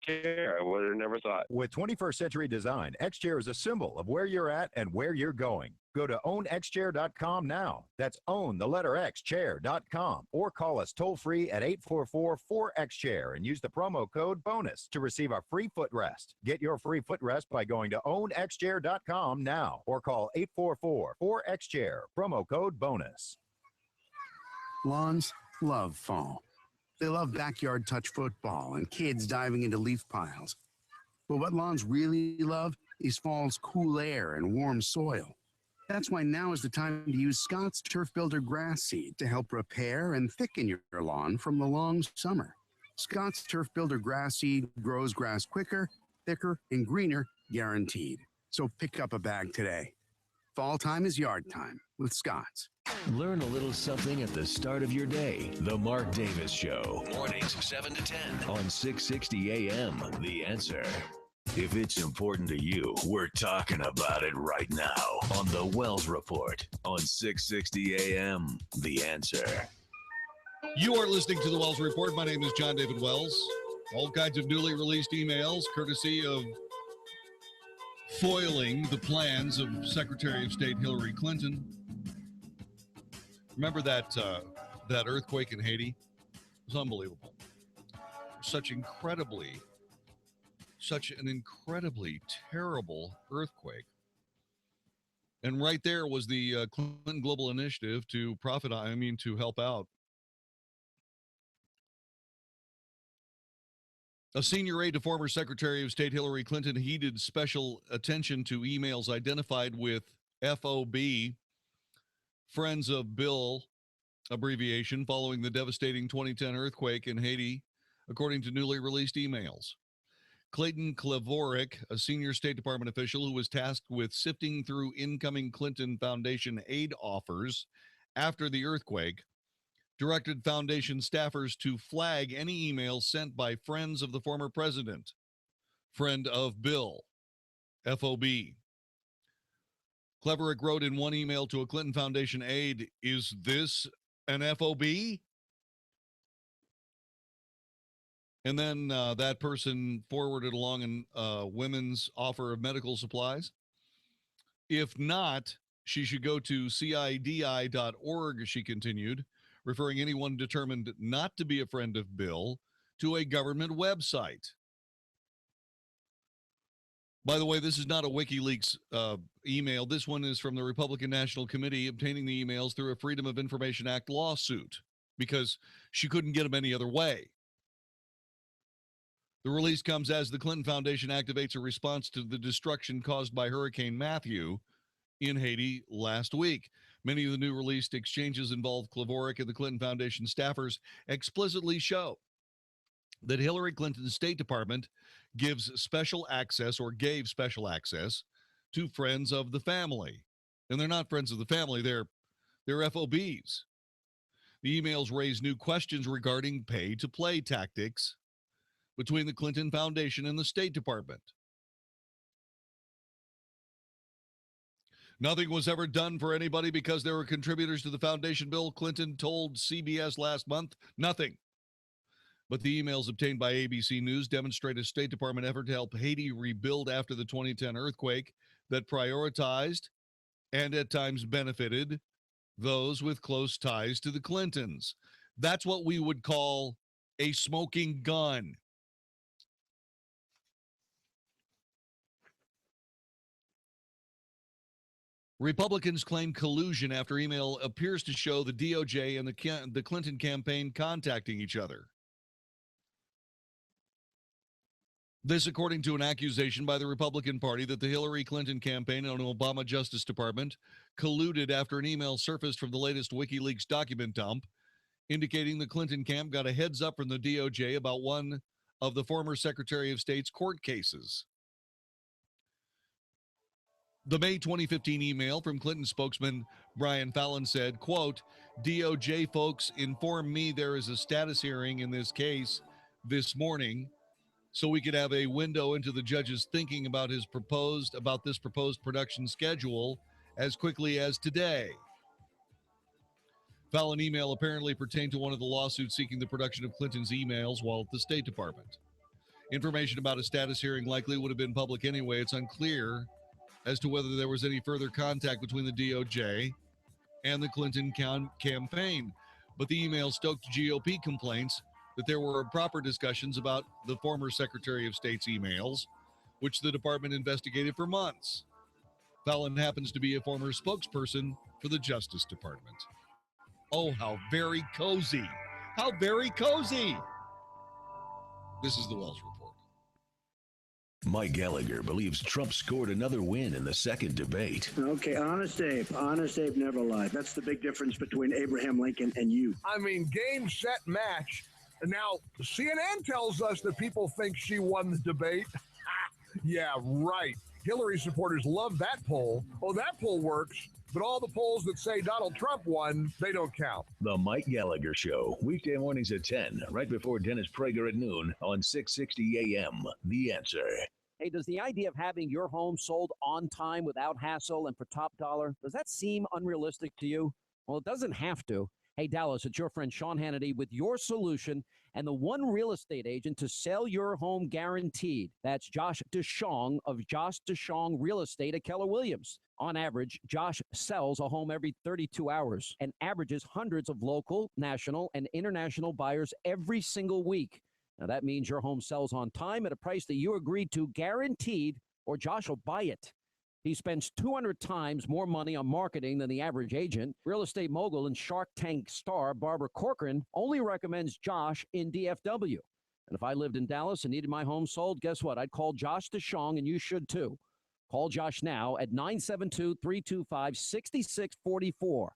I would have never thought. With 21st century design, X-Chair is a symbol of where you're at and where you're going. Go to ownxchair.com now. That's own the letter X chair.com, or call us toll free at 844-4XChair and use the promo code BONUS to receive a free footrest. Get your free footrest by going to ownxchair.com now, or call 844-4XChair, promo code BONUS. Lawns love fall. They love backyard touch football and kids diving into leaf piles. But what lawns really love is fall's cool air and warm soil. That's why now is the time to use Scott's Turf Builder grass seed to help repair and thicken your lawn from the long summer. Scott's Turf Builder grass seed grows grass quicker, thicker, and greener, guaranteed. So pick up a bag today. Fall time is yard time with Scott's. Learn a little something at the start of your day. The Mark Davis Show. Mornings 7 to 10 on 660 AM. The Answer. If it's important to you, we're talking about it right now on the Wells Report on 660 AM. The Answer. You are listening to the Wells Report. My name is Jon-David Wells. All kinds of newly released emails, courtesy of foiling the plans of Secretary of State Hillary Clinton. Remember that earthquake in Haiti? It was unbelievable. Such an incredibly terrible earthquake. And right there was the Clinton Global Initiative to help out. A senior aide to former Secretary of State Hillary Clinton heeded special attention to emails identified with FOB, Friends of Bill abbreviation, following the devastating 2010 earthquake in Haiti, according to newly released emails. Clayton Klavoric, a senior State Department official who was tasked with sifting through incoming Clinton Foundation aid offers after the earthquake, directed Foundation staffers to flag any emails sent by friends of the former president, friend of Bill, FOB, Cleverick wrote in one email to a Clinton Foundation aide, "Is this an FOB?" And then that person forwarded along a women's offer of medical supplies. If not, she should go to CIDI.org, she continued, referring anyone determined not to be a friend of Bill to a government website. By the way, this is not a WikiLeaks email. This one is from the Republican National Committee obtaining the emails through a Freedom of Information Act lawsuit because she couldn't get them any other way. The release comes as the Clinton Foundation activates a response to the destruction caused by Hurricane Matthew in Haiti last week. Many of the new released exchanges involve Cleverick and the Clinton Foundation staffers explicitly show that Hillary Clinton's State Department gives special access or gave special access to friends of the family. And they're not friends of the family, they're FOBs. The emails raise new questions regarding pay-to-play tactics between the Clinton Foundation and the State Department. Nothing was ever done for anybody because there were contributors to the foundation, Bill Clinton told CBS last month. Nothing. But the emails obtained by ABC News demonstrate a State Department effort to help Haiti rebuild after the 2010 earthquake that prioritized and at times benefited those with close ties to the Clintons. That's what we would call a smoking gun. Republicans claim collusion after email appears to show the DOJ and the Clinton campaign contacting each other. This, according to an accusation by the Republican Party that the Hillary Clinton campaign and Obama Justice Department colluded after an email surfaced from the latest WikiLeaks document dump, indicating the Clinton camp got a heads up from the DOJ about one of the former Secretary of State's court cases. The May 2015 email from Clinton spokesman Brian Fallon said, quote, DOJ folks informed me there is a status hearing in this case this morning so we could have a window into the judge's thinking about this proposed production schedule as quickly as today. Fallon email apparently pertained to one of the lawsuits seeking the production of Clinton's emails while at the State Department. Information about a status hearing likely would have been public anyway. It's unclear as to whether there was any further contact between the DOJ and the Clinton campaign. But the email stoked GOP complaints that there were improper discussions about the former Secretary of State's emails, which the department investigated for months. Fallon happens to be a former spokesperson for the Justice Department. Oh, how very cozy. How very cozy. This is the Wells Report. Mike Gallagher believes Trump scored another win in the second debate. Okay, Honest Abe never lied. That's the big difference between Abraham Lincoln and you. I mean, game, set, match. Now, CNN tells us that people think she won the debate. Yeah, right. Hillary supporters love that poll. Oh, that poll works. But all the polls that say Donald Trump won, they don't count. The Mike Gallagher Show, weekday mornings at 10, right before Dennis Prager at noon on 660 AM. The Answer. Hey, does the idea of having your home sold on time without hassle and for top dollar, does that seem unrealistic to you? Well, it doesn't have to. Hey, Dallas, it's your friend Sean Hannity with your solution and the one real estate agent to sell your home guaranteed. That's Josh DeShong of Josh DeShong Real Estate at Keller Williams. On average, Josh sells a home every 32 hours and averages hundreds of local, national, and international buyers every single week. Now, that means your home sells on time at a price that you agreed to, guaranteed, or Josh will buy it. He spends 200 times more money on marketing than the average agent. Real estate mogul and Shark Tank star Barbara Corcoran only recommends Josh in DFW. And if I lived in Dallas and needed my home sold, guess what? I'd call Josh DeShong, and you should too. Call Josh now at 972-325-6644 or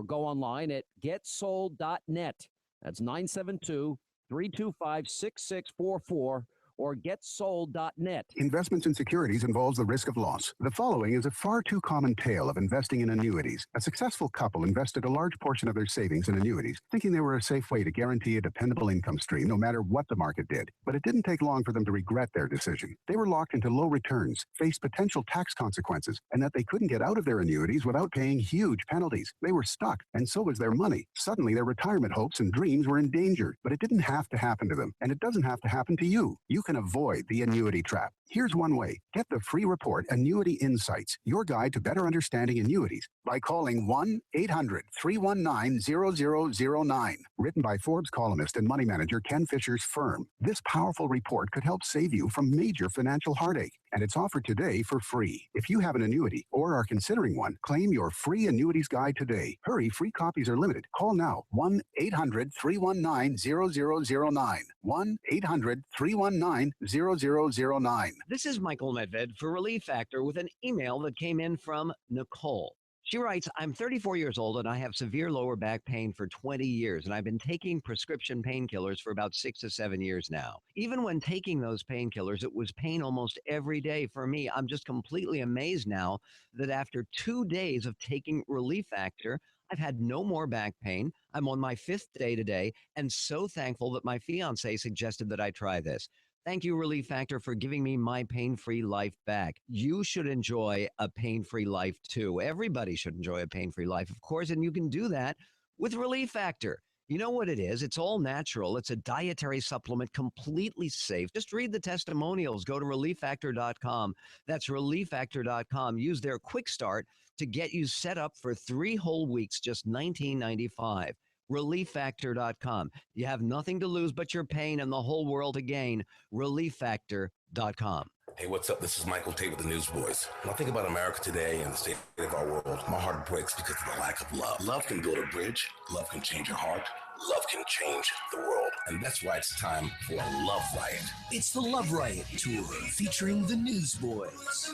go online at getsold.net. That's 972-325-6644 or or getsold.net. Investments in securities involves the risk of loss. The following is a far too common tale of investing in annuities. A successful couple invested a large portion of their savings in annuities, thinking they were a safe way to guarantee a dependable income stream no matter what the market did. But it didn't take long for them to regret their decision. They were locked into low returns, faced potential tax consequences, and that they couldn't get out of their annuities without paying huge penalties. They were stuck, and so was their money. Suddenly, their retirement hopes and dreams were in danger. But it didn't have to happen to them, and it doesn't have to happen to you. You can avoid the annuity trap. Here's one way. Get the free report, Annuity Insights, your guide to better understanding annuities, by calling 1-800-319-0009. Written by Forbes columnist and money manager Ken Fisher's firm. This powerful report could help save you from major financial heartache, and it's offered today for free. If you have an annuity or are considering one, claim your free annuities guide today. Hurry, free copies are limited. Call now. 1-800-319-0009. 1-800-319-0009. This is Michael Medved for Relief Factor with an email that came in from Nicole. She writes, I'm 34 years old and I have severe lower back pain for 20 years, and I've been taking prescription painkillers for about 6 to 7 years now. Even when taking those painkillers, it was pain almost every day for me. I'm just completely amazed now that after 2 days of taking Relief Factor, I've had no more back pain. I'm on my 5th day today and so thankful that my fiance suggested that I try this. Thank you, Relief Factor, for giving me my pain-free life back. You should enjoy a pain-free life, too. Everybody should enjoy a pain-free life, of course, and you can do that with Relief Factor. You know what it is? It's all natural. It's a dietary supplement, completely safe. Just read the testimonials. Go to ReliefFactor.com. That's ReliefFactor.com. Use their quick start to get you set up for 3 whole weeks, just $19.95. ReliefFactor.com. You have nothing to lose but your pain and the whole world to gain. ReliefFactor.com. Hey, what's up? This is Michael Tate with the Newsboys. When I think about America today and the state of our world, my heart breaks because of the lack of love. Love can build a bridge. Love can change your heart. Love can change the world. And that's why it's time for a Love Riot. It's the Love Riot Tour featuring the Newsboys.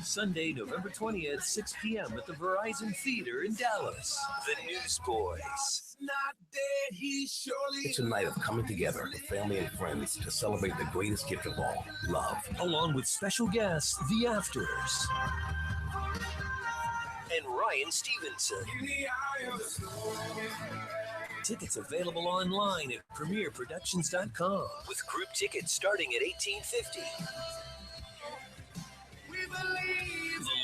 Sunday, November 20th, 6 p.m. at the Verizon Theater in Dallas. The Newsboys. It's a night of coming together with family and friends to celebrate the greatest gift of all, love. Along with special guests, The Afters. And Ryan Stevenson. Tickets available online at premierproductions.com with group tickets starting at $18.50. The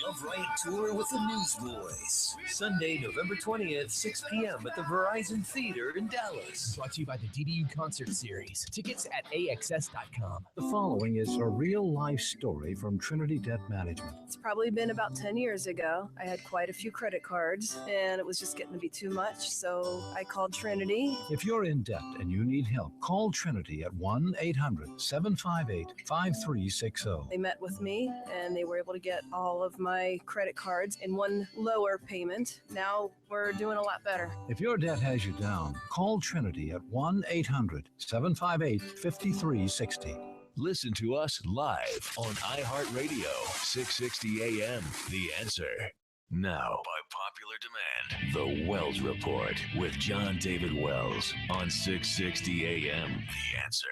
Love Riot Tour with the Newsboys. Sunday, November 20th, 6 p.m. at the Verizon Theater in Dallas. Brought to you by the DDU Concert Series. Tickets at AXS.com. The following is a real-life story from Trinity Debt Management. It's probably been about 10 years ago. I had quite a few credit cards, and it was just getting to be too much, so I called Trinity. If you're in debt and you need help, call Trinity at 1-800-758-5360. They met with me, and they were able to get all of my credit cards in one lower payment. Now we're doing a lot better. If your debt has you down, call Trinity at 1-800-758-5360. Listen to us live on iHeartRadio, 660 AM. The Answer. Now, by popular demand, The Wells Report with Jon-David Wells on 660 AM. The Answer.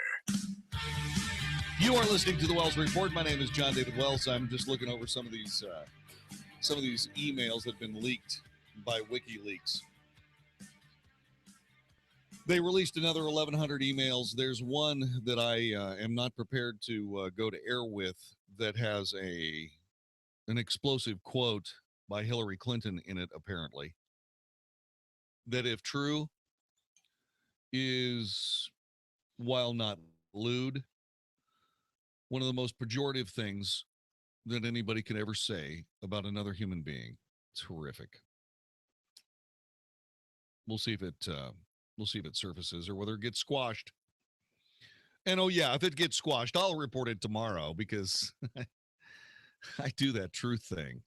You are listening to The Wells Report. My name is Jon-David Wells. I'm just looking over some of these emails that have been leaked by WikiLeaks. They released another 1,100 emails. There's one that I am not prepared to go to air with that has an explosive quote by Hillary Clinton in it, apparently, that, if true, is, while not lewd, one of the most pejorative things that anybody could ever say about another human being. It's horrific. We'll see if it surfaces or whether it gets squashed. And oh yeah, if it gets squashed, I'll report it tomorrow because I do that truth thing.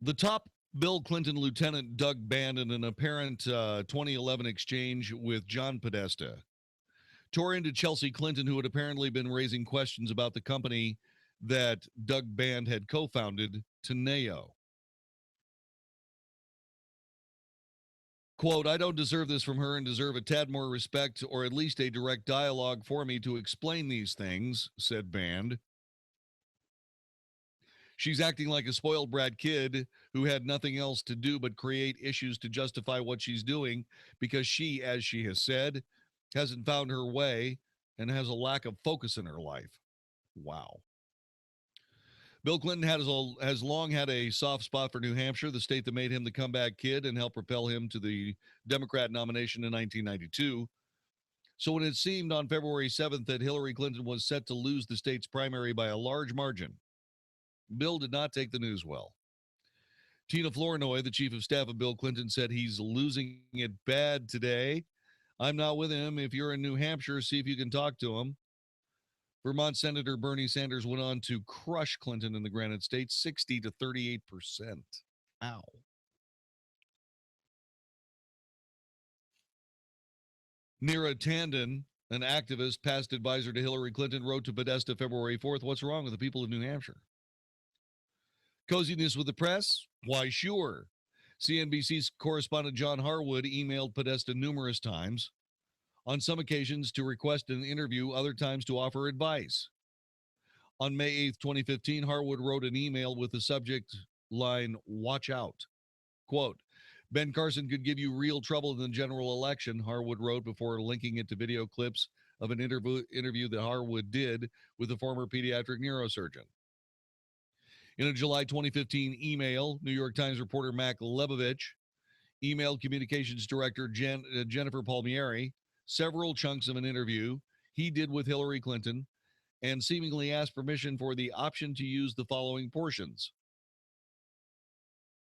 The top Bill Clinton Lieutenant Doug Band, in an apparent 2011 exchange with John Podesta, tore into Chelsea Clinton, who had apparently been raising questions about the company that Doug Band had co-founded, Teneo. Quote, I don't deserve this from her and deserve a tad more respect or at least a direct dialogue for me to explain these things, said Band. She's acting like a spoiled brat kid who had nothing else to do but create issues to justify what she's doing because she, as she has said, hasn't found her way and has a lack of focus in her life. Wow. Bill Clinton has long had a soft spot for New Hampshire, the state that made him the comeback kid and helped propel him to the Democrat nomination in 1992. So when it seemed on February 7th that Hillary Clinton was set to lose the state's primary by a large margin, Bill did not take the news well. Tina Flournoy, the chief of staff of Bill Clinton, said he's losing it bad today. I'm not with him. If you're in New Hampshire, see if you can talk to him. Vermont Senator Bernie Sanders went on to crush Clinton in the Granite State, 60 to 38%. Ow. Neera Tanden, an activist, past advisor to Hillary Clinton, wrote to Podesta February 4th, what's wrong with the people of New Hampshire? Coziness with the press? Why, sure. CNBC's correspondent John Harwood emailed Podesta numerous times, on some occasions to request an interview, other times to offer advice. On May 8th, 2015, Harwood wrote an email with the subject line, watch out. Quote, Ben Carson could give you real trouble in the general election, Harwood wrote before linking it to video clips of an interview that Harwood did with the former pediatric neurosurgeon. In a July 2015 email, New York Times reporter Mac Lebovich emailed communications director Jennifer Palmieri several chunks of an interview he did with Hillary Clinton and seemingly asked permission for the option to use the following portions.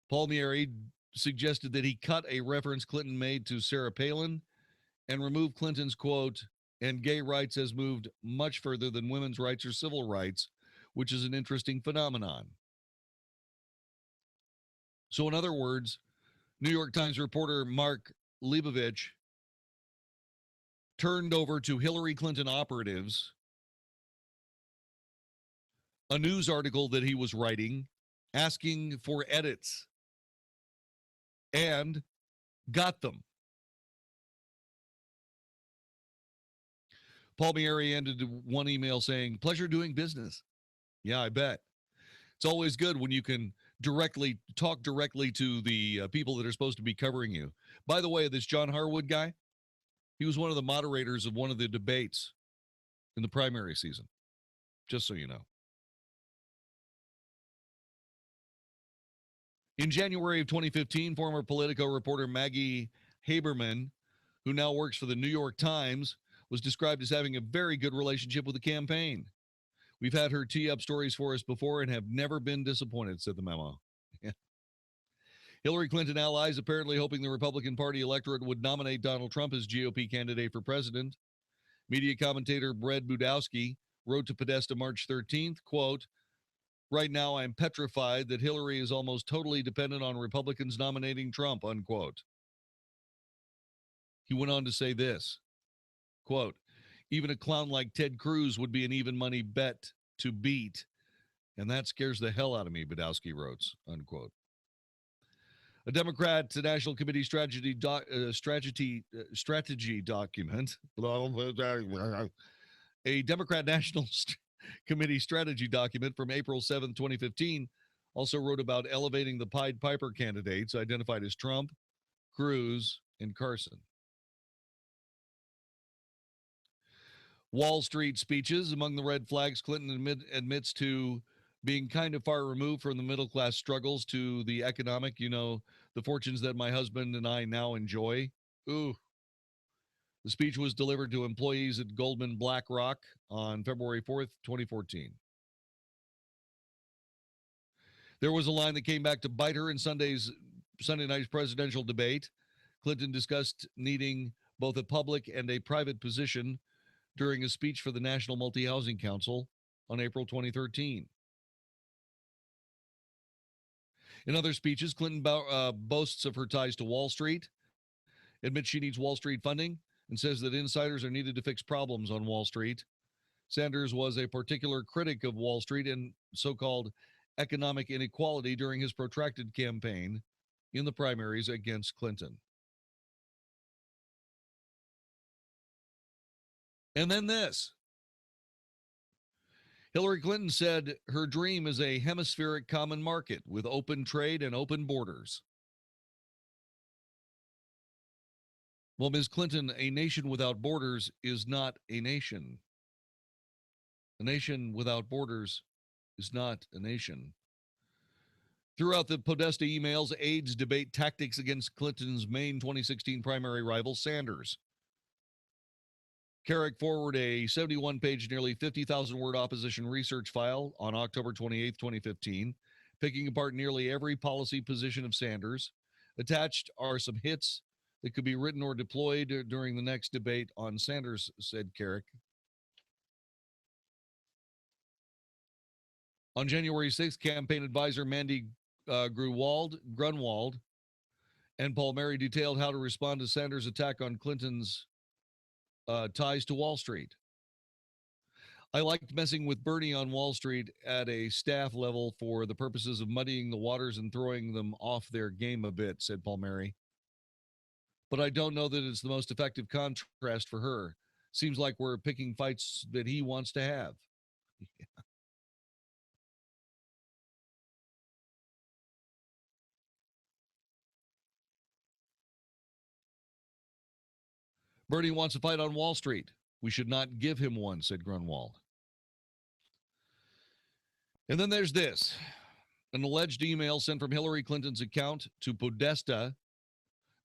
Palmieri suggested that he cut a reference Clinton made to Sarah Palin and remove Clinton's quote, and gay rights has moved much further than women's rights or civil rights, which is an interesting phenomenon. So in other words, New York Times reporter Mark Leibovich turned over to Hillary Clinton operatives a news article that he was writing, asking for edits, and got them. Palmieri ended one email saying, pleasure doing business. Yeah, I bet. It's always good when you can talk directly to the people that are supposed to be covering you. By the way, this John Harwood guy, he was one of the moderators of one of the debates in the primary season, just so you know. In January of 2015, former Politico reporter Maggie Haberman, who now works for the New York Times, was described as having a very good relationship with the campaign. We've had her tee up stories for us before and have never been disappointed, said the memo. Hillary Clinton allies apparently hoping the Republican Party electorate would nominate Donald Trump as GOP candidate for president. Media commentator Brad Budowski wrote to Podesta March 13th, quote, right now I'm petrified that Hillary is almost totally dependent on Republicans nominating Trump, unquote. He went on to say this, quote, even a clown like Ted Cruz would be an even money bet to beat, and that scares the hell out of me, Budowski wrote, unquote. A Democrat National Committee strategy document, a Democrat National Committee strategy document from April 7, 2015, also wrote about elevating the Pied Piper candidates identified as Trump, Cruz, and Carson. Wall Street speeches. Among the red flags, Clinton admits to being kind of far removed from the middle class struggles to the economic, the fortunes that my husband and I now enjoy. Ooh. The speech was delivered to employees at Goldman BlackRock on February 4th, 2014. There was a line that came back to bite her in Sunday night's presidential debate. Clinton discussed needing both a public and a private position during a speech for the National Multi-Housing Council on April 2013. In other speeches, Clinton boasts of her ties to Wall Street, admits she needs Wall Street funding, and says that insiders are needed to fix problems on Wall Street. Sanders was a particular critic of Wall Street and so-called economic inequality during his protracted campaign in the primaries against Clinton. And then this. Hillary Clinton said her dream is a hemispheric common market with open trade and open borders. Well, Ms. Clinton, a nation without borders is not a nation. A nation without borders is not a nation. Throughout the Podesta emails, aides debate tactics against Clinton's Maine 2016 primary rival, Sanders. Carrick forwarded a 71-page, nearly 50,000-word opposition research file on October 28, 2015, picking apart nearly every policy position of Sanders. Attached are some hits that could be written or deployed during the next debate on Sanders, said Carrick. On January 6th, campaign advisor Mandy Grunwald and Paul Mary detailed how to respond to Sanders' attack on Clinton's ties to Wall Street. I liked messing with Bernie on Wall Street at a staff level for the purposes of muddying the waters and throwing them off their game a bit, said Paul Mary. But I don't know that it's the most effective contrast for her. Seems like we're picking fights that he wants to have. Bernie wants a fight on Wall Street. We should not give him one, said Grunwald. And then there's this. An alleged email sent from Hillary Clinton's account to Podesta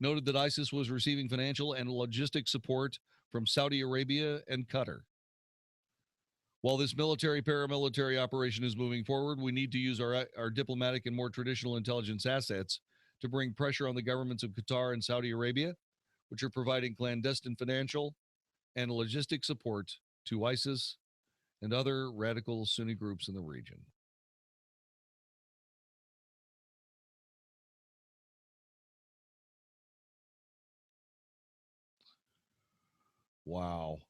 noted that ISIS was receiving financial and logistic support from Saudi Arabia and Qatar. While this paramilitary operation is moving forward, we need to use our diplomatic and more traditional intelligence assets to bring pressure on the governments of Qatar and Saudi Arabia, which are providing clandestine financial and logistic support to ISIS and other radical Sunni groups in the region. Wow.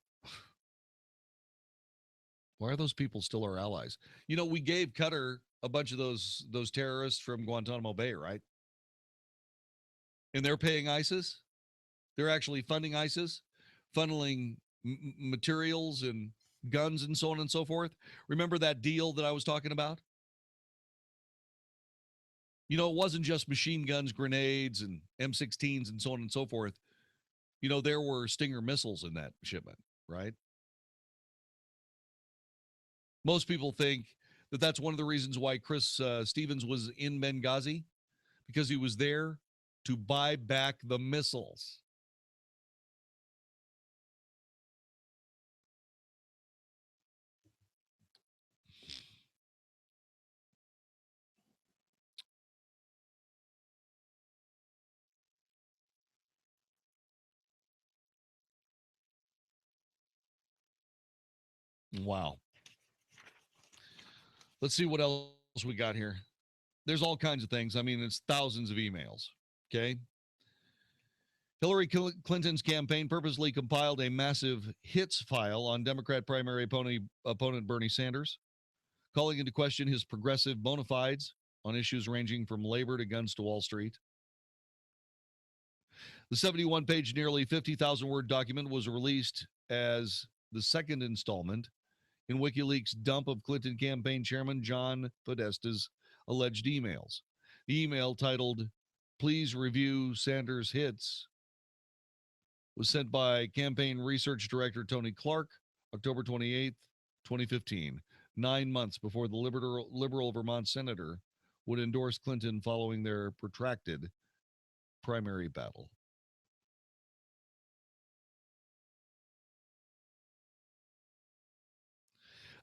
Why are those people still our allies? You know, we gave Qatar a bunch of those terrorists from Guantanamo Bay, right? And they're paying ISIS. They're actually funding ISIS, funneling materials and guns and so on and so forth. Remember that deal that I was talking about? You know, it wasn't just machine guns, grenades, and M16s and so on and so forth. You know, there were Stinger missiles in that shipment, right? Most people think that that's one of the reasons why Chris Stevens was in Benghazi, because he was there to buy back the missiles. Wow. Let's see what else we got here. There's all kinds of things. I mean, it's thousands of emails. Okay. Hillary Clinton's campaign purposely compiled a massive hits file on Democrat primary opponent Bernie Sanders, calling into question his progressive bona fides on issues ranging from labor to guns to Wall Street. The 71-page, nearly 50,000-word document was released as the second installment in WikiLeaks' dump of Clinton campaign chairman John Podesta's alleged emails. The email titled, "Please Review Sanders Hits," was sent by campaign research director Tony Clark, October 28, 2015, 9 months before the liberal Vermont senator would endorse Clinton following their protracted primary battle.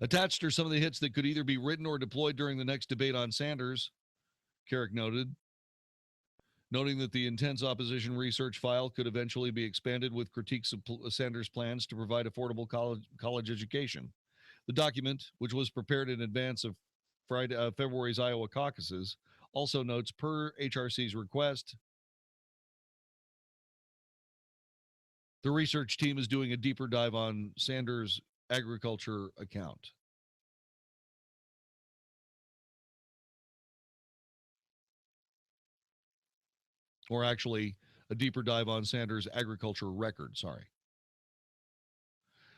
Attached are some of the hits that could either be written or deployed during the next debate on Sanders, Carrick noted, noting that the intense opposition research file could eventually be expanded with critiques of Sanders' plans to provide affordable college education. The document, which was prepared in advance of February's Iowa caucuses, also notes, per HRC's request, the research team is doing a deeper dive on Sanders' agriculture account. Or actually, a deeper dive on Sanders' agriculture record, sorry.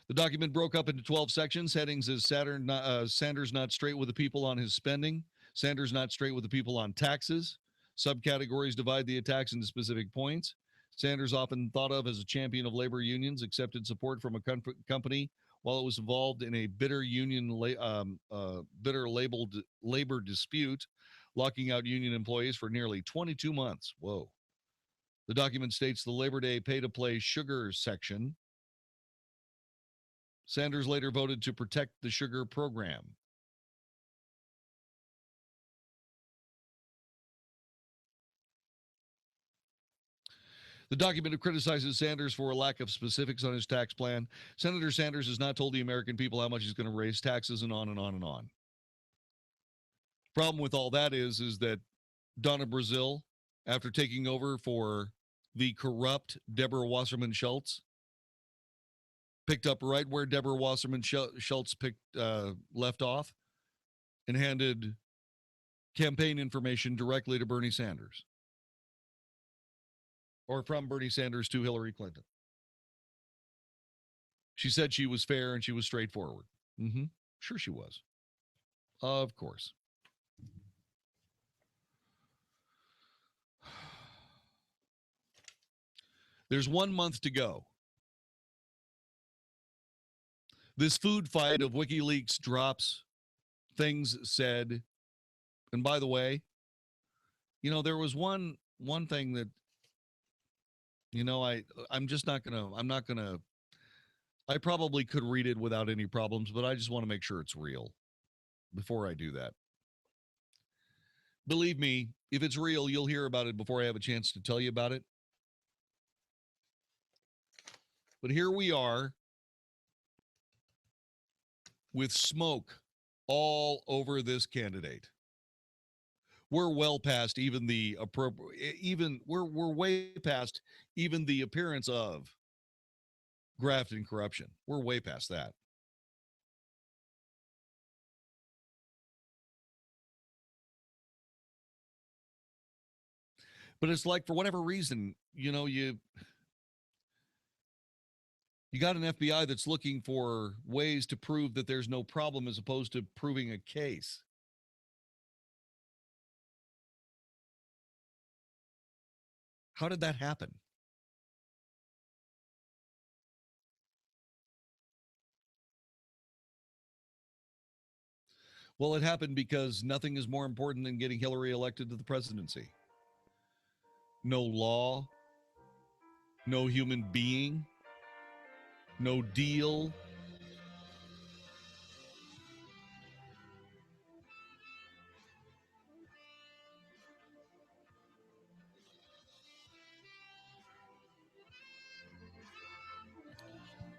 The document broke up into 12 sections. Headings is Sanders not straight with the people on his spending. Sanders not straight with the people on taxes. Subcategories divide the attacks into specific points. Sanders, often thought of as a champion of labor unions, accepted support from a company while it was involved in a bitter labeled labor dispute, locking out union employees for nearly 22 months. Whoa. The document states the Labor Day pay-to-play sugar section. Sanders later voted to protect the sugar program. The document criticizes Sanders for a lack of specifics on his tax plan. Senator Sanders has not told the American people how much he's going to raise taxes and on and on and on. Problem with all that is that Donna Brazile, after taking over for the corrupt Deborah Wasserman Schultz, picked up right where Deborah Wasserman Schultz left off and handed campaign information directly to Bernie Sanders. Or from Bernie Sanders to Hillary Clinton. She said she was fair and she was straightforward. Sure she was. Of course. There's 1 month to go. This food fight of WikiLeaks drops things said, and by the way, there was one thing that, I probably could read it without any problems, but I just want to make sure it's real before I do that. Believe me, if it's real, you'll hear about it before I have a chance to tell you about it. But here we are with smoke all over this candidate. We're well past even the we're way past even the appearance of graft and corruption. We're way past that. But it's like, for whatever reason, you got an FBI that's looking for ways to prove that there's no problem as opposed to proving a case. How did that happen? Well, it happened because nothing is more important than getting Hillary elected to the presidency. No law, no human being, no deal.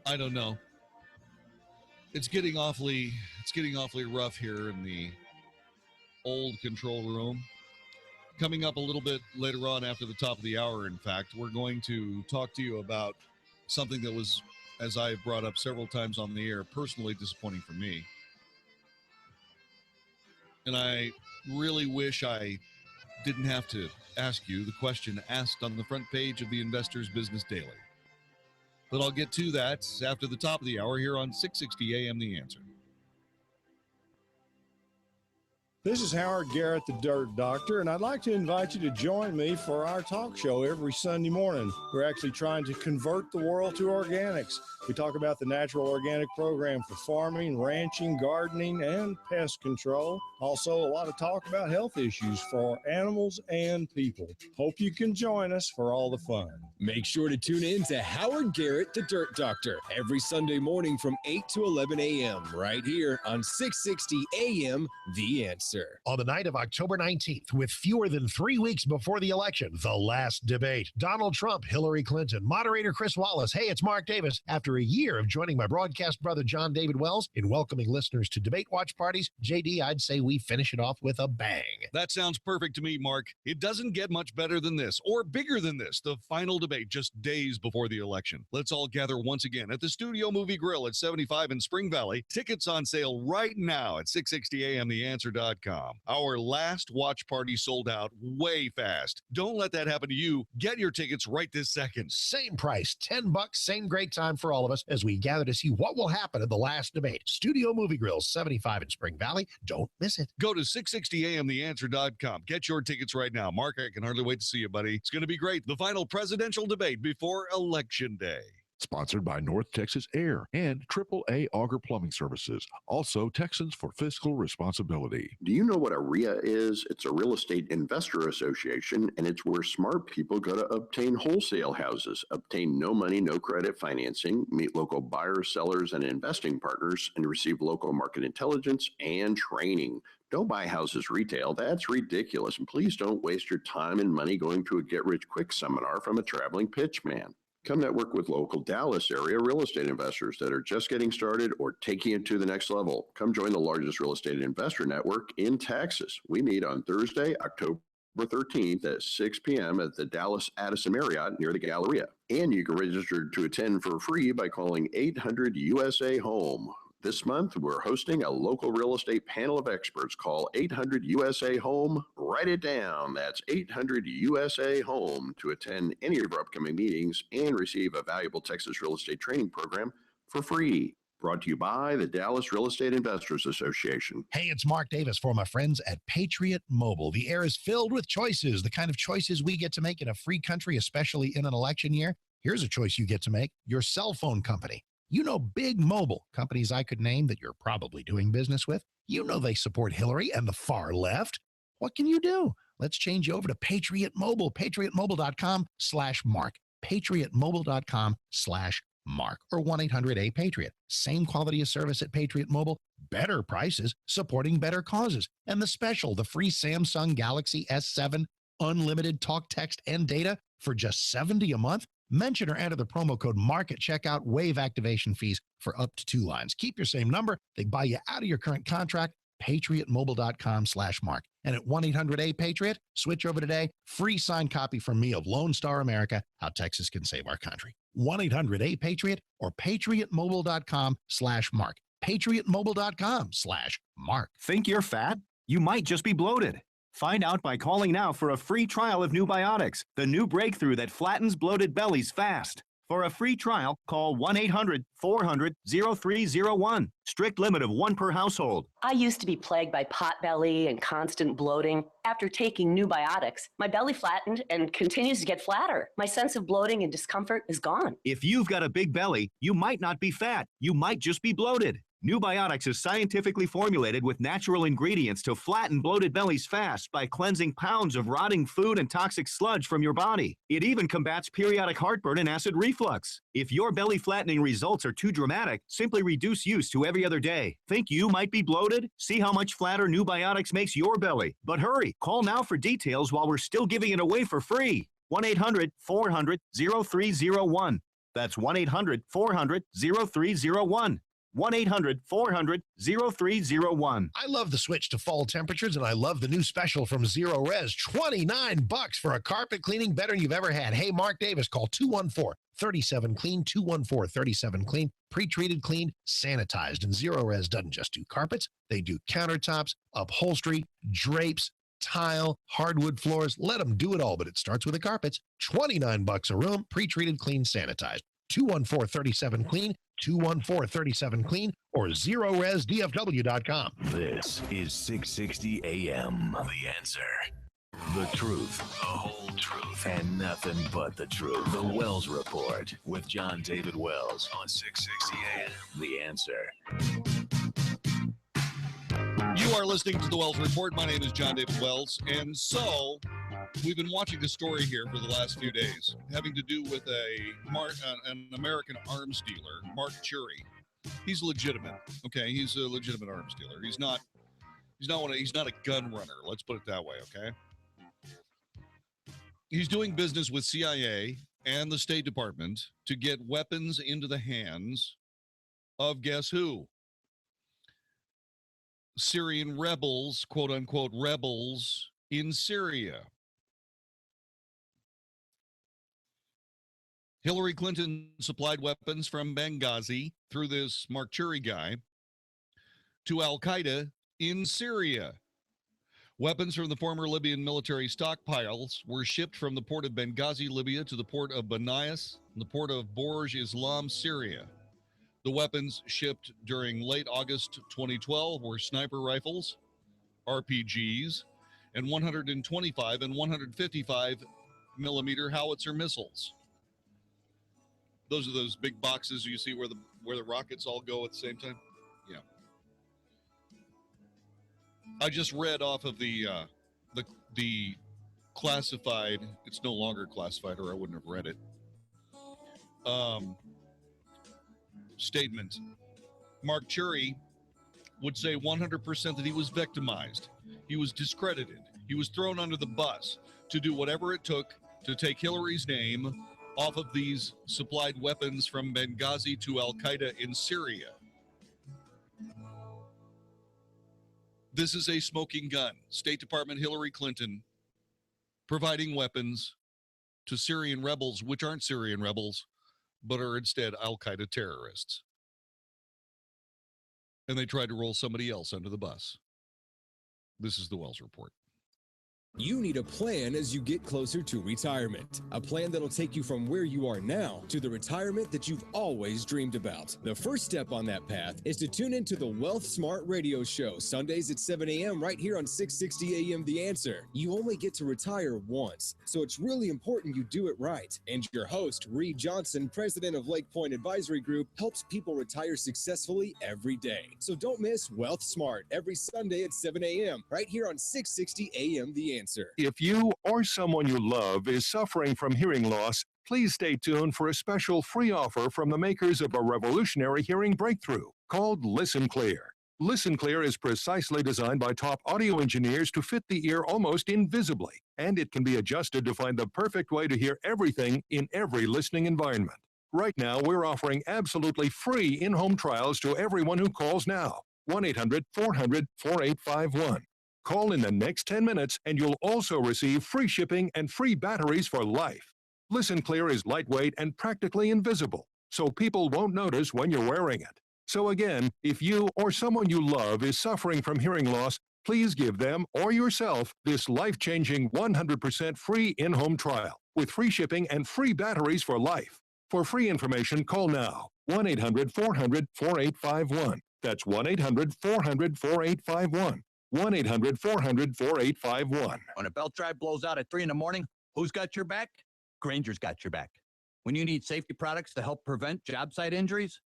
I don't know. It's getting awfully rough here in the old control room. Coming up a little bit later on after the top of the hour, in fact, we're going to talk to you about something that was, as I've brought up several times on the air, personally disappointing for me. And I really wish I didn't have to ask you the question asked on the front page of the Investor's Business Daily. But I'll get to that after the top of the hour here on 660 AM The Answer. This is Howard Garrett, the Dirt Doctor, and I'd like to invite you to join me for our talk show every Sunday morning. We're actually trying to convert the world to organics. We talk about the natural organic program for farming, ranching, gardening, and pest control. Also, a lot of talk about health issues for animals and people. Hope you can join us for all the fun. Make sure to tune in to Howard Garrett, the Dirt Doctor, every Sunday morning from 8 to 11 a.m. right here on 660 AM The Answer. On the night of October 19th, with fewer than 3 weeks before the election, the last debate. Donald Trump, Hillary Clinton, moderator Chris Wallace. Hey, it's Mark Davis. After a year of joining my broadcast brother Jon-David Wells in welcoming listeners to debate watch parties, JD, I'd say we finish it off with a bang. That sounds perfect to me, Mark. It doesn't get much better than this, or bigger than this, the final debate just days before the election. Let's all gather once again at the Studio Movie Grill at 75 in Spring Valley. Tickets on sale right now at 660amtheanswer.com. theanswer.com. Our last watch party sold out way fast. Don't let that happen to you. Get your tickets right this second. Same price, $10, same great time for all of us as we gather to see what will happen at the last debate. Studio Movie Grills, 75 in Spring Valley. Don't miss it. Go to 660amtheanswer.com. Get your tickets right now. Mark, I can hardly wait to see you, buddy. It's going to be great. The final presidential debate before Election Day. Sponsored by North Texas Air and AAA Auger Plumbing Services. Also, Texans for Fiscal Responsibility. Do you know what a RIA is? It's a real estate investor association, and it's where smart people go to obtain wholesale houses, obtain no money, no credit financing, meet local buyers, sellers, and investing partners, and receive local market intelligence and training. Don't buy houses retail. That's ridiculous. And please don't waste your time and money going to a get-rich-quick seminar from a traveling pitch man. Come network with local Dallas area real estate investors that are just getting started or taking it to the next level. Come join the largest real estate investor network in Texas. We meet on Thursday, October 13th at 6 p.m. at the Dallas Addison Marriott near the Galleria. And you can register to attend for free by calling 800 USA Home. This month, we're hosting a local real estate panel of experts. Call 800 USA Home. Write it down. That's 800 USA Home to attend any of our upcoming meetings and receive a valuable Texas real estate training program for free. Brought to you by the Dallas Real Estate Investors Association. Hey, it's Mark Davis for my friends at Patriot Mobile. The air is filled with choices, the kind of choices we get to make in a free country, especially in an election year. Here's a choice you get to make: your cell phone company. You know big mobile companies I could name that you're probably doing business with. You know they support Hillary and the far left. What can you do? Let's change you over to Patriot Mobile, patriotmobile.com/Mark, patriotmobile.com/Mark, or 1-800-A-PATRIOT. Same quality of service at Patriot Mobile, better prices, supporting better causes. And the special, the free Samsung Galaxy S7, unlimited talk, text, and data for just $70 a month. Mention or enter the promo code MARK at checkout. Waive activation fees for up to 2 lines. Keep your same number. They buy you out of your current contract. PatriotMobile.com/Mark. And at 1-800-A-PATRIOT, switch over today. Free signed copy from me of Lone Star America, How Texas Can Save Our Country. 1-800-A-PATRIOT or PatriotMobile.com/Mark. PatriotMobile.com/Mark. Think you're fat? You might just be bloated. Find out by calling now for a free trial of New Biotics, the new breakthrough that flattens bloated bellies fast. For a free trial, call 1-800-400-0301. Strict limit of 1 per household. I used to be plagued by pot belly and constant bloating. After taking New Biotics, my belly flattened and continues to get flatter. My sense of bloating and discomfort is gone. If you've got a big belly, you might not be fat. You might just be bloated. New Biotics is scientifically formulated with natural ingredients to flatten bloated bellies fast by cleansing pounds of rotting food and toxic sludge from your body. It even combats periodic heartburn and acid reflux. If your belly flattening results are too dramatic, simply reduce use to every other day. Think you might be bloated? See how much flatter New Biotics makes your belly. But hurry, call now for details while we're still giving it away for free. 1-800-400-0301. That's 1-800-400-0301. 1-800-400-0301. I love the switch to fall temperatures, and I love the new special from Zero Res. $29 for a carpet cleaning better than you've ever had. Hey, Mark Davis, call 214-37-CLEAN, 214-37-CLEAN. Pre-treated, clean, sanitized. And Zero Res doesn't just do carpets. They do countertops, upholstery, drapes, tile, hardwood floors. Let them do it all, but it starts with the carpets. $29 a room, pre-treated, clean, sanitized. 214-37-CLEAN, 214-37-CLEAN, or ZeroResDFW.com. This is 660 AM. The Answer. The truth, the whole truth, and nothing but the truth. The Wells Report with Jon-David Wells on 660 AM. The Answer. You are listening to the Wells Report. My name is Jon-David Wells, and so we've been watching a story here for the last few days having to do with an American arms dealer, Mark Chury. He's legitimate. Okay, he's a legitimate arms dealer. He's not a gun runner. Let's put it that way. Okay. He's doing business with CIA and the State Department to get weapons into the hands of guess who? Syrian rebels, quote unquote rebels in Syria. Hillary Clinton supplied weapons from Benghazi through this Mark Chury guy to Al-Qaeda in Syria. Weapons from the former Libyan military stockpiles were shipped from the port of Benghazi, Libya, to the port of Banias, and the port of Borj Islam, Syria. The weapons shipped during late August 2012 were sniper rifles, RPGs, and 125 and 155 millimeter howitzer missiles. Those are those big boxes you see where the rockets all go at the same time. Yeah. I just read off of the classified. It's no longer classified, or I wouldn't have read it. Statement. Mark Chury would say 100% that he was victimized. He was discredited. He was thrown under the bus to do whatever it took to take Hillary's name off of these supplied weapons from Benghazi to Al-Qaeda in Syria. This is a smoking gun. State Department Hillary Clinton providing weapons to Syrian rebels, which aren't Syrian rebels, but are instead Al-Qaeda terrorists. And they tried to roll somebody else under the bus. This is the Wells Report. You need a plan as you get closer to retirement. A plan that'll take you from where you are now to the retirement that you've always dreamed about. The first step on that path is to tune into the Wealth Smart Radio Show, Sundays at 7 a.m. right here on 660 AM The Answer. You only get to retire once, so it's really important you do it right. And your host, Reed Johnson, president of Lake Point Advisory Group, helps people retire successfully every day. So don't miss Wealth Smart every Sunday at 7 a.m. right here on 660 AM The Answer. If you or someone you love is suffering from hearing loss, please stay tuned for a special free offer from the makers of a revolutionary hearing breakthrough called Listen Clear. Listen Clear is precisely designed by top audio engineers to fit the ear almost invisibly, and it can be adjusted to find the perfect way to hear everything in every listening environment. Right now, we're offering absolutely free in-home trials to everyone who calls now. 1-800-400-4851. Call in the next 10 minutes and you'll also receive free shipping and free batteries for life. Listen Clear is lightweight and practically invisible, so people won't notice when you're wearing it. So again, if you or someone you love is suffering from hearing loss, please give them or yourself this life-changing 100% free in-home trial with free shipping and free batteries for life. For free information, call now. 1-800-400-4851. That's 1-800-400-4851. 1-800-400-4851. When a belt drive blows out at 3 in the morning, who's got your back? Grainger's got your back. When you need safety products to help prevent job site injuries,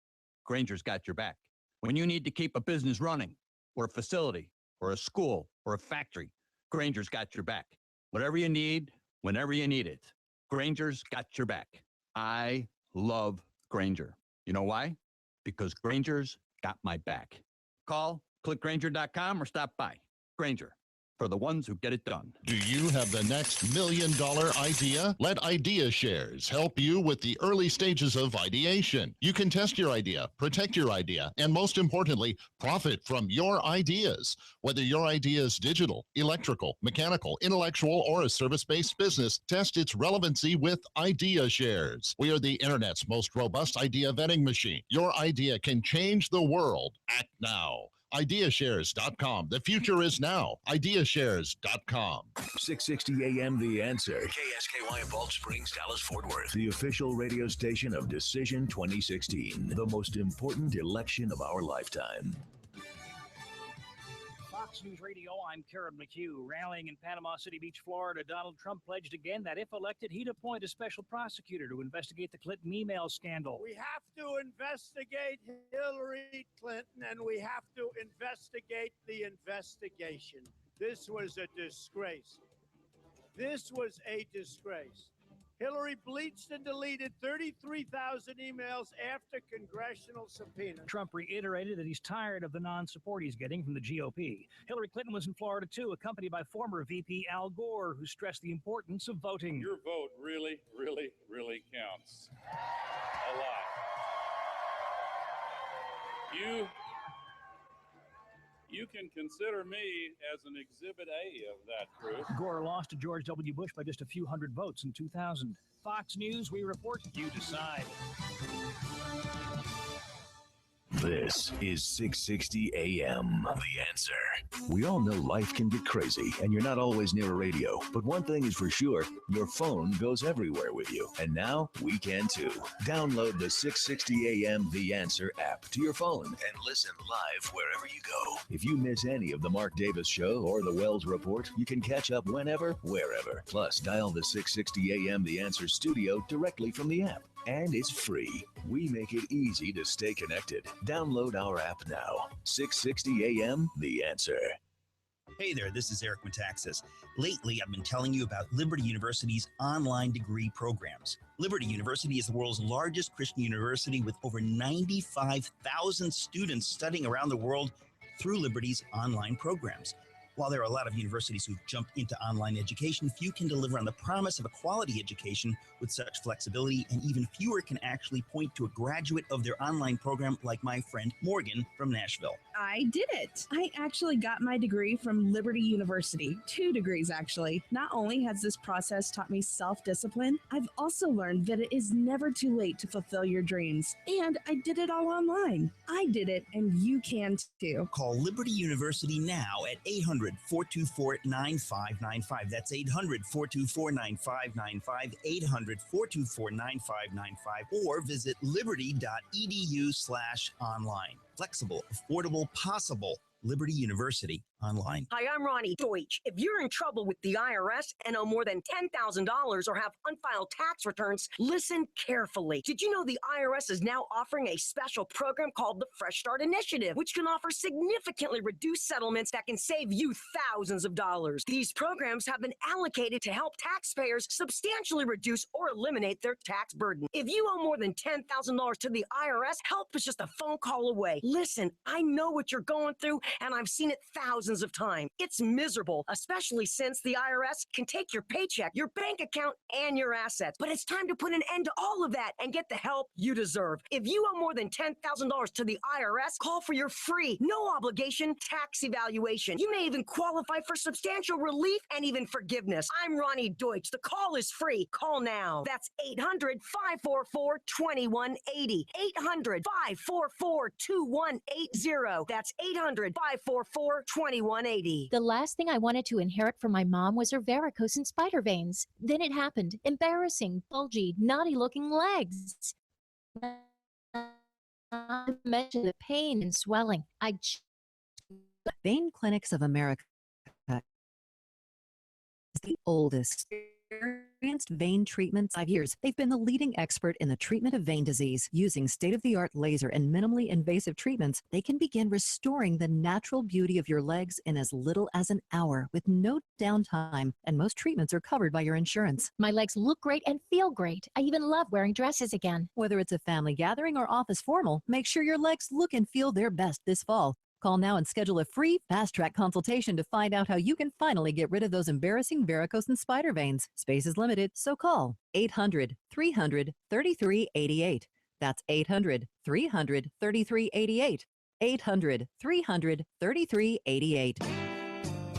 Grainger's got your back. When you need to keep a business running, or a facility, or a school, or a factory, Grainger's got your back. Whatever you need, whenever you need it, Grainger's got your back. I love Grainger. You know why? Because Grainger's got my back. Call, click Grainger.com, or stop by. Grainger, for the ones who get it done. Do you have the next $1 million idea? Let Idea Shares help you with the early stages of ideation. You can test your idea, protect your idea, and most importantly, profit from your ideas. Whether your idea is digital, electrical, mechanical, intellectual, or a service-based business, test its relevancy with Idea Shares. We are the internet's most robust idea vetting machine. Your idea can change the world. Act now. Ideashares.com. The future is now. Ideashares.com. 660 AM The Answer. KSKY in Balch Springs, Dallas, Fort Worth. The official radio station of Decision 2016. The most important election of our lifetime. Fox News Radio, I'm Karen McHugh. Rallying in Panama City Beach, Florida, Donald Trump pledged again that if elected, he'd appoint a special prosecutor to investigate the Clinton email scandal. We have to investigate Hillary Clinton, and we have to investigate the investigation. This was a disgrace. This was a disgrace. Hillary bleached and deleted 33,000 emails after congressional subpoena. Trump reiterated that he's tired of the non-support he's getting from the GOP. Hillary Clinton was in Florida, too, accompanied by former VP Al Gore, who stressed the importance of voting. Your vote really, really, really counts. A lot. You can consider me as an Exhibit A of that proof. Gore lost to George W. Bush by just a few hundred votes in 2000. Fox News, we report, you decide. This is 660 AM. The Answer. We all know life can get crazy and you're not always near a radio. But one thing is for sure, your phone goes everywhere with you. And now we can too. Download the 660 AM The Answer app to your phone and listen live wherever you go. If you miss any of the Mark Davis Show or the Wells Report, you can catch up whenever, wherever. Plus, dial the 660 AM The Answer studio directly from the app. And it's free. We make it easy to stay connected. Download our app now. 660 AM The Answer. Hey there, this is Eric Metaxas. Lately, I've been telling you about Liberty University's online degree programs. Liberty University is the world's largest Christian university with over 95,000 students studying around the world through Liberty's online programs. While there are a lot of universities who've jumped into online education, few can deliver on the promise of a quality education with such flexibility, and even fewer can actually point to a graduate of their online program like my friend Morgan from Nashville. I did it. I actually got my degree from Liberty University. 2 degrees, actually. Not only has this process taught me self-discipline, I've also learned that it is never too late to fulfill your dreams. And I did it all online. I did it, and you can too. Call Liberty University now at 800-424-9595. That's 800-424-9595, 800-424-9595, or visit liberty.edu/online. Flexible, affordable, possible. Liberty University online. Hi, I'm Ronnie Deutsch. If you're in trouble with the IRS and owe more than $10,000 or have unfiled tax returns, listen carefully. Did you know the IRS is now offering a special program called the Fresh Start Initiative, which can offer significantly reduced settlements that can save you thousands of dollars? These programs have been allocated to help taxpayers substantially reduce or eliminate their tax burden. If you owe more than $10,000 to the IRS, help is just a phone call away. Listen, I know what you're going through, and I've seen it thousands of times. It's miserable, especially since the IRS can take your paycheck, your bank account, and your assets. But it's time to put an end to all of that and get the help you deserve. If you owe more than $10,000 to the IRS, call for your free, no obligation tax evaluation. You may even qualify for substantial relief and even forgiveness. I'm Ronnie Deutsch. The call is free. Call now. That's 800-544-2180. 800-544-2180. That's 800-544-2180. The last thing I wanted to inherit from my mom was her varicose and spider veins. Then it happened. Embarrassing, bulgy, naughty-looking legs. Not to mention the pain and swelling. Vein Clinics of America is the oldest experienced vein treatment 5 years. They've been the leading expert in the treatment of vein disease. Using state-of-the-art laser and minimally invasive treatments, they can begin restoring the natural beauty of your legs in as little as an hour with no downtime, and most treatments are covered by your insurance. My legs look great and feel great. I even love wearing dresses again. Whether it's a family gathering or office formal, make sure your legs look and feel their best this fall. Call now and schedule a free fast-track consultation to find out how you can finally get rid of those embarrassing varicose and spider veins. Space is limited, so call 800-300-3388. That's 800-300-3388. 800-300-3388.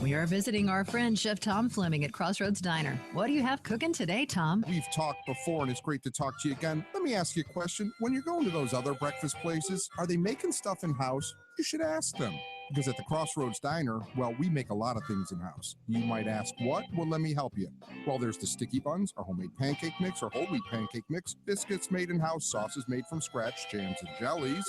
We are visiting our friend Chef Tom Fleming at Crossroads Diner. What do you have cooking today, Tom? We've talked before, and it's great to talk to you again. Let me ask you a question. When you're going to those other breakfast places, are they making stuff in-house? You should ask them. Because at the Crossroads Diner, well, we make a lot of things in-house. You might ask, what? Well, let me help you. Well, there's the sticky buns, our homemade pancake mix, our whole wheat pancake mix, biscuits made in-house, sauces made from scratch, jams and jellies,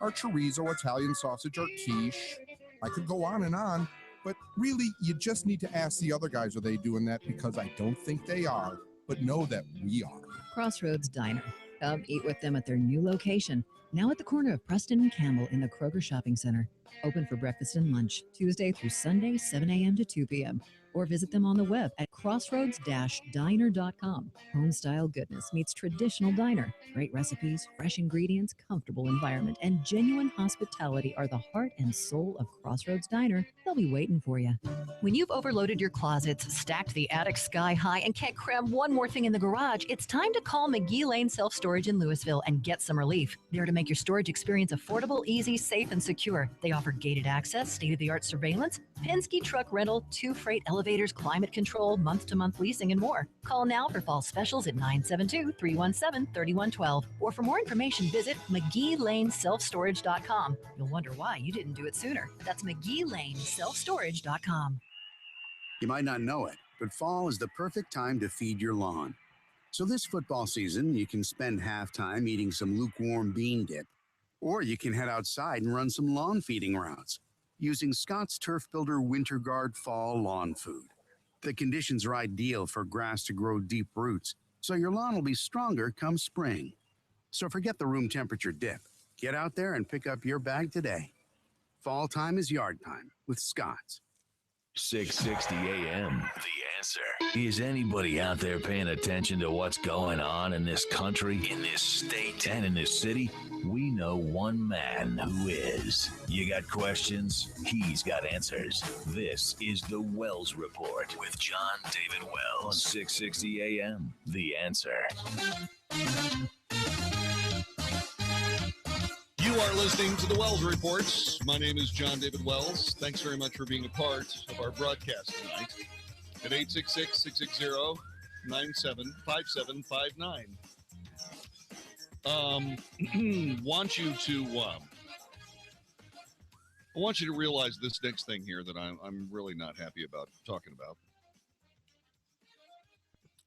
our chorizo, Italian sausage, our quiche. I could go on and on. But really, you just need to ask the other guys, are they doing that? Because I don't think they are, but know that we are. Crossroads Diner. Come eat with them at their new location, now at the corner of Preston and Campbell in the Kroger Shopping Center. Open for breakfast and lunch, Tuesday through Sunday, 7 a.m. to 2 p.m. Or visit them on the web at crossroads-diner.com. Home-style goodness meets traditional diner. Great recipes, fresh ingredients, comfortable environment, and genuine hospitality are the heart and soul of Crossroads Diner. They'll be waiting for you. When you've overloaded your closets, stacked the attic sky high, and can't cram one more thing in the garage, it's time to call McGee Lane Self-Storage in Louisville and get some relief. They're to make your storage experience affordable, easy, safe, and secure. They offer gated access, state-of-the-art surveillance, Penske truck rental, 2 freight elevators, elevators, climate control, month-to-month leasing, and more. Call now for fall specials at 972-317-3112. Or for more information, visit McGeeLaneSelfStorage.com. You'll wonder why you didn't do it sooner. That's McGeeLaneSelfStorage.com. You might not know it, but fall is the perfect time to feed your lawn. So this football season, you can spend halftime eating some lukewarm bean dip, or you can head outside and run some lawn feeding routes using Scott's Turf Builder Winter Guard Fall Lawn Food. The conditions are ideal for grass to grow deep roots, so your lawn will be stronger come spring. So forget the room temperature dip. Get out there and pick up your bag today. Fall time is yard time with Scott's. 660 AM. The Answer. Is anybody out there paying attention to what's going on in this country, in this state, and in this city? We know one man who is. You got questions? He's got answers. This is the Wells Report with Jon-David Wells on 660 AM. The Answer. You are listening to the Wells Reports. My name is Jon-David Wells. Thanks very much for being a part of our broadcast tonight at 866-660-975759. I want you to realize this next thing here that I'm really not happy about talking about.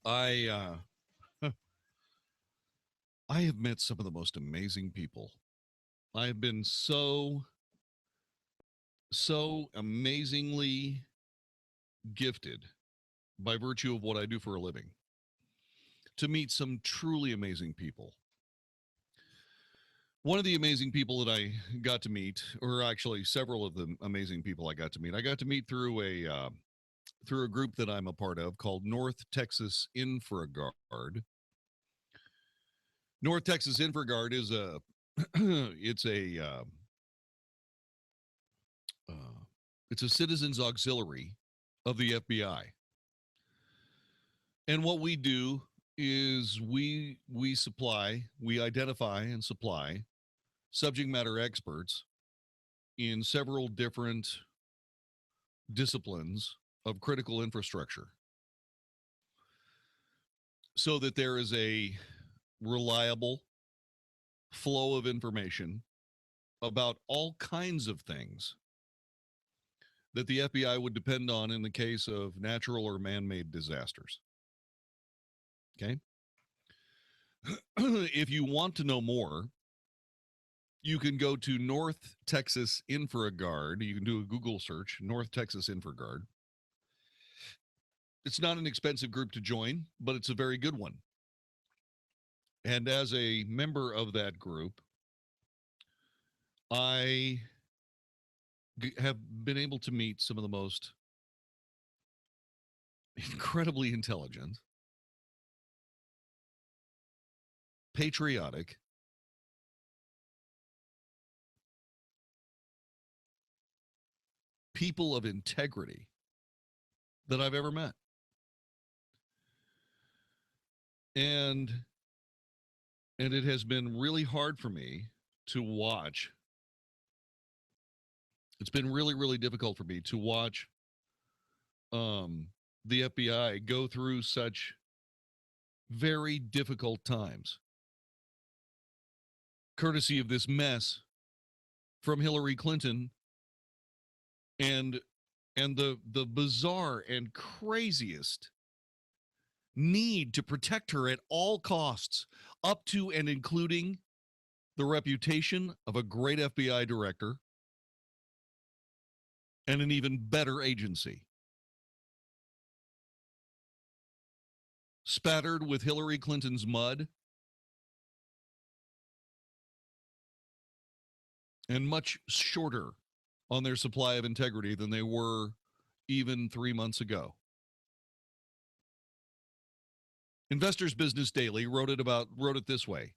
I have met some of the most amazing people. I have been so amazingly gifted by virtue of what I do for a living to meet some truly amazing people. One of the amazing people that I got to meet, or actually several of the amazing people I got to meet through a group that I'm a part of called North Texas InfraGuard. North Texas InfraGuard is it's a citizens auxiliary of the FBI. And what we do is we identify and supply subject matter experts in several different disciplines of critical infrastructure so that there is a reliable flow of information about all kinds of things that the FBI would depend on in the case of natural or man-made disasters. Okay? If you want to know more, you can go to North Texas InfraGuard. You can do a Google search, North Texas InfraGuard. It's not an expensive group to join, but it's a very good one. And as a member of that group, I have been able to meet some of the most incredibly intelligent, patriotic, people of integrity that I've ever met. And it has been really hard for me to watch. It's been really, really difficult for me to watch the FBI go through such very difficult times, courtesy of this mess from Hillary Clinton and the bizarre and craziest need to protect her at all costs, up to and including the reputation of a great FBI director and an even better agency. Spattered with Hillary Clinton's mud and much shorter on their supply of integrity than they were even 3 months ago. Investors Business Daily wrote it this way.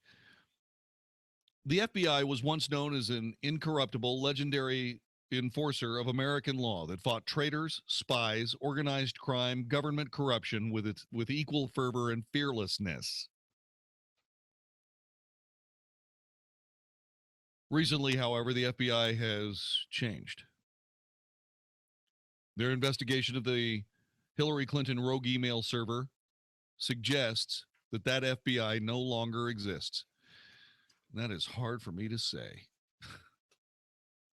The FBI was once known as an incorruptible, legendary enforcer of American law that fought traitors, spies, organized crime, government corruption with equal fervor and fearlessness. Recently, however, the FBI has changed. Their investigation of the Hillary Clinton rogue email server suggests that FBI no longer exists. That is hard for me to say.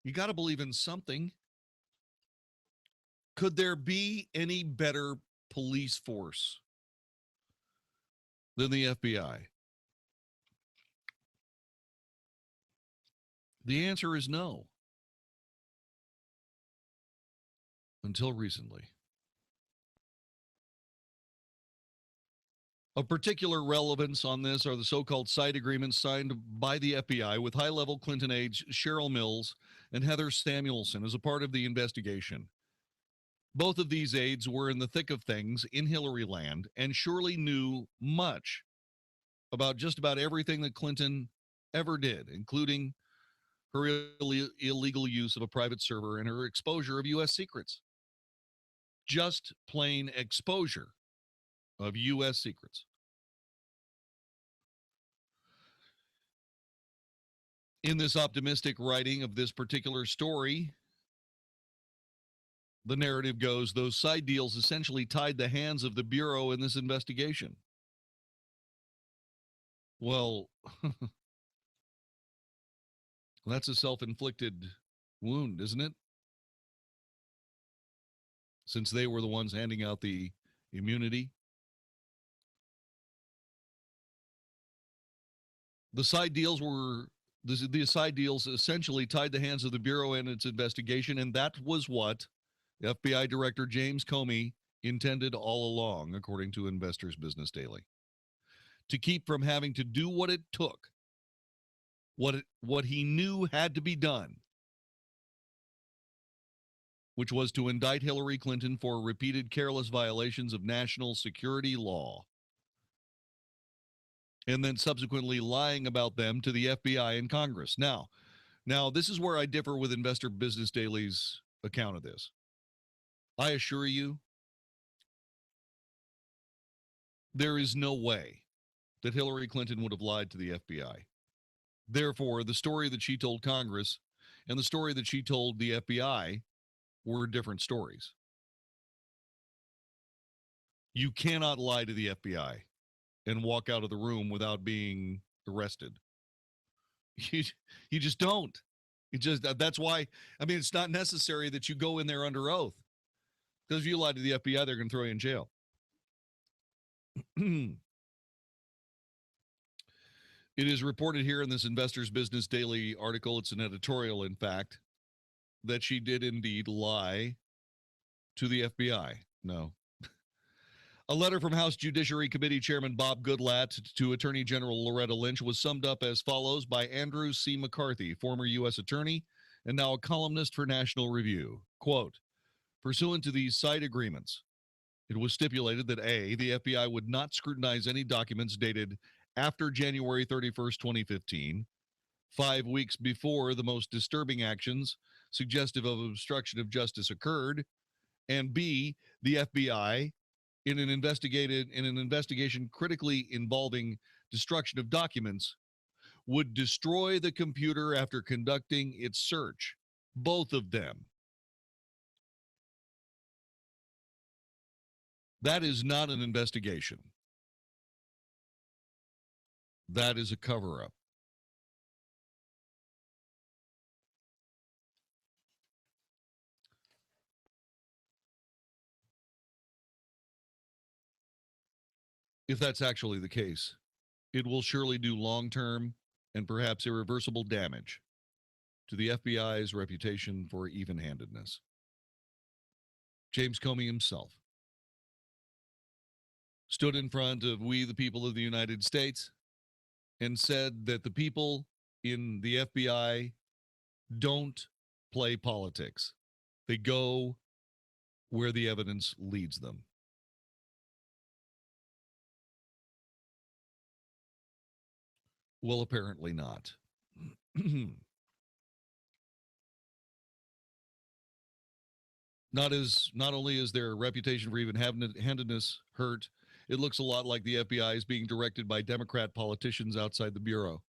You got to believe in something. Could there be any better police force than the FBI? The answer is no. Until recently. Of particular relevance on this are the so-called side agreements signed by the FBI with high-level Clinton aides Cheryl Mills and Heather Samuelson as a part of the investigation. Both of these aides were in the thick of things in Hillary land and surely knew much about just about everything that Clinton ever did, including her illegal use of a private server and her exposure of U.S. secrets. Just plain exposure of U.S. secrets. In this optimistic writing of this particular story, the narrative goes, those side deals essentially tied the hands of the Bureau in this investigation. Well, that's a self-inflicted wound, isn't it? Since they were the ones handing out the immunity. The side deals essentially tied the hands of the Bureau in its investigation, and that was what FBI Director James Comey intended all along, according to Investors Business Daily. To keep from having to do what it took, what he knew had to be done, which was to indict Hillary Clinton for repeated careless violations of national security law, and then subsequently lying about them to the FBI and Congress. Now, this is where I differ with Investor Business Daily's account of this. I assure you, there is no way that Hillary Clinton would have lied to the FBI. Therefore, the story that she told Congress and the story that she told the FBI were different stories. You cannot lie to the FBI and walk out of the room without being arrested. You just don't. That's why, I mean, it's not necessary that you go in there under oath. Because if you lie to the FBI, they're going to throw you in jail. It is reported here in this Investors Business Daily article, it's an editorial, in fact, that she did indeed lie to the FBI. No. A letter from House Judiciary Committee Chairman Bob Goodlatte to Attorney General Loretta Lynch was summed up as follows by Andrew C. McCarthy, former U.S. attorney and now a columnist for National Review. Quote, pursuant to these side agreements, it was stipulated that A, the FBI would not scrutinize any documents dated after January 31st, 2015, 5 weeks before the most disturbing actions suggestive of obstruction of justice occurred, and B, the FBI, in an investigation critically involving destruction of documents, would destroy the computer after conducting its search. Both of them. That is not an investigation. That is a cover-up. If that's actually the case, it will surely do long-term and perhaps irreversible damage to the FBI's reputation for even-handedness. James Comey himself stood in front of we, the people of the United States, and said that the people in the FBI don't play politics. They go where the evidence leads them. Well, apparently not. Not only is their reputation for even-handedness hurt, it looks a lot like the FBI is being directed by Democrat politicians outside the Bureau.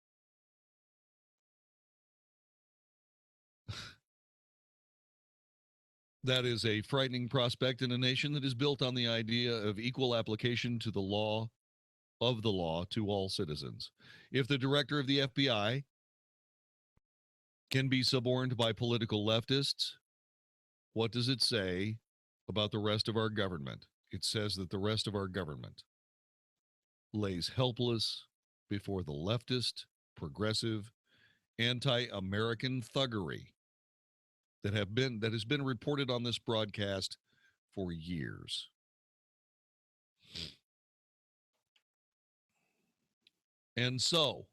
That is a frightening prospect in a nation that is built on the idea of equal application to the law to all citizens. If the director of the FBI can be suborned by political leftists, what does it say about the rest of our government? It says that the rest of our government lays helpless before the leftist, progressive, anti-American thuggery that has been reported on this broadcast for years. And so,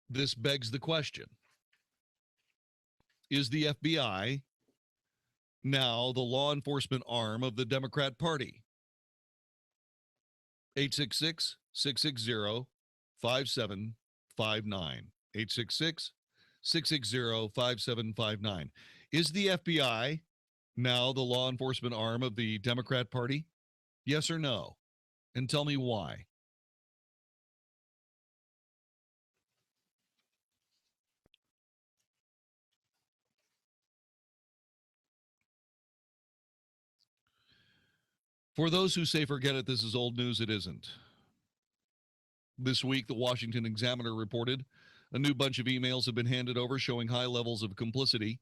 this begs the question, is the FBI now the law enforcement arm of the Democrat Party? 866-660-5759. 866-660-5759. Is the FBI now the law enforcement arm of the Democrat Party? Yes or no? And tell me why. For those who say forget it, this is old news, it isn't. This week, the Washington Examiner reported a new bunch of emails have been handed over showing high levels of complicity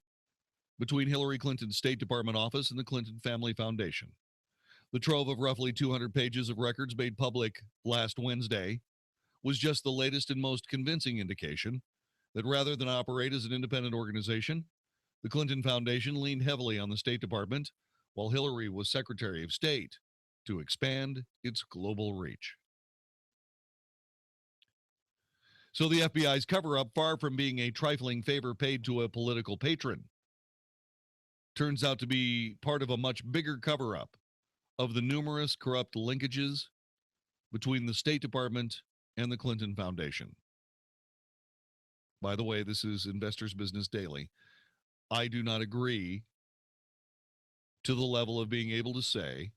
between Hillary Clinton's State Department office and the Clinton Family Foundation. The trove of roughly 200 pages of records made public last Wednesday was just the latest and most convincing indication that rather than operate as an independent organization, the Clinton Foundation leaned heavily on the State Department while Hillary was Secretary of State to expand its global reach. So the FBI's cover-up, far from being a trifling favor paid to a political patron, turns out to be part of a much bigger cover-up of the numerous corrupt linkages between the State Department and the Clinton Foundation. By the way, this is Investors Business Daily. I do not agree to the level of being able to say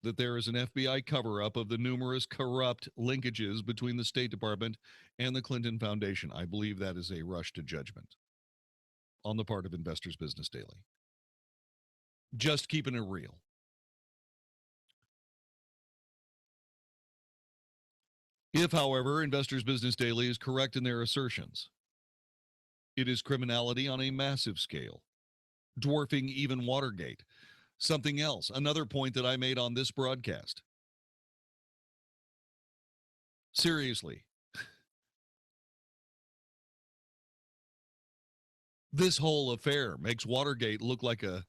that there is an FBI cover-up of the numerous corrupt linkages between the State Department and the Clinton Foundation. I believe that is a rush to judgment on the part of Investors Business Daily. Just keeping it real. If, however, Investors Business Daily is correct in their assertions, it is criminality on a massive scale, dwarfing even Watergate. Something else, another point that I made on this broadcast. Seriously. This whole affair makes Watergate look like a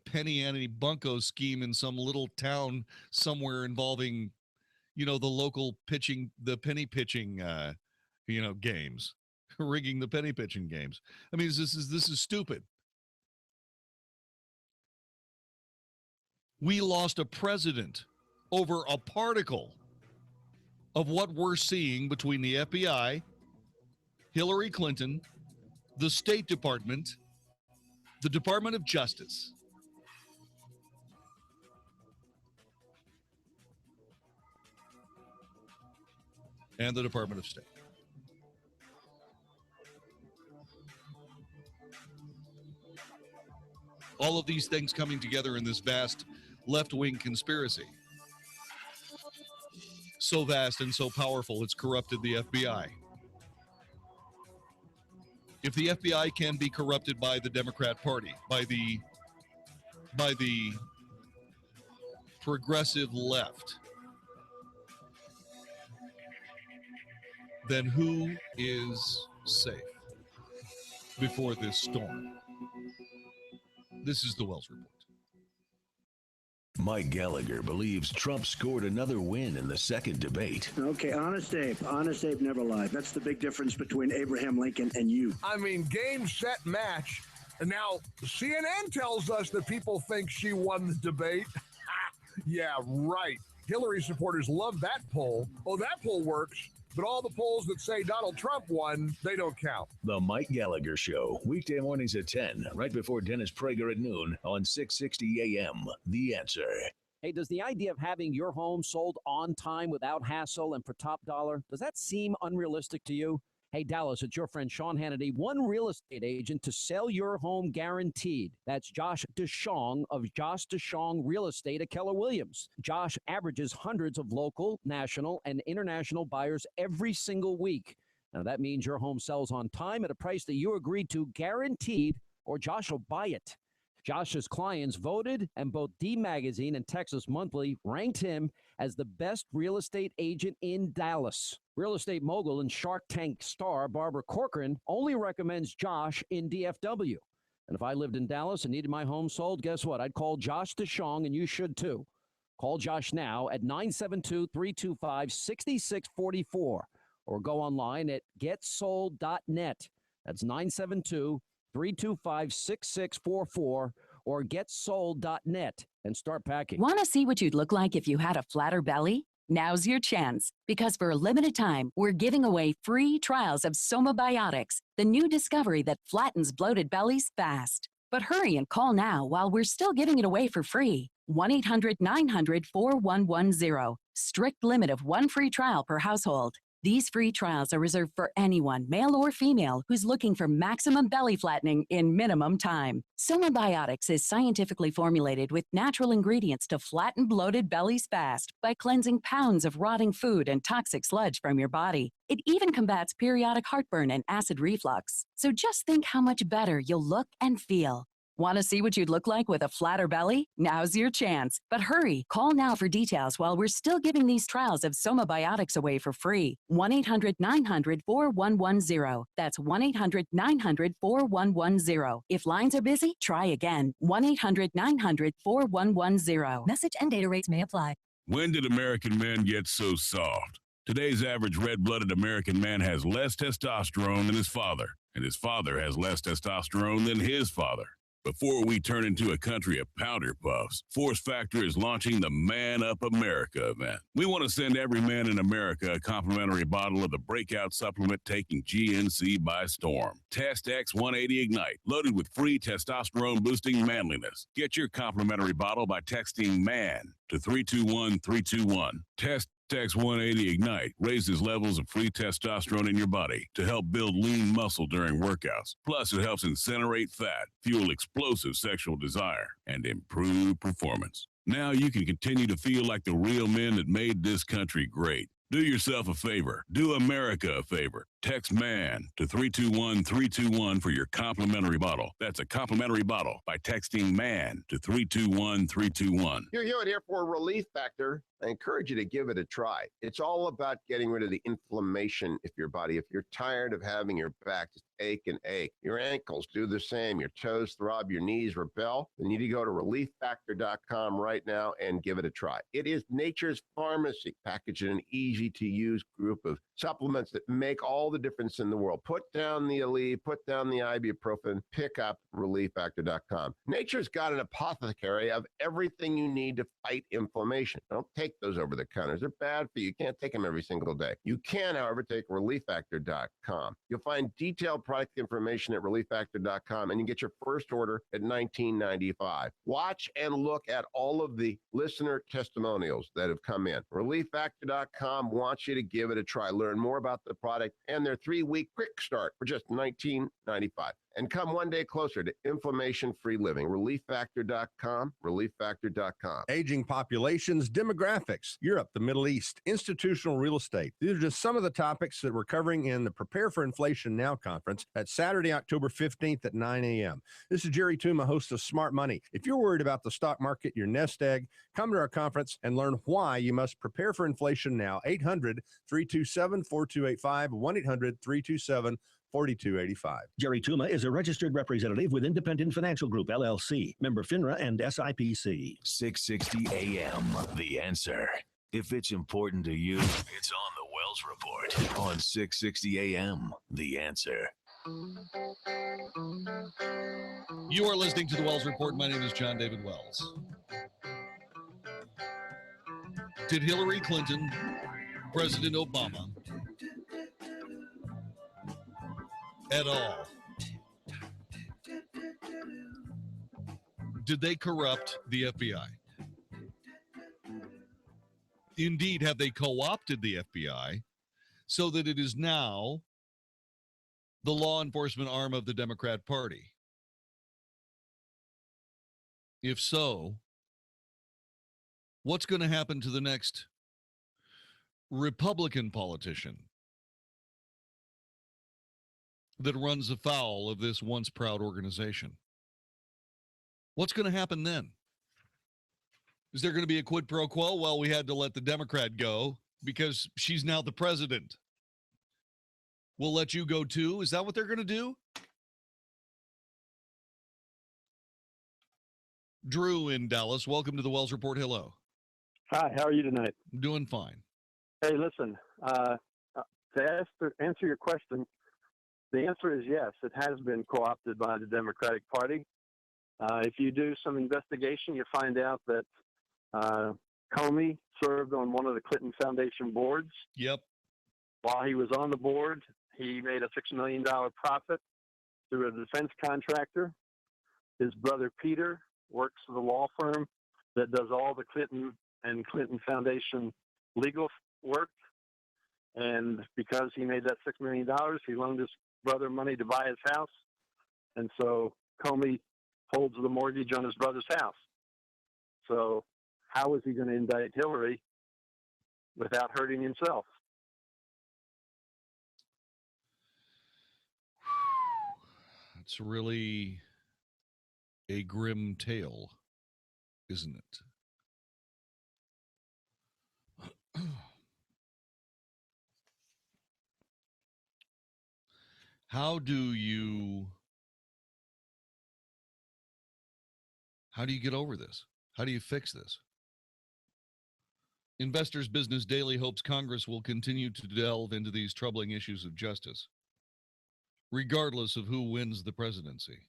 penny ante bunco scheme in some little town somewhere involving, the local pitching, the penny pitching, games, rigging the penny pitching games. I mean, this is stupid. We lost a president over a particle of what we're seeing between the FBI, Hillary Clinton, the State Department, the Department of Justice. And the Department of State. All of these things coming together in this vast left-wing conspiracy. So vast and so powerful, it's corrupted the FBI. If the FBI can be corrupted by the Democrat Party, by the progressive left, then who is safe before this storm? This is the Wells Report. Mike Gallagher believes Trump scored another win in the second debate. Okay, Honest Abe never lied. That's the big difference between Abraham Lincoln and you. I mean, game, set, match. And now CNN tells us that people think she won the debate. Yeah, right. Hillary supporters love that poll. Oh, that poll works. But all the polls that say Donald Trump won, they don't count. The Mike Gallagher Show, weekday mornings at 10, right before Dennis Prager at noon on 660 AM. The Answer. Hey, does the idea of having your home sold on time without hassle and for top dollar, does that seem unrealistic to you? Hey, Dallas, it's your friend Sean Hannity, one real estate agent to sell your home guaranteed. That's Josh DeShong of Josh DeShong Real Estate at Keller Williams. Josh averages hundreds of local, national, and international buyers every single week. Now, that means your home sells on time at a price that you agreed to, guaranteed, or Josh will buy it. Josh's clients voted, and both D Magazine and Texas Monthly ranked him as the best real estate agent in Dallas. Real estate mogul and Shark Tank star Barbara Corcoran only recommends Josh in DFW. And if I lived in Dallas and needed my home sold, guess what? I'd call Josh DeShong, and you should too. Call Josh now at 972-325-6644 or go online at getsold.net. That's 972-325-6644 or getsold.net and start packing. Want to see what you'd look like if you had a flatter belly? Now's your chance, because for a limited time, we're giving away free trials of Somabiotics, the new discovery that flattens bloated bellies fast. But hurry and call now while we're still giving it away for free. 1-800-900-4110. Strict limit of one free trial per household. These free trials are reserved for anyone, male or female, who's looking for maximum belly flattening in minimum time. Somabiotics is scientifically formulated with natural ingredients to flatten bloated bellies fast by cleansing pounds of rotting food and toxic sludge from your body. It even combats periodic heartburn and acid reflux. So just think how much better you'll look and feel. Want to see what you'd look like with a flatter belly? Now's your chance. But hurry, call now for details while we're still giving these trials of Somabiotics away for free. 1-800-900-4110. That's 1-800-900-4110. If lines are busy, try again. 1-800-900-4110. Message and data rates may apply. When did American men get so soft? Today's average red-blooded American man has less testosterone than his father, and his father has less testosterone than his father. Before we turn into a country of powder puffs, Force Factor is launching the Man Up America event. We want to send every man in America a complimentary bottle of the breakout supplement taking GNC by storm. Test X180 Ignite, loaded with free testosterone-boosting manliness. Get your complimentary bottle by texting MAN to 321-321. Test X180 Ignite raises levels of free testosterone in your body to help build lean muscle during workouts. Plus, it helps incinerate fat, fuel explosive sexual desire, and improve performance. Now you can continue to feel like the real men that made this country great. Do yourself a favor. Do America a favor. Text MAN to 321-321 for your complimentary bottle. That's a complimentary bottle by texting MAN to 321-321. You're here for Relief Factor. I encourage you to give it a try. It's all about getting rid of the inflammation in your body. If you're tired of having your back just ache and ache, your ankles do the same, your toes throb, your knees rebel, then you need to go to relieffactor.com right now and give it a try. It is nature's pharmacy, packaged in an easy-to-use group of supplements that make all the difference in the world. Put down the Aleve, put down the ibuprofen, pick up relieffactor.com. Nature's got an apothecary of everything you need to fight inflammation. Don't take those over the counters. They're bad for you. You can't take them every single day. You can, however, take relieffactor.com. You'll find detailed product information at relieffactor.com, and you get your first order at $19.95. Watch and look at all of the listener testimonials that have come in. Relieffactor.com wants you to give it a try. Learn more about the product and their 3-week quick start for just $19.95. And come one day closer to inflammation-free living. Relieffactor.com, relieffactor.com. Aging populations, demographics, Europe, the Middle East, institutional real estate. These are just some of the topics that we're covering in the Prepare for Inflation Now conference at Saturday, October 15th at 9 a.m. This is Jerry Tuma, host of Smart Money. If you're worried about the stock market, your nest egg, come to our conference and learn why you must prepare for inflation now. 800-327-4285, 1-800-327-4285. Jerry Tuma is a registered representative with Independent Financial Group, LLC, member FINRA and SIPC. 660 AM, The Answer. If it's important to you, it's on the Wells Report on 660 AM, The Answer. You are listening to the Wells Report. My name is Jon-David Wells. Did Hillary Clinton, President Obama, at all, did they corrupt the FBI? Indeed, have they co-opted the FBI so that it is now the law enforcement arm of the Democrat Party? If so, what's going to happen to the next Republican politician that runs afoul of this once proud organization? What's going to happen then? Is there going to be a quid pro quo? Well, we had to let the Democrat go because she's now the president. We'll let you go too. Is that what they're going to do? Drew in Dallas, welcome to the Wells Report. Hello. Hi, how are you tonight? Doing fine. Hey, listen, to answer your question, the answer is yes, it has been co-opted by the Democratic Party. If you do some investigation, you find out that Comey served on one of the Clinton Foundation boards. Yep. While he was on the board, he made a $6 million profit through a defense contractor. His brother Peter works for the law firm that does all the Clinton and Clinton Foundation legal work. And because he made that $6 million, he loaned his brother money to buy his house. And so Comey holds the mortgage on his brother's house. So how is he going to indict Hillary without hurting himself? It's really a grim tale, isn't it? How do you get over this? How do you fix this? Investors Business Daily hopes Congress will continue to delve into these troubling issues of justice, regardless of who wins the presidency.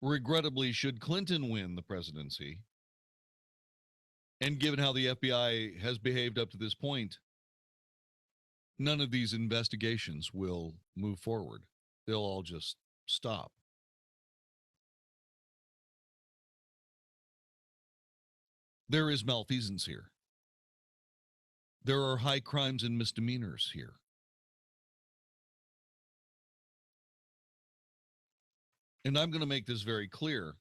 Regrettably, should Clinton win the presidency, and given how the FBI has behaved up to this point, none of these investigations will move forward. They'll all just stop. There is malfeasance here. There are high crimes and misdemeanors here. And I'm going to make this very clear.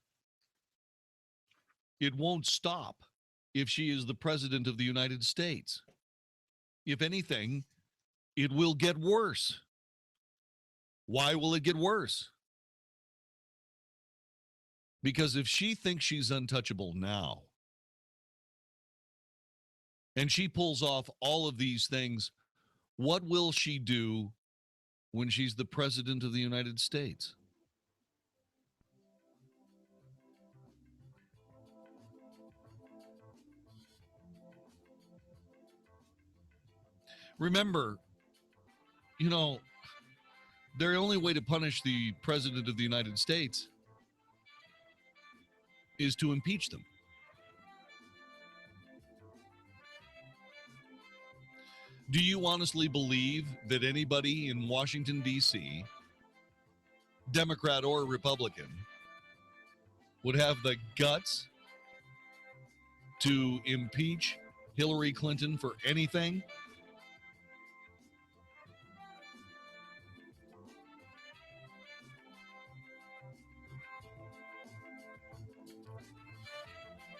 It won't stop if she is the president of the United States. If anything, it will get worse. Why will it get worse? Because if she thinks she's untouchable now, and she pulls off all of these things, what will she do when she's the president of the United States? Remember, the only way to punish the president of the United States is to impeach them. Do you honestly believe that anybody in Washington, D.C., Democrat or Republican, would have the guts to impeach Hillary Clinton for anything?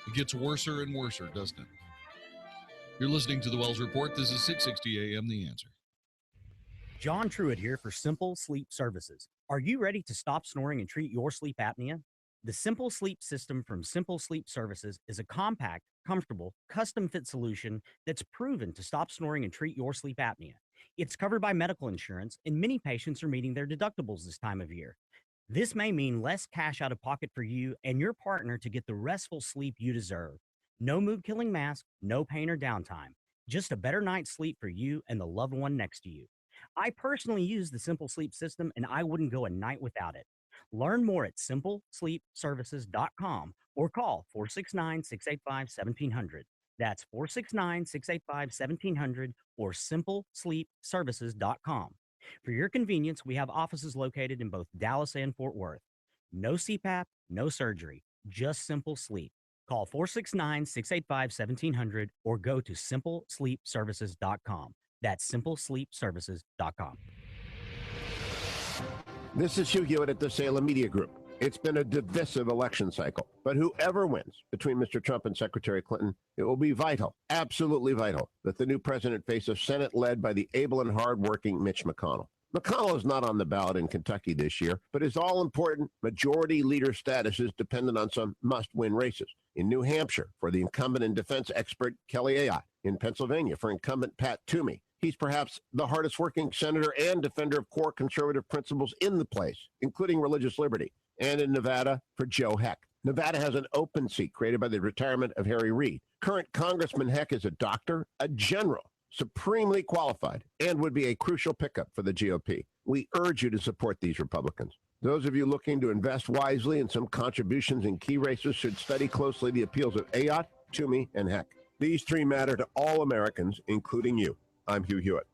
It gets worser and worser, doesn't it? You're listening to the Wells Report. This is 660 AM, The Answer. John Truitt here for Simple Sleep Services. Are you ready to stop snoring and treat your sleep apnea? The Simple Sleep system from Simple Sleep Services is a compact, comfortable, custom-fit solution that's proven to stop snoring and treat your sleep apnea. It's covered by medical insurance, and many patients are meeting their deductibles this time of year. This may mean less cash out of pocket for you and your partner to get the restful sleep you deserve. No mood-killing mask, no pain or downtime. Just a better night's sleep for you and the loved one next to you. I personally use the Simple Sleep system, and I wouldn't go a night without it. Learn more at simplesleepservices.com or call 469-685-1700. That's 469-685-1700 or simplesleepservices.com. For your convenience, we have offices located in both Dallas and Fort Worth. No CPAP, no surgery, just simple sleep. Call 469-685-1700 or go to simplesleepservices.com. That's simplesleepservices.com. This is Hugh Hewitt at the Salem Media Group. It's been a divisive election cycle, but whoever wins between Mr. Trump and Secretary Clinton, it will be vital, absolutely vital, that the new president face a Senate led by the able and hardworking Mitch McConnell. McConnell is not on the ballot in Kentucky this year, but his all-important majority leader status is dependent on some must-win races. In New Hampshire, for the incumbent and defense expert Kelly Ayotte. In Pennsylvania, for incumbent Pat Toomey. He's perhaps the hardest-working senator and defender of core conservative principles in the place, including religious liberty. And in Nevada, for Joe Heck. Nevada has an open seat created by the retirement of Harry Reid. Current Congressman Heck is a doctor, a general, supremely qualified, and would be a crucial pickup for the GOP. We urge you to support these Republicans. Those of you looking to invest wisely in some contributions in key races should study closely the appeals of Ayotte, Toomey, and Heck. These three matter to all Americans, including you. I'm Hugh Hewitt.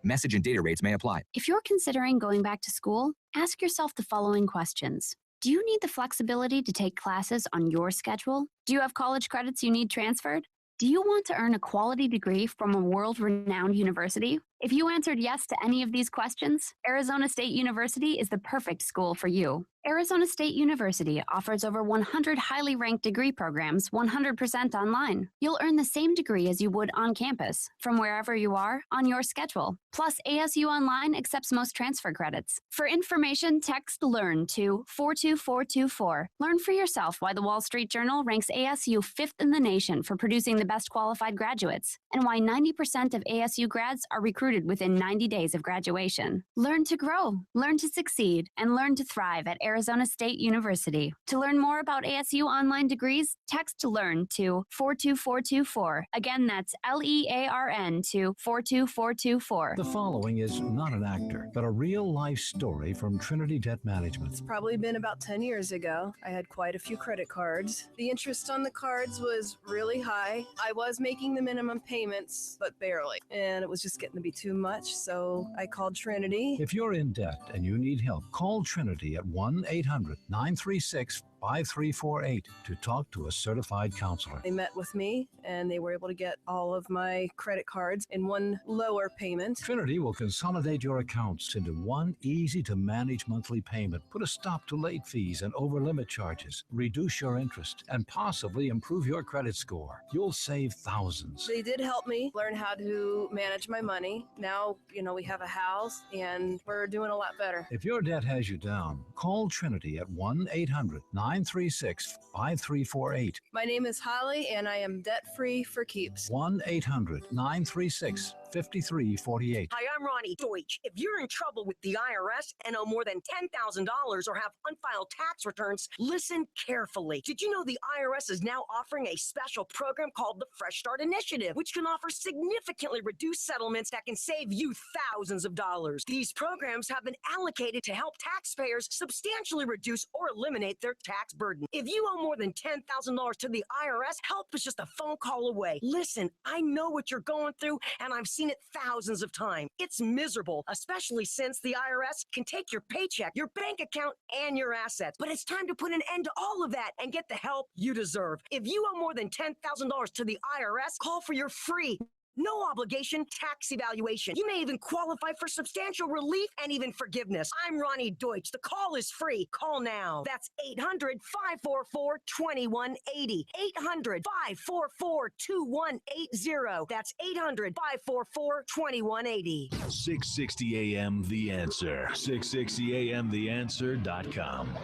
Message and data rates may apply. If you're considering going back to school, ask yourself the following questions. Do you need the flexibility to take classes on your schedule? Do you have college credits you need transferred? Do you want to earn a quality degree from a world-renowned university? If you answered yes to any of these questions, Arizona State University is the perfect school for you. Arizona State University offers over 100 highly ranked degree programs 100% online. You'll earn the same degree as you would on campus, from wherever you are, on your schedule. Plus, ASU Online accepts most transfer credits. For information, text LEARN to 42424. Learn for yourself why the Wall Street Journal ranks ASU 5th in the nation for producing the best qualified graduates, and why 90% of ASU grads are recruited within 90 days of graduation. Learn to grow, learn to succeed, and learn to thrive at Arizona State University. To learn more about ASU online degrees, text LEARN to 42424. Again, that's LEARN to 42424. The following is not an actor, but a real-life story from Trinity Debt Management. It's probably been about 10 years ago. I had quite a few credit cards. The interest on the cards was really high. I was making the minimum payments, but barely. And it was just getting to be too much, so I called Trinity. If you're in debt and you need help, call Trinity at 1-800-936-5348 to talk to a certified counselor. They met with me, and they were able to get all of my credit cards in one lower payment. Trinity will consolidate your accounts into one easy-to-manage monthly payment, put a stop to late fees and over-limit charges, reduce your interest, and possibly improve your credit score. You'll save thousands. They did help me learn how to manage my money. Now, we have a house, and we're doing a lot better. If your debt has you down, call Trinity at 1-800-936-5348. My name is Holly, and I am debt-free for keeps. 1-800-936-5348. Hi, I'm Ronnie Deutsch. If you're in trouble with the IRS and owe more than $10,000 or have unfiled tax returns, listen carefully. Did you know the IRS is now offering a special program called the Fresh Start Initiative, which can offer significantly reduced settlements that can save you thousands of dollars? These programs have been allocated to help taxpayers substantially reduce or eliminate their tax burden. If you owe more than $10,000 to the IRS, help is just a phone call away. Listen, I know what you're going through, and I've seen it thousands of times. It's miserable, especially since the IRS can take your paycheck, your bank account, and your assets. But it's time to put an end to all of that and get the help you deserve. If you owe more than $10,000 to the IRS, call for your free, no obligation tax evaluation. You may even qualify for substantial relief and even forgiveness. I'm Ronnie Deutsch. The call is free. Call now. That's 800-544-2180. 800-544-2180. That's 800-544-2180. 660 AM The Answer. 660 AMTheAnswer.com.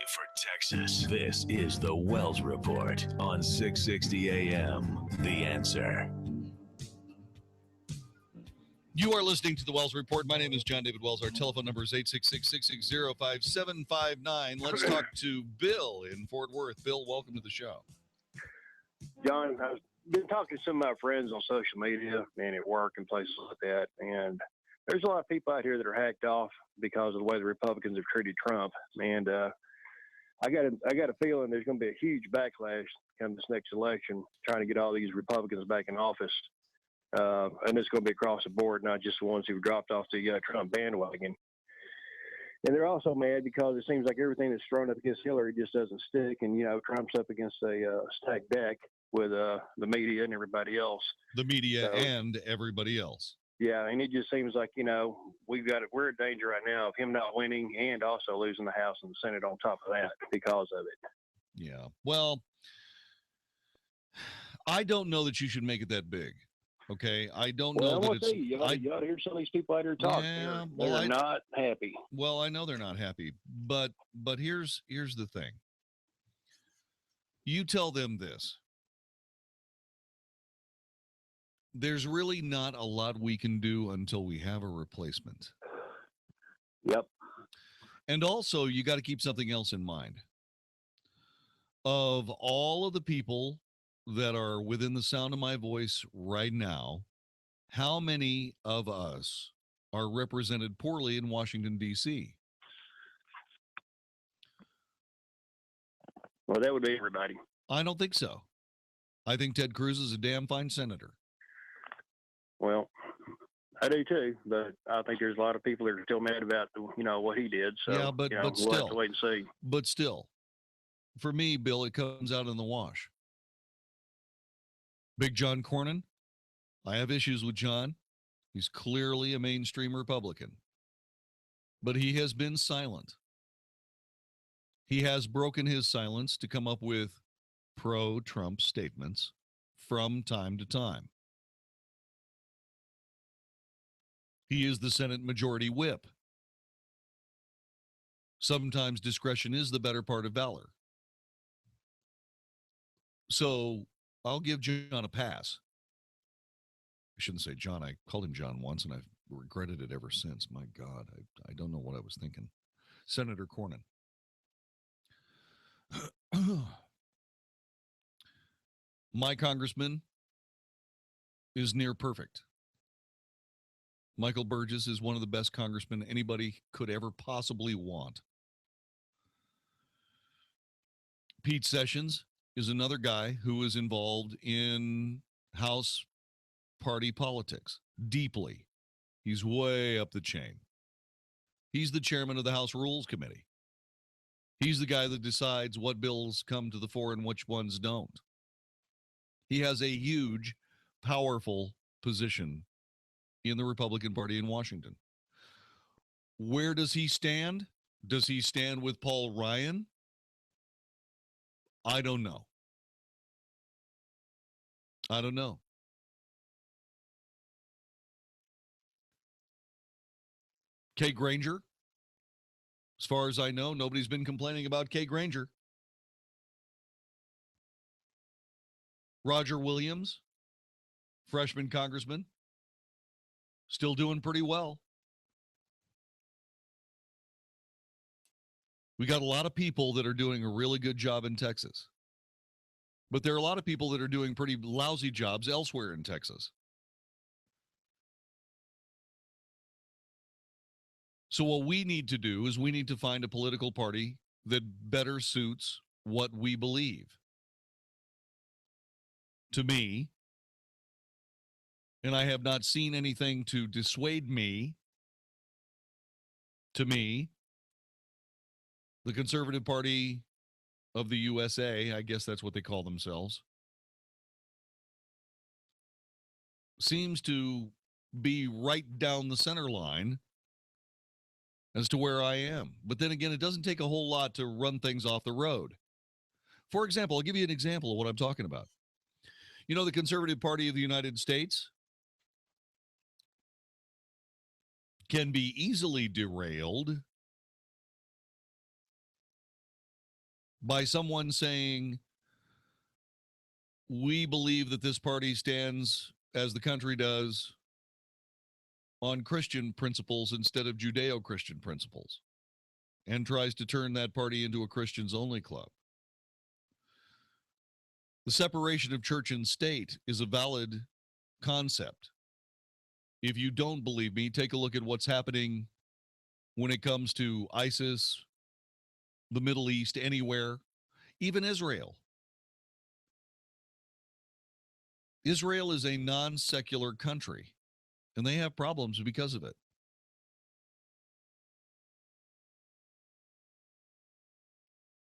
For Texas, this is the Wells Report on 660 AM The Answer. You are listening to the Wells Report. My name is Jon-David Wells. Our telephone number is 866-660-5759. Let's talk to Bill in Fort Worth. Bill, welcome to the show. John, I've been talking to some of my friends on social media and at work and places like that, and there's a lot of people out here that are hacked off because of the way the Republicans have treated Trump. And I got a feeling there's going to be a huge backlash come this next election, trying to get all these Republicans back in office. And it's going to be across the board, not just the ones who dropped off the Trump bandwagon. And they're also mad because it seems like everything that's thrown up against Hillary just doesn't stick. And, Trump's up against a stacked deck. with the media and everybody else. The media So, and everybody else. Yeah, and it just seems like, we're in danger right now of him not winning and also losing the House and the Senate on top of that because of it. Yeah. Well, I don't know that you should make it that big. Okay, I don't know that it's. You ought to hear some of these people out here talk. Yeah, they're not happy. Well, I know they're not happy, but here's the thing. You tell them this. There's really not a lot we can do until we have a replacement. Yep. And also, you got to keep something else in mind. Of all of the people that are within the sound of my voice right now, how many of us are represented poorly in Washington, D.C.? Well, that would be everybody. I don't think so. I think Ted Cruz is a damn fine senator. Well, I do too, but I think there's a lot of people that are still mad about, what he did. So, yeah, but we'll still, have to wait and see. But still, for me, Bill, it comes out in the wash. Big John Cornyn, I have issues with John. He's clearly a mainstream Republican, but he has been silent. He has broken his silence to come up with pro-Trump statements from time to time. He is the Senate Majority Whip. Sometimes discretion is the better part of valor. So I'll give John a pass. I shouldn't say John. I called him John once, and I've regretted it ever since. My God, I don't know what I was thinking. Senator Cornyn. My congressman is near perfect. Michael Burgess is one of the best congressmen anybody could ever possibly want. Pete Sessions is another guy who is involved in House party politics deeply. He's way up the chain. He's the chairman of the House Rules Committee. He's the guy that decides what bills come to the fore and which ones don't. He has a huge, powerful position in the Republican Party in Washington. Where does he stand? Does he stand with Paul Ryan? I don't know. I don't know. Kay Granger, as far as I know, nobody's been complaining about Kay Granger. Roger Williams, freshman congressman, still doing pretty well. We got a lot of people that are doing a really good job in Texas. But there are a lot of people that are doing pretty lousy jobs elsewhere in Texas. So what we need to do is we need to find a political party that better suits what we believe. To me, and I have not seen anything to dissuade me, to me, the Conservative Party of the USA, I guess that's what they call themselves, seems to be right down the center line as to where I am. But then again, it doesn't take a whole lot to run things off the road. For example, I'll give you an example of what I'm talking about. You know, the Conservative Party of the United States can be easily derailed by someone saying, we believe that this party stands, as the country does, on Christian principles instead of Judeo-Christian principles, and tries to turn that party into a Christians-only club. The separation of church and state is a valid concept. If you don't believe me, take a look at what's happening when it comes to ISIS, the Middle East, anywhere, even Israel. Israel is a non-secular country, and they have problems because of it.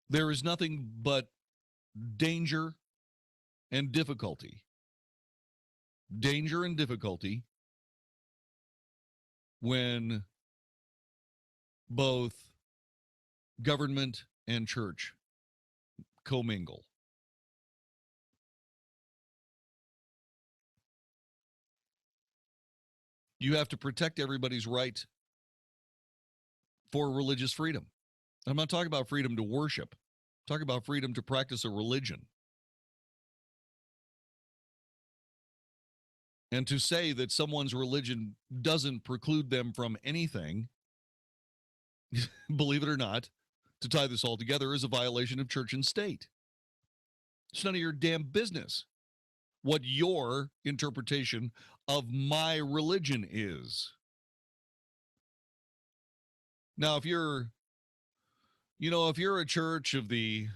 There is nothing but danger and difficulty. Danger and difficulty when both government and church commingle. You have to protect everybody's right for religious freedom. I'm not talking about freedom to worship. I'm talking about freedom to practice a religion. And to say that someone's religion doesn't preclude them from anything, believe it or not, to tie this all together, is a violation of church and state. It's none of your damn business what your interpretation of my religion is. Now, if you're a church of the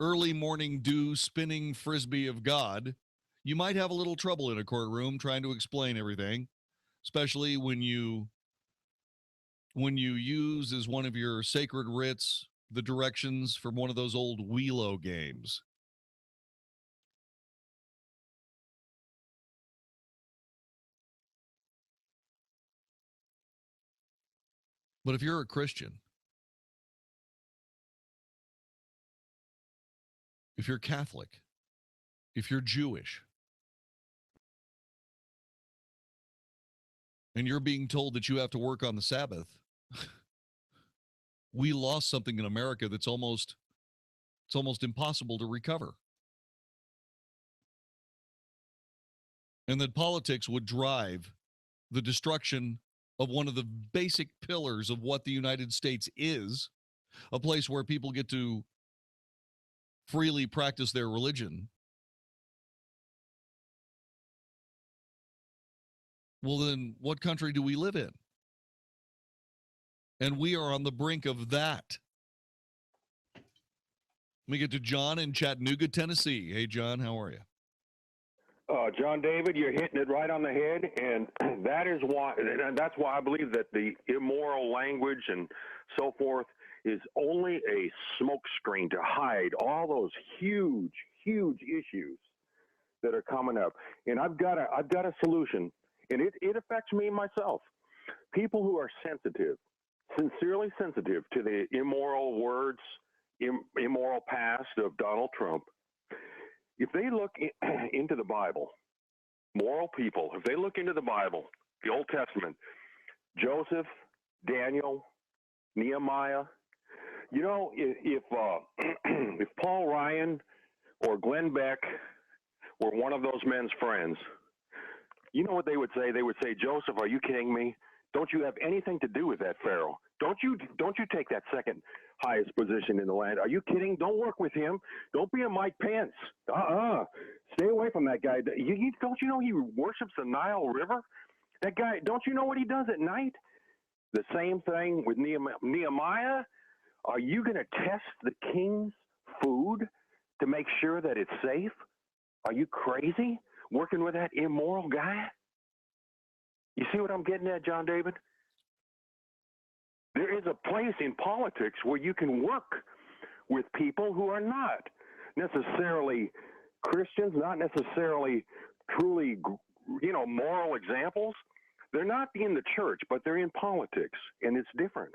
early morning dew spinning frisbee of God, you might have a little trouble in a courtroom trying to explain everything, especially when you use as one of your sacred writs the directions from one of those old Wheelo games. But if you're a Christian, if you're Catholic, if you're Jewish, and you're being told that you have to work on the Sabbath, we lost something in America that's almost impossible to recover. And that politics would drive the destruction of one of the basic pillars of what the United States is, a place where people get to freely practice their religion. Well, then what country do we live in? And we are on the brink of that. Let me get to John in Chattanooga, Tennessee. Hey, John, how are you? Jon-David, you're hitting it right on the head, and that's why I believe that the immoral language and so forth is only a smokescreen to hide all those huge issues that are coming up. And I've got a solution, and it affects me myself. People who are sensitive, sincerely sensitive to the immoral words, immoral past of Donald Trump, if they look into the Bible, moral people, if they look into the Bible, the Old Testament, Joseph, Daniel, Nehemiah, you know, if Paul Ryan or Glenn Beck were one of those men's friends, you know what they would say? They would say, Joseph, are you kidding me? Don't you have anything to do with that Pharaoh? Don't you take that second highest position in the land? Are you kidding? Don't work with him. Don't be a Mike Pence. Stay away from that guy. Don't you know he worships the Nile River? That guy, don't you know what he does at night? The same thing with Nehemiah. Are you going to test the king's food to make sure that it's safe? Are you crazy? Working with that immoral guy? You see what I'm getting at, Jon-David? There is a place in politics where you can work with people who are not necessarily Christians, not necessarily truly, moral examples. They're not in the church, but they're in politics, and it's different.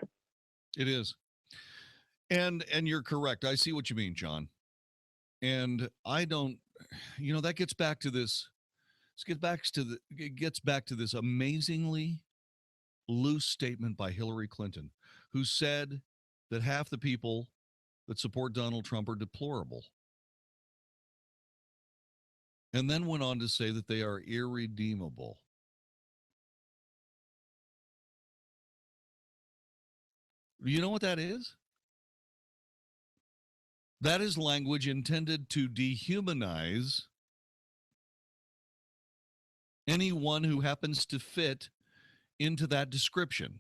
It is. And you're correct. I see what you mean, John. And I don't, that gets back to this. It gets back to this amazingly loose statement by Hillary Clinton, who said that half the people that support Donald Trump are deplorable. And then went on to say that they are irredeemable. You know what that is? That is language intended to dehumanize anyone who happens to fit into that description,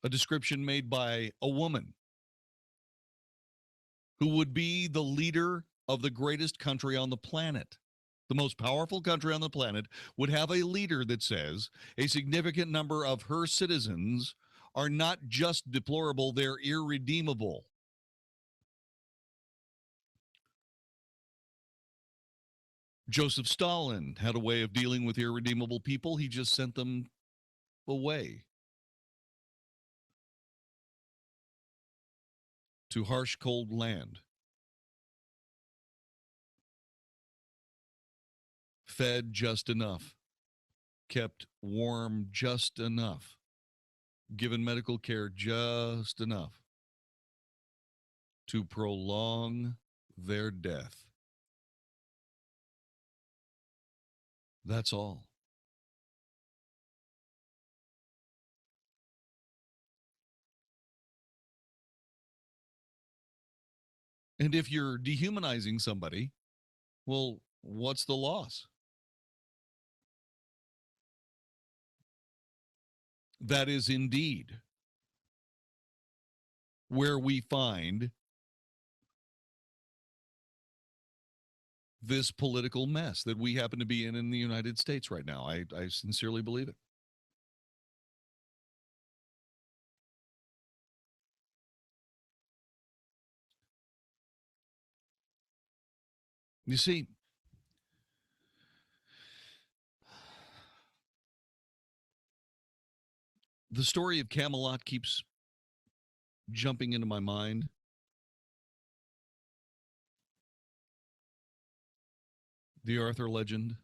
a description made by a woman who would be the leader of the greatest country on the planet. The most powerful country on the planet would have a leader that says a significant number of her citizens are not just deplorable, they're irredeemable. Joseph Stalin had a way of dealing with irredeemable people. He just sent them away to harsh, cold land. Fed just enough, kept warm just enough, given medical care just enough to prolong their death. That's all. And if you're dehumanizing somebody, well, what's the loss? That is indeed where we find this political mess that we happen to be in the United States right now. I sincerely believe it. You see, the story of Camelot keeps jumping into my mind. The Arthur legend.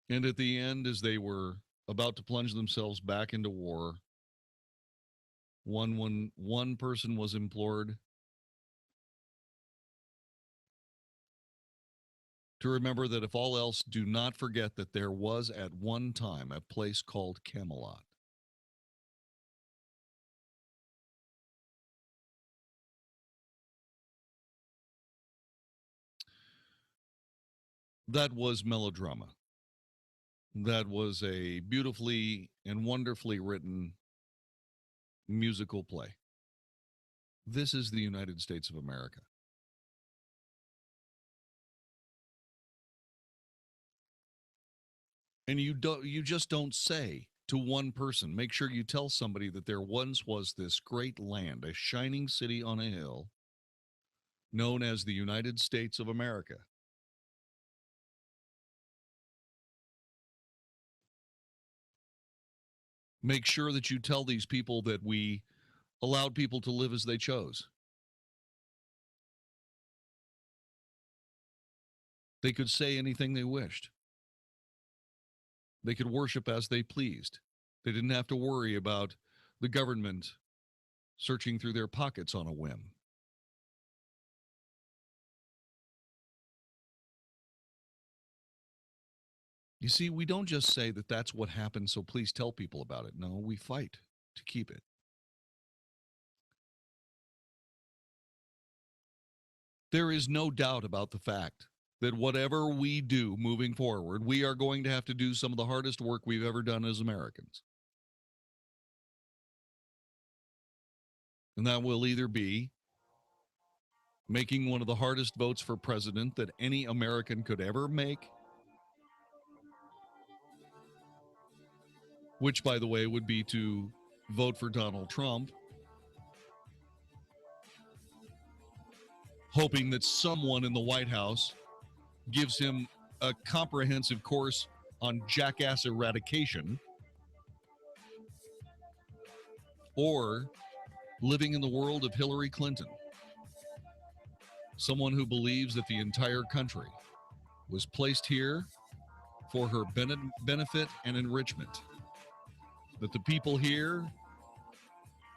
And at the end, as they were about to plunge themselves back into war, one person was implored to remember that if all else, do not forget that there was at one time a place called Camelot. That was melodrama. That was a beautifully and wonderfully written musical play. This is the United States of America. And you just don't say to one person, make sure you tell somebody that there once was this great land, a shining city on a hill, known as the United States of America. Make sure that you tell these people that we allowed people to live as they chose. They could say anything they wished. They could worship as they pleased. They didn't have to worry about the government searching through their pockets on a whim. You see, we don't just say that that's what happened, so please tell people about it. No, we fight to keep it. There is no doubt about the fact that whatever we do moving forward, we are going to have to do some of the hardest work we've ever done as Americans. And that will either be making one of the hardest votes for president that any American could ever make, which, by the way, would be to vote for Donald Trump, hoping that someone in the White House gives him a comprehensive course on jackass eradication, or living in the world of Hillary Clinton, someone who believes that the entire country was placed here for her benefit and enrichment, that the people here,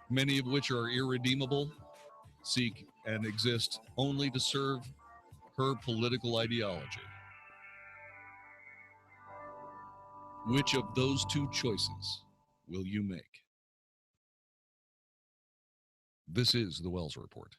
many of which are irredeemable, seek and exist only to serve her political ideology. Which of those two choices will you make? This is the Wells Report.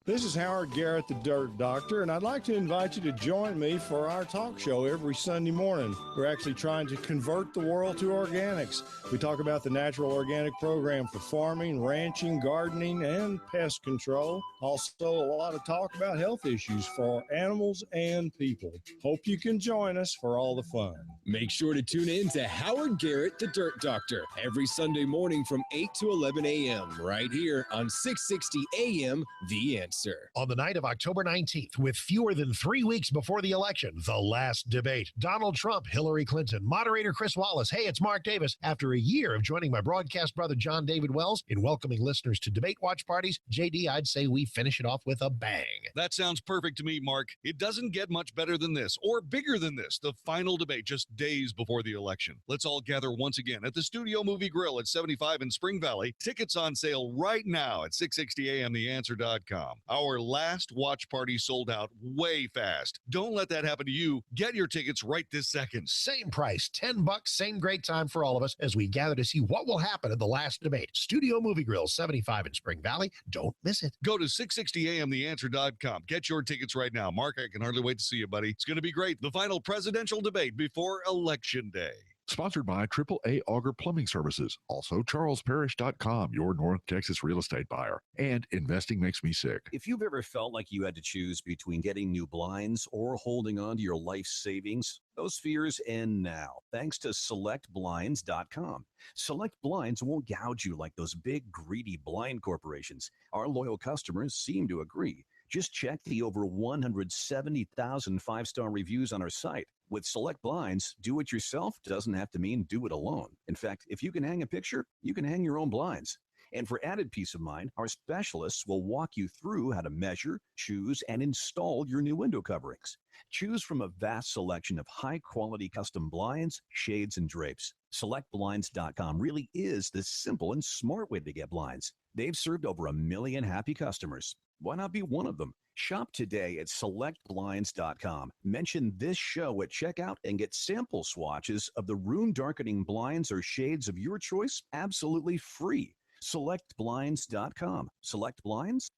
This is Howard Garrett, the Dirt Doctor, and I'd like to invite you to join me for our talk show every Sunday morning. We're actually trying to convert the world to organics. We talk about the natural organic program for farming, ranching, gardening, and pest control. Also, a lot of talk about health issues for animals and people. Hope you can join us for all the fun. Make sure to tune in to Howard Garrett, the Dirt Doctor, every Sunday morning from 8 to 11 a.m. right here on 660 a.m. The Answer. Answer. On the night of October 19th, with fewer than 3 weeks before the election, the last debate. Donald Trump, Hillary Clinton, moderator Chris Wallace. Hey, it's Mark Davis. After a year of joining my broadcast brother Jon-David Wells in welcoming listeners to debate watch parties, JD, I'd say we finish it off with a bang. That sounds perfect to me, Mark. It doesn't get much better than this, or bigger than this, the final debate just days before the election. Let's all gather once again at the Studio Movie Grill at 75 in Spring Valley. Tickets on sale right now at 660amtheanswer.com. Our last watch party sold out way fast. Don't let that happen to you. Get your tickets right this second. Same price, $10, same great time for all of us as we gather to see what will happen at the last debate. Studio Movie Grill, 75 in Spring Valley. Don't miss it. Go to 660amtheanswer.com. Get your tickets right now. Mark, I can hardly wait to see you, buddy. It's going to be great. The final presidential debate before Election Day. Sponsored by AAA Auger Plumbing Services. Also, charlesparish.com, your North Texas real estate buyer. And Investing Makes Me Sick. If you've ever felt like you had to choose between getting new blinds or holding on to your life savings, those fears end now, thanks to SelectBlinds.com. Select Blinds won't gouge you like those big, greedy blind corporations. Our loyal customers seem to agree. Just check the over 170,000 five-star reviews on our site. With Select Blinds, do-it-yourself doesn't have to mean do it alone. In fact, if you can hang a picture, you can hang your own blinds. And for added peace of mind, our specialists will walk you through how to measure, choose, and install your new window coverings. Choose from a vast selection of high-quality custom blinds, shades, and drapes. SelectBlinds.com really is the simple and smart way to get blinds. They've served over 1 million happy customers. Why not be one of them? Shop today at SelectBlinds.com. Mention this show at checkout and get sample swatches of the room-darkening blinds or shades of your choice absolutely free. SelectBlinds.com. Select Blinds?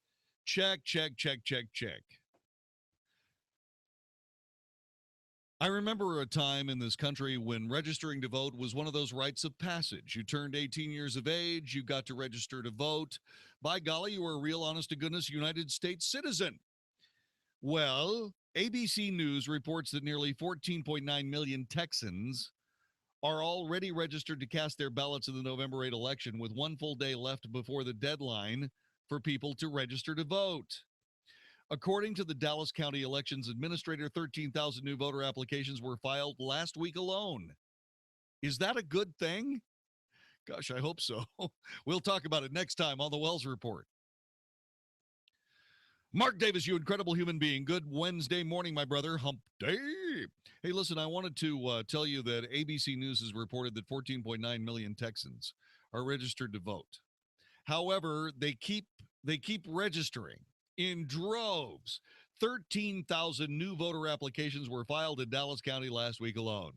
Check. I remember a time in this country when registering to vote was one of those rites of passage. You turned 18 years of age, you got to register to vote. By golly, you were a real honest-to-goodness United States citizen. Well, ABC News reports that nearly 14.9 million Texans are already registered to cast their ballots in the November 8 election, with one full day left before the deadline for people to register to vote. According to the Dallas County Elections Administrator, 13,000 new voter applications were filed last week alone. Is that a good thing? Gosh, I hope so. We'll talk about it next time on the Wells Report. Mark Davis, you incredible human being. Good Wednesday morning, my brother. Hump day. Hey, listen, I wanted to tell you that ABC News has reported that 14.9 million Texans are registered to vote. However, they keep registering in droves. 13,000 new voter applications were filed in Dallas County last week alone.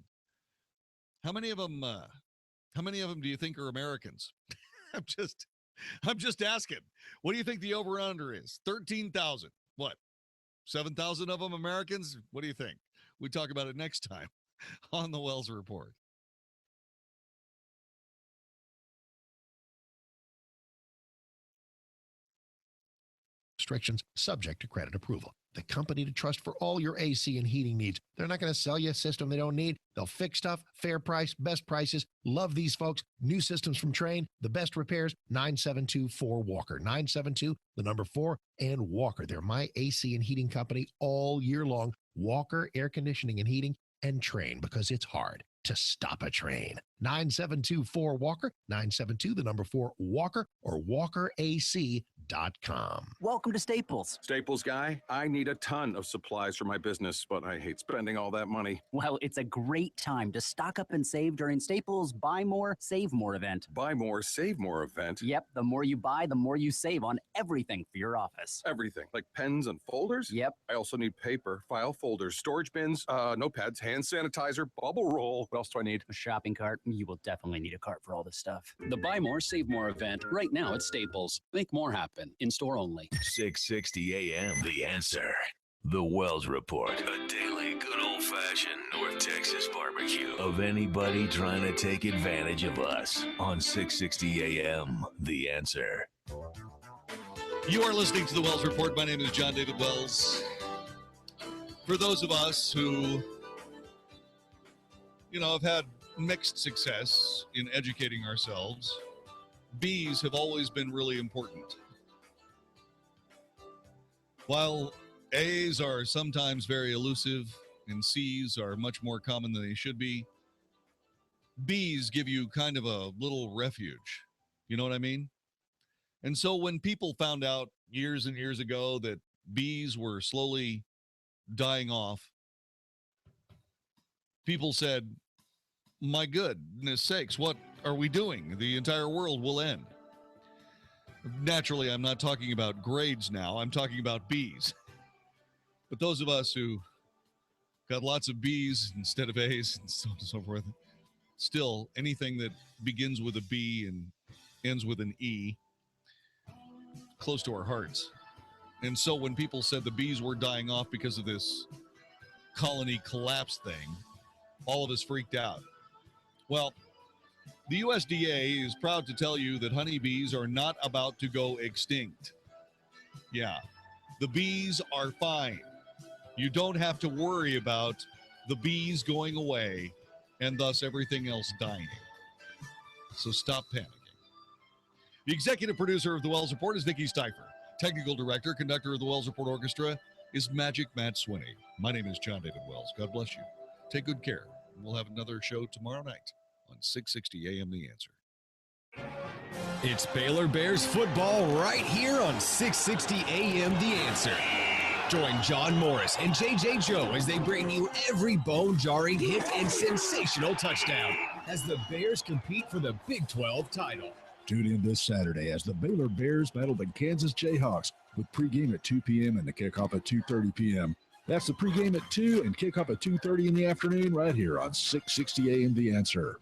How many of them do you think are Americans? I'm just asking. What do you think the over-under is? 13,000. What? 7,000 of them Americans? What do you think? We talk about it next time on the Wells Report. Restrictions subject to credit approval. The company to trust for all your AC and heating needs. They're not going to sell you a system they don't need. They'll fix stuff, fair price, best prices. Love these folks. New systems from Trane, the best repairs, 972-4-WALKER. 972, the number 4, and Walker. They're my AC and heating company all year long. Walker Air Conditioning and Heating and Trane, because it's hard to stop a train. 972-4-WALKER, 972, the number 4, Walker, or walkerac.com. Welcome to Staples. Staples guy, I need a ton of supplies for my business, but I hate spending all that money. Well, it's a great time to stock up and save during Staples' Buy More, Save More event. Buy more, save more event? Yep, the more you buy, the more you save on everything for your office. Everything, like pens and folders? Yep. I also need paper, file folders, storage bins, notepads, hand sanitizer, bubble roll. What else do I need? A shopping cart. You will definitely need a cart for all this stuff. The Buy More, Save More event right now at Staples. Make more happen. In-store only. 660 AM, The Answer. The Wells Report. A daily good old-fashioned North Texas barbecue of anybody trying to take advantage of us on 660 AM, The Answer. You are listening to the Wells Report. My name is Jon-David Wells. For those of us who, have had mixed success in educating ourselves, B's have always been really important. While A's are sometimes very elusive and C's are much more common than they should be, B's give you kind of a little refuge. You know what I mean? And so when people found out years and years ago that B's were slowly dying off, people said, my goodness sakes, what are we doing? The entire world will end. Naturally, I'm not talking about grades now. I'm talking about B's. But those of us who got lots of B's instead of A's and so on and so forth, still, anything that begins with a B and ends with an E, close to our hearts. And so when people said the B's were dying off because of this colony collapse thing, all of us freaked out. Well, the USDA is proud to tell you that honeybees are not about to go extinct. Yeah, the bees are fine. You don't have to worry about the bees going away and thus everything else dying. So stop panicking. The executive producer of the Wells Report is Nikki Stifer. Technical director, conductor of the Wells Report Orchestra is Magic Matt Swinney. My name is Jon-David Wells. God bless you. Take good care. We'll have another show tomorrow night on 660 AM The Answer. It's Baylor Bears football right here on 660 AM The Answer. Join John Morris and JJ Joe as they bring you every bone-jarring hit and sensational touchdown as the Bears compete for the Big 12 title. Tune in this Saturday as the Baylor Bears battle the Kansas Jayhawks with pregame at 2 p.m. and the kickoff at 2:30 p.m. That's the pregame at 2 and kickoff at 2:30 in the afternoon right here on 660 AM The Answer.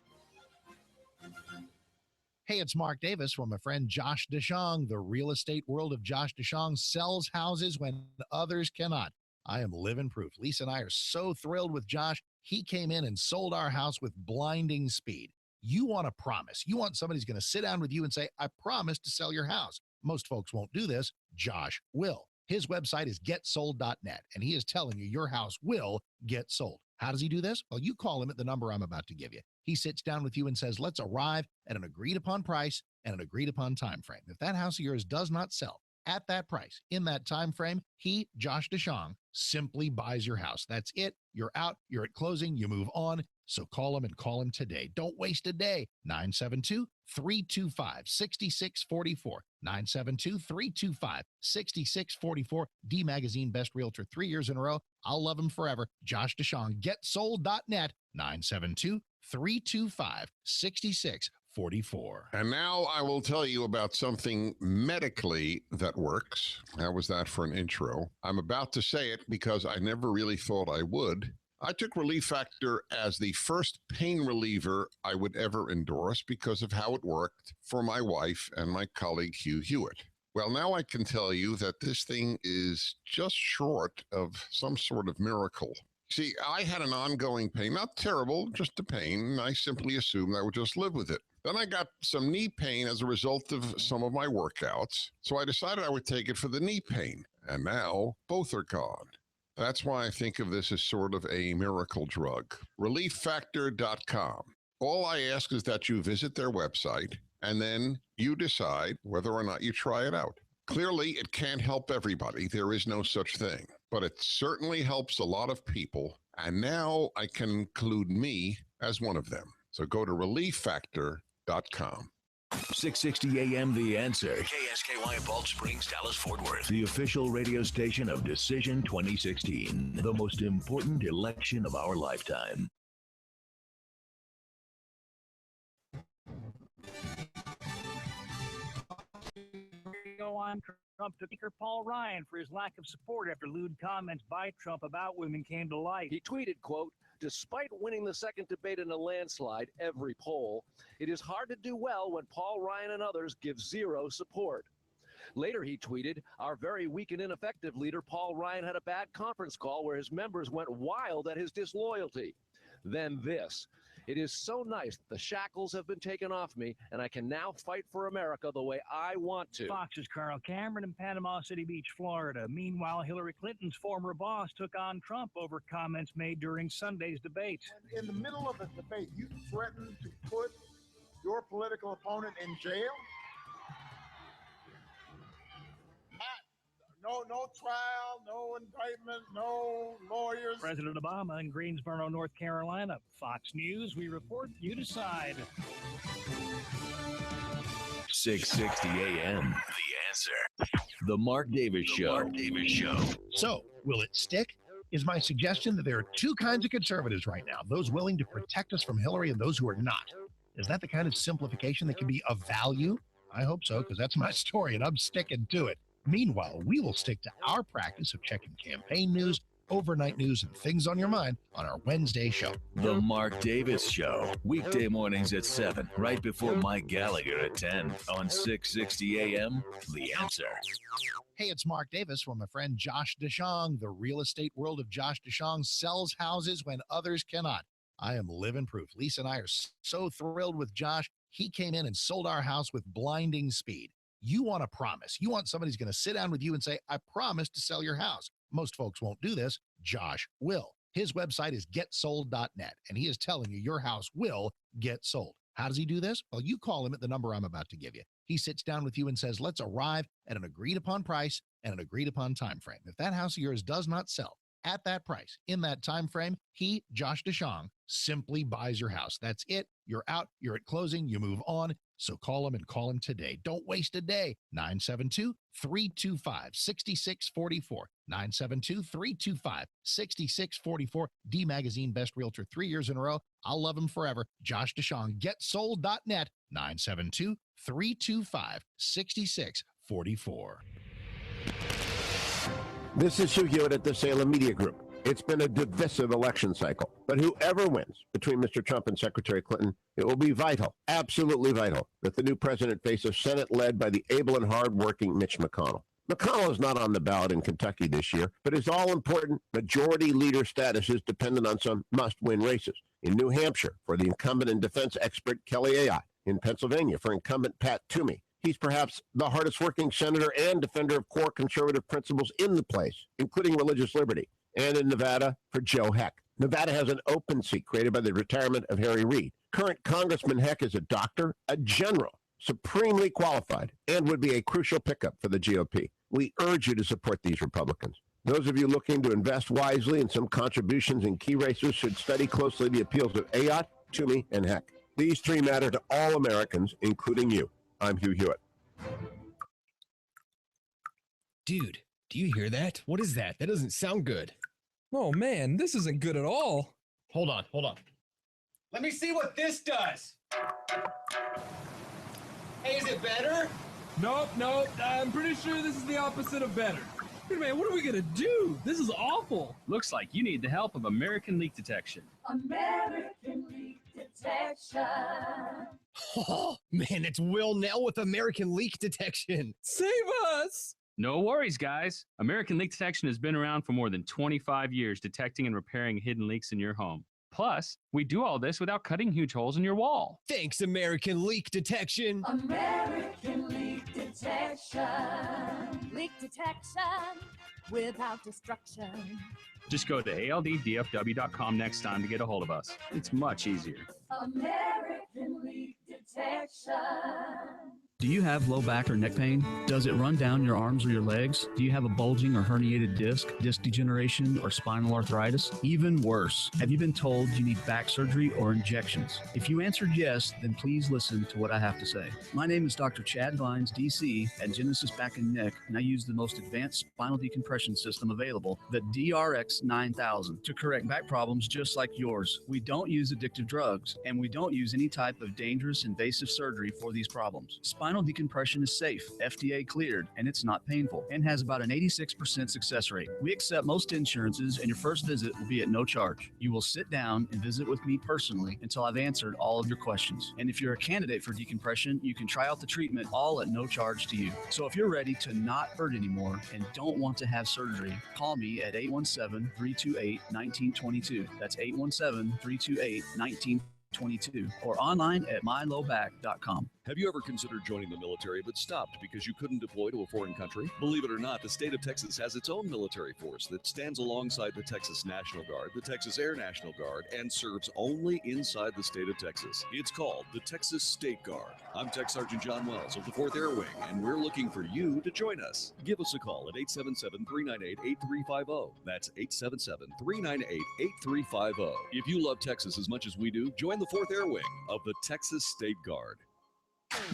Hey, it's Mark Davis from my friend Josh DeShong. The real estate world of Josh DeShong sells houses when others cannot. I am living proof. Lisa and I are so thrilled with Josh. He came in and sold our house with blinding speed. You want a promise. You want somebody who's going to sit down with you and say, I promise to sell your house. Most folks won't do this. Josh will. His website is getsold.net, and he is telling you your house will get sold. How does he do this? Well, you call him at the number I'm about to give you. He sits down with you and says, let's arrive at an agreed upon price and an agreed upon time frame. If that house of yours does not sell at that price in that time frame, he, Josh DeShong, simply buys your house. That's it. You're out. You're at closing. You move on. So call him and call him today. Don't waste a day. 972-325-6644. 972-325-6644. D Magazine Best Realtor 3 years in a row. I'll love him forever. Josh DeShong, getsold.net. 972-325-6644. And now I will tell you about something medically that works. How was that for an intro? I'm about to say it because I never really thought I would. I took Relief Factor as the first pain reliever I would ever endorse because of how it worked for my wife and my colleague Hugh Hewitt. Well, now I can tell you that this thing is just short of some sort of miracle. See, I had an ongoing pain, not terrible, just a pain, and I simply assumed I would just live with it. Then I got some knee pain as a result of some of my workouts, so I decided I would take it for the knee pain, and now both are gone. That's why I think of this as sort of a miracle drug. ReliefFactor.com. All I ask is that you visit their website, and then you decide whether or not you try it out. Clearly, it can't help everybody. There is no such thing. But it certainly helps a lot of people, and now I can include me as one of them. So go to ReliefFactor.com. 660 AM The Answer. KSKY Balch Springs, Dallas, Fort Worth. The official radio station of Decision 2016. The most important election of our lifetime. On Trump to Speaker Paul Ryan for his lack of support after lewd comments by Trump about women came to light. He tweeted, quote, despite winning the second debate in a landslide, every poll, it is hard to do well when Paul Ryan and others give zero support. Later, he tweeted, our very weak and ineffective leader, Paul Ryan, had a bad conference call where his members went wild at his disloyalty. Then this. It is so nice that the shackles have been taken off me, and I can now fight for America the way I want to. Fox's Carl Cameron in Panama City Beach, Florida. Meanwhile, Hillary Clinton's former boss took on Trump over comments made during Sunday's debate. In the middle of a debate, you threatened to put your political opponent in jail? No trial, no indictment, no lawyers. President Obama in Greensboro, North Carolina. Fox News, we report, you decide. 660 AM. The Answer. The Mark Davis Show. So, will it stick? Is my suggestion that there are two kinds of conservatives right now, those willing to protect us from Hillary and those who are not. Is that the kind of simplification that can be of value? I hope so, because that's my story, and I'm sticking to it. Meanwhile, we will stick to our practice of checking campaign news, overnight news, and things on your mind on our Wednesday show. The Mark Davis Show. Weekday mornings at 7, right before Mike Gallagher at 10 on 660 AM. The Answer. Hey, it's Mark Davis from my friend Josh DeShong. The real estate world of Josh DeShong sells houses when others cannot. I am living proof. Lisa and I are so thrilled with Josh. He came in and sold our house with blinding speed. You want a promise. You want somebody who's going to sit down with you and say, I promise to sell your house. Most folks won't do this. Josh will. His website is getsold.net, and he is telling you your house will get sold. How does he do this? Well, you call him at the number I'm about to give you. He sits down with you and says, let's arrive at an agreed upon price and an agreed upon time frame. If that house of yours does not sell at that price in that time frame, he, Josh DeShong, simply buys your house. That's it. You're out. You're at closing. You move on. So call him and call him today. Don't waste a day. 972-325-6644. 972-325-6644. D Magazine Best Realtor 3 years in a row. I'll love him forever. Josh DeShong, getsold.net. 972-325-6644. This is Hugh Hewitt at the Salem Media Group. It's been a divisive election cycle, but whoever wins between Mr. Trump and Secretary Clinton, it will be vital, absolutely vital, that the new president face a Senate led by the able and hardworking Mitch McConnell. McConnell is not on the ballot in Kentucky this year, but his all-important majority leader status is dependent on some must-win races. In New Hampshire, for the incumbent and defense expert Kelly Ayotte. In Pennsylvania, for incumbent Pat Toomey. He's perhaps the hardest working senator and defender of core conservative principles in the place, including religious liberty. And in Nevada, for Joe Heck. Nevada has an open seat created by the retirement of Harry Reid. Current Congressman Heck is a doctor, a general, supremely qualified, and would be a crucial pickup for the GOP. We urge you to support these Republicans. Those of you looking to invest wisely in some contributions in key races should study closely the appeals of Ayotte, Toomey, and Heck. These three matter to all Americans, including you. I'm Hugh Hewitt. Dude, do you hear that? What is that? That doesn't sound good. Oh man, this isn't good at all. Hold on. Let me see what this does. Hey, is it better? Nope. I'm pretty sure this is the opposite of better. Hey man, what are we gonna do? This is awful. Looks like you need the help of American Leak Detection. American Leak Detection. Oh, man, that's Will Nell with American Leak Detection. Save us! No worries, guys. American Leak Detection has been around for more than 25 years detecting and repairing hidden leaks in your home. Plus, we do all this without cutting huge holes in your wall. Thanks, American Leak Detection. American Leak Detection. Leak detection without destruction. Just go to alddfw.com next time to get a hold of us. It's much easier. American Leak Detection. Do you have low back or neck pain? Does it run down your arms or your legs? Do you have a bulging or herniated disc degeneration, or spinal arthritis? Even worse, have you been told you need back surgery or injections? If you answered yes, then please listen to what I have to say. My name is Dr. Chad Vines, DC, at Genesis Back and Neck, and I use the most advanced spinal decompression system available, the DRX 9000, to correct back problems just like yours. We don't use addictive drugs, and we don't use any type of dangerous invasive surgery for these problems. Spinal decompression is safe, FDA cleared, and it's not painful, and has about an 86% success rate. We accept most insurances, and your first visit will be at no charge. You will sit down and visit with me personally until I've answered all of your questions. And if you're a candidate for decompression, you can try out the treatment all at no charge to you. So if you're ready to not hurt anymore and don't want to have surgery, call me at 817-328-1922. That's 817-328-1922, or online at mylowback.com. Have you ever considered joining the military but stopped because you couldn't deploy to a foreign country? Believe it or not, the state of Texas has its own military force that stands alongside the Texas National Guard, the Texas Air National Guard, and serves only inside the state of Texas. It's called the Texas State Guard. I'm Tech Sergeant John Wells of the 4th Air Wing, and we're looking for you to join us. Give us a call at 877-398-8350. That's 877-398-8350. If you love Texas as much as we do, join the 4th Air Wing of the Texas State Guard.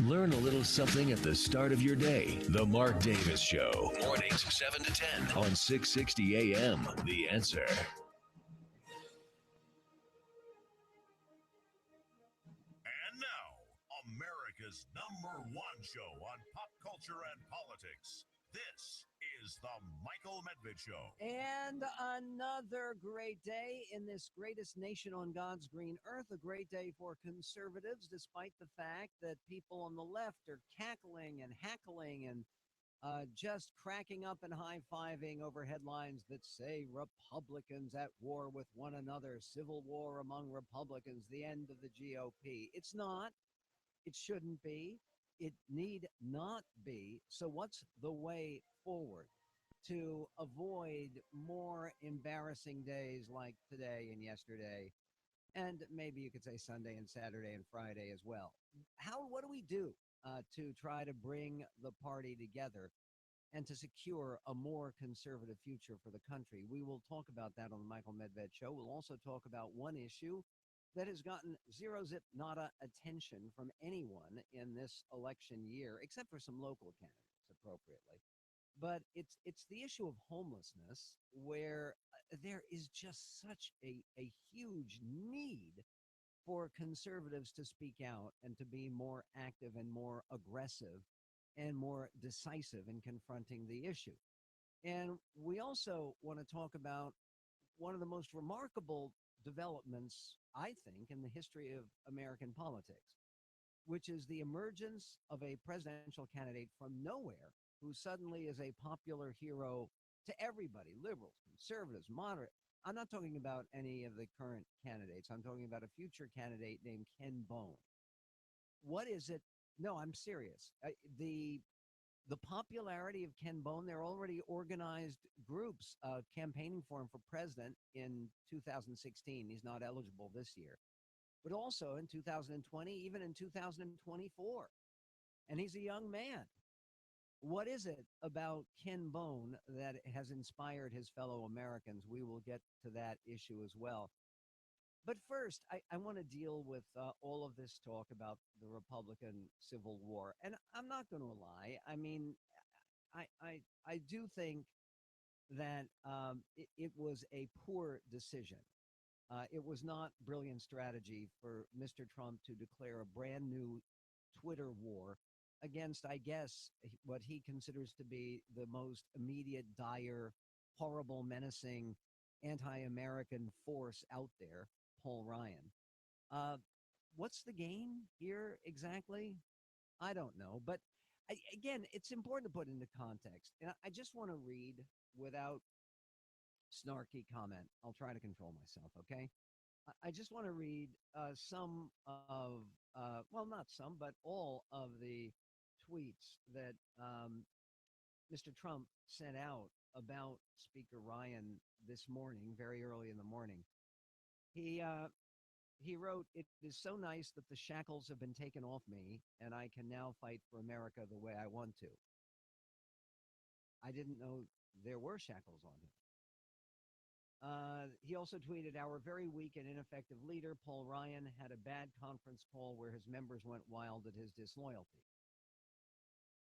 Learn a little something at the start of your day. The Mark Davis Show. Mornings 7 to 10 on 660 AM. The Answer. And now, America's #1 show on pop culture and politics. This is the Michael Medved Show. And another great day in this greatest nation on God's green earth, a great day for conservatives, despite the fact that people on the left are cackling and hackling and just cracking up and high-fiving over headlines that say Republicans at war with one another, civil war among Republicans, the end of the GOP. It's not. It shouldn't be. It need not be. So what's the way forward to avoid more embarrassing days like today and yesterday, and maybe you could say Sunday and Saturday and Friday as well? What do we do to try to bring the party together and to secure a more conservative future for the country? We will talk about that on the Michael Medved Show. We'll also talk about one issue that has gotten zero zip nada attention from anyone in this election year, except for some local candidates, appropriately. But it's the issue of homelessness, where there is just such a huge need for conservatives to speak out and to be more active and more aggressive and more decisive in confronting the issue. And we also want to talk about one of the most remarkable developments, I think, in the history of American politics, which is the emergence of a presidential candidate from nowhere who suddenly is a popular hero to everybody, liberals, conservatives, moderate. I'm not talking about any of the current candidates. I'm talking about a future candidate named Ken Bone. What is it? No, I'm serious. The popularity of Ken Bone, there are already organized groups campaigning for him for president in 2016. He's not eligible this year, but also in 2020, even in 2024. And he's a young man. What is it about Ken Bone that has inspired his fellow Americans? We will get to that issue as well. But first, I want to deal with all of this talk about the Republican Civil War. And I'm not going to lie. I mean, I do think that it was a poor decision. It was not brilliant strategy for Mr. Trump to declare a brand new Twitter war against, I guess, what he considers to be the most immediate, dire, horrible, menacing, anti-American force out there, Paul Ryan. What's the gain here exactly? I don't know. But again, it's important to put into context. And I just want to read without snarky comment. I'll try to control myself, okay? I just want to read some of, well, not some, but all of the tweets that Mr. Trump sent out about Speaker Ryan this morning, very early in the morning. He wrote, "It is so nice that the shackles have been taken off me, and I can now fight for America the way I want to." I didn't know there were shackles on him. He also tweeted, "Our very weak and ineffective leader, Paul Ryan, had a bad conference call where his members went wild at his disloyalty."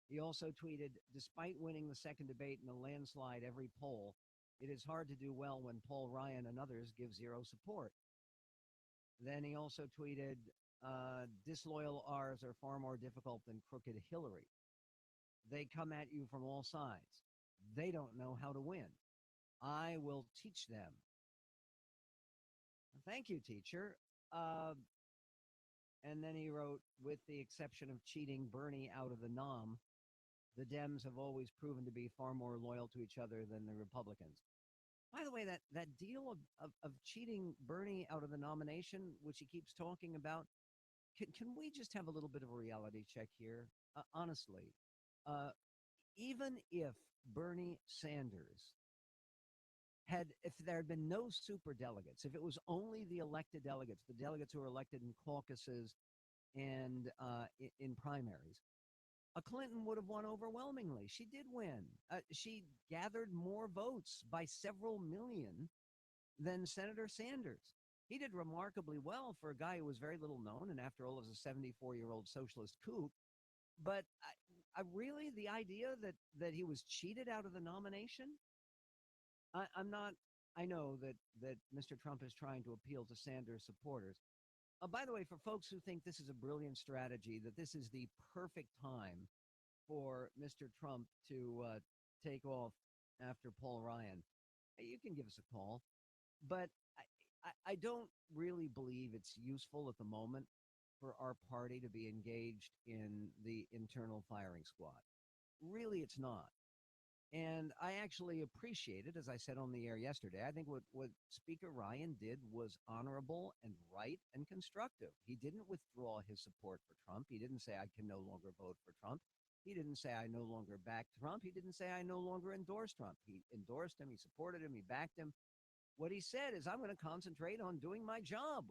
He also tweeted, "Despite winning the second debate in a landslide every poll, it is hard to do well when Paul Ryan and others give zero support." Then he also tweeted, "Disloyal R's are far more difficult than crooked Hillary. They come at you from all sides. They don't know how to win. I will teach them." Thank you, teacher. And then he wrote, "With the exception of cheating Bernie out of the nom, the Dems have always proven to be far more loyal to each other than the Republicans." By the way, that deal of cheating Bernie out of the nomination, which he keeps talking about, can we just have a little bit of a reality check here? Honestly, even if Bernie Sanders if there had been no super delegates, if it was only the elected delegates, the delegates who were elected in caucuses and in primaries, Clinton would have won overwhelmingly. She did win. She gathered more votes by several million than Senator Sanders. He did remarkably well for a guy who was very little known, and after all, is a 74-year-old socialist kook. But I really, the idea that he was cheated out of the nomination, I'm not. I know that Mr. Trump is trying to appeal to Sanders supporters. By the way, for folks who think this is a brilliant strategy, that this is the perfect time for Mr. Trump to take off after Paul Ryan, you can give us a call. But I don't really believe it's useful at the moment for our party to be engaged in the internal firing squad. Really, it's not. And I actually appreciate it, as I said on the air yesterday. I think what Speaker Ryan did was honorable and right and constructive. He didn't withdraw his support for Trump. He didn't say, I can no longer vote for Trump. He didn't say, I no longer back Trump. He didn't say, I no longer endorse Trump. He endorsed him. He supported him. He backed him. What he said is, I'm going to concentrate on doing my job,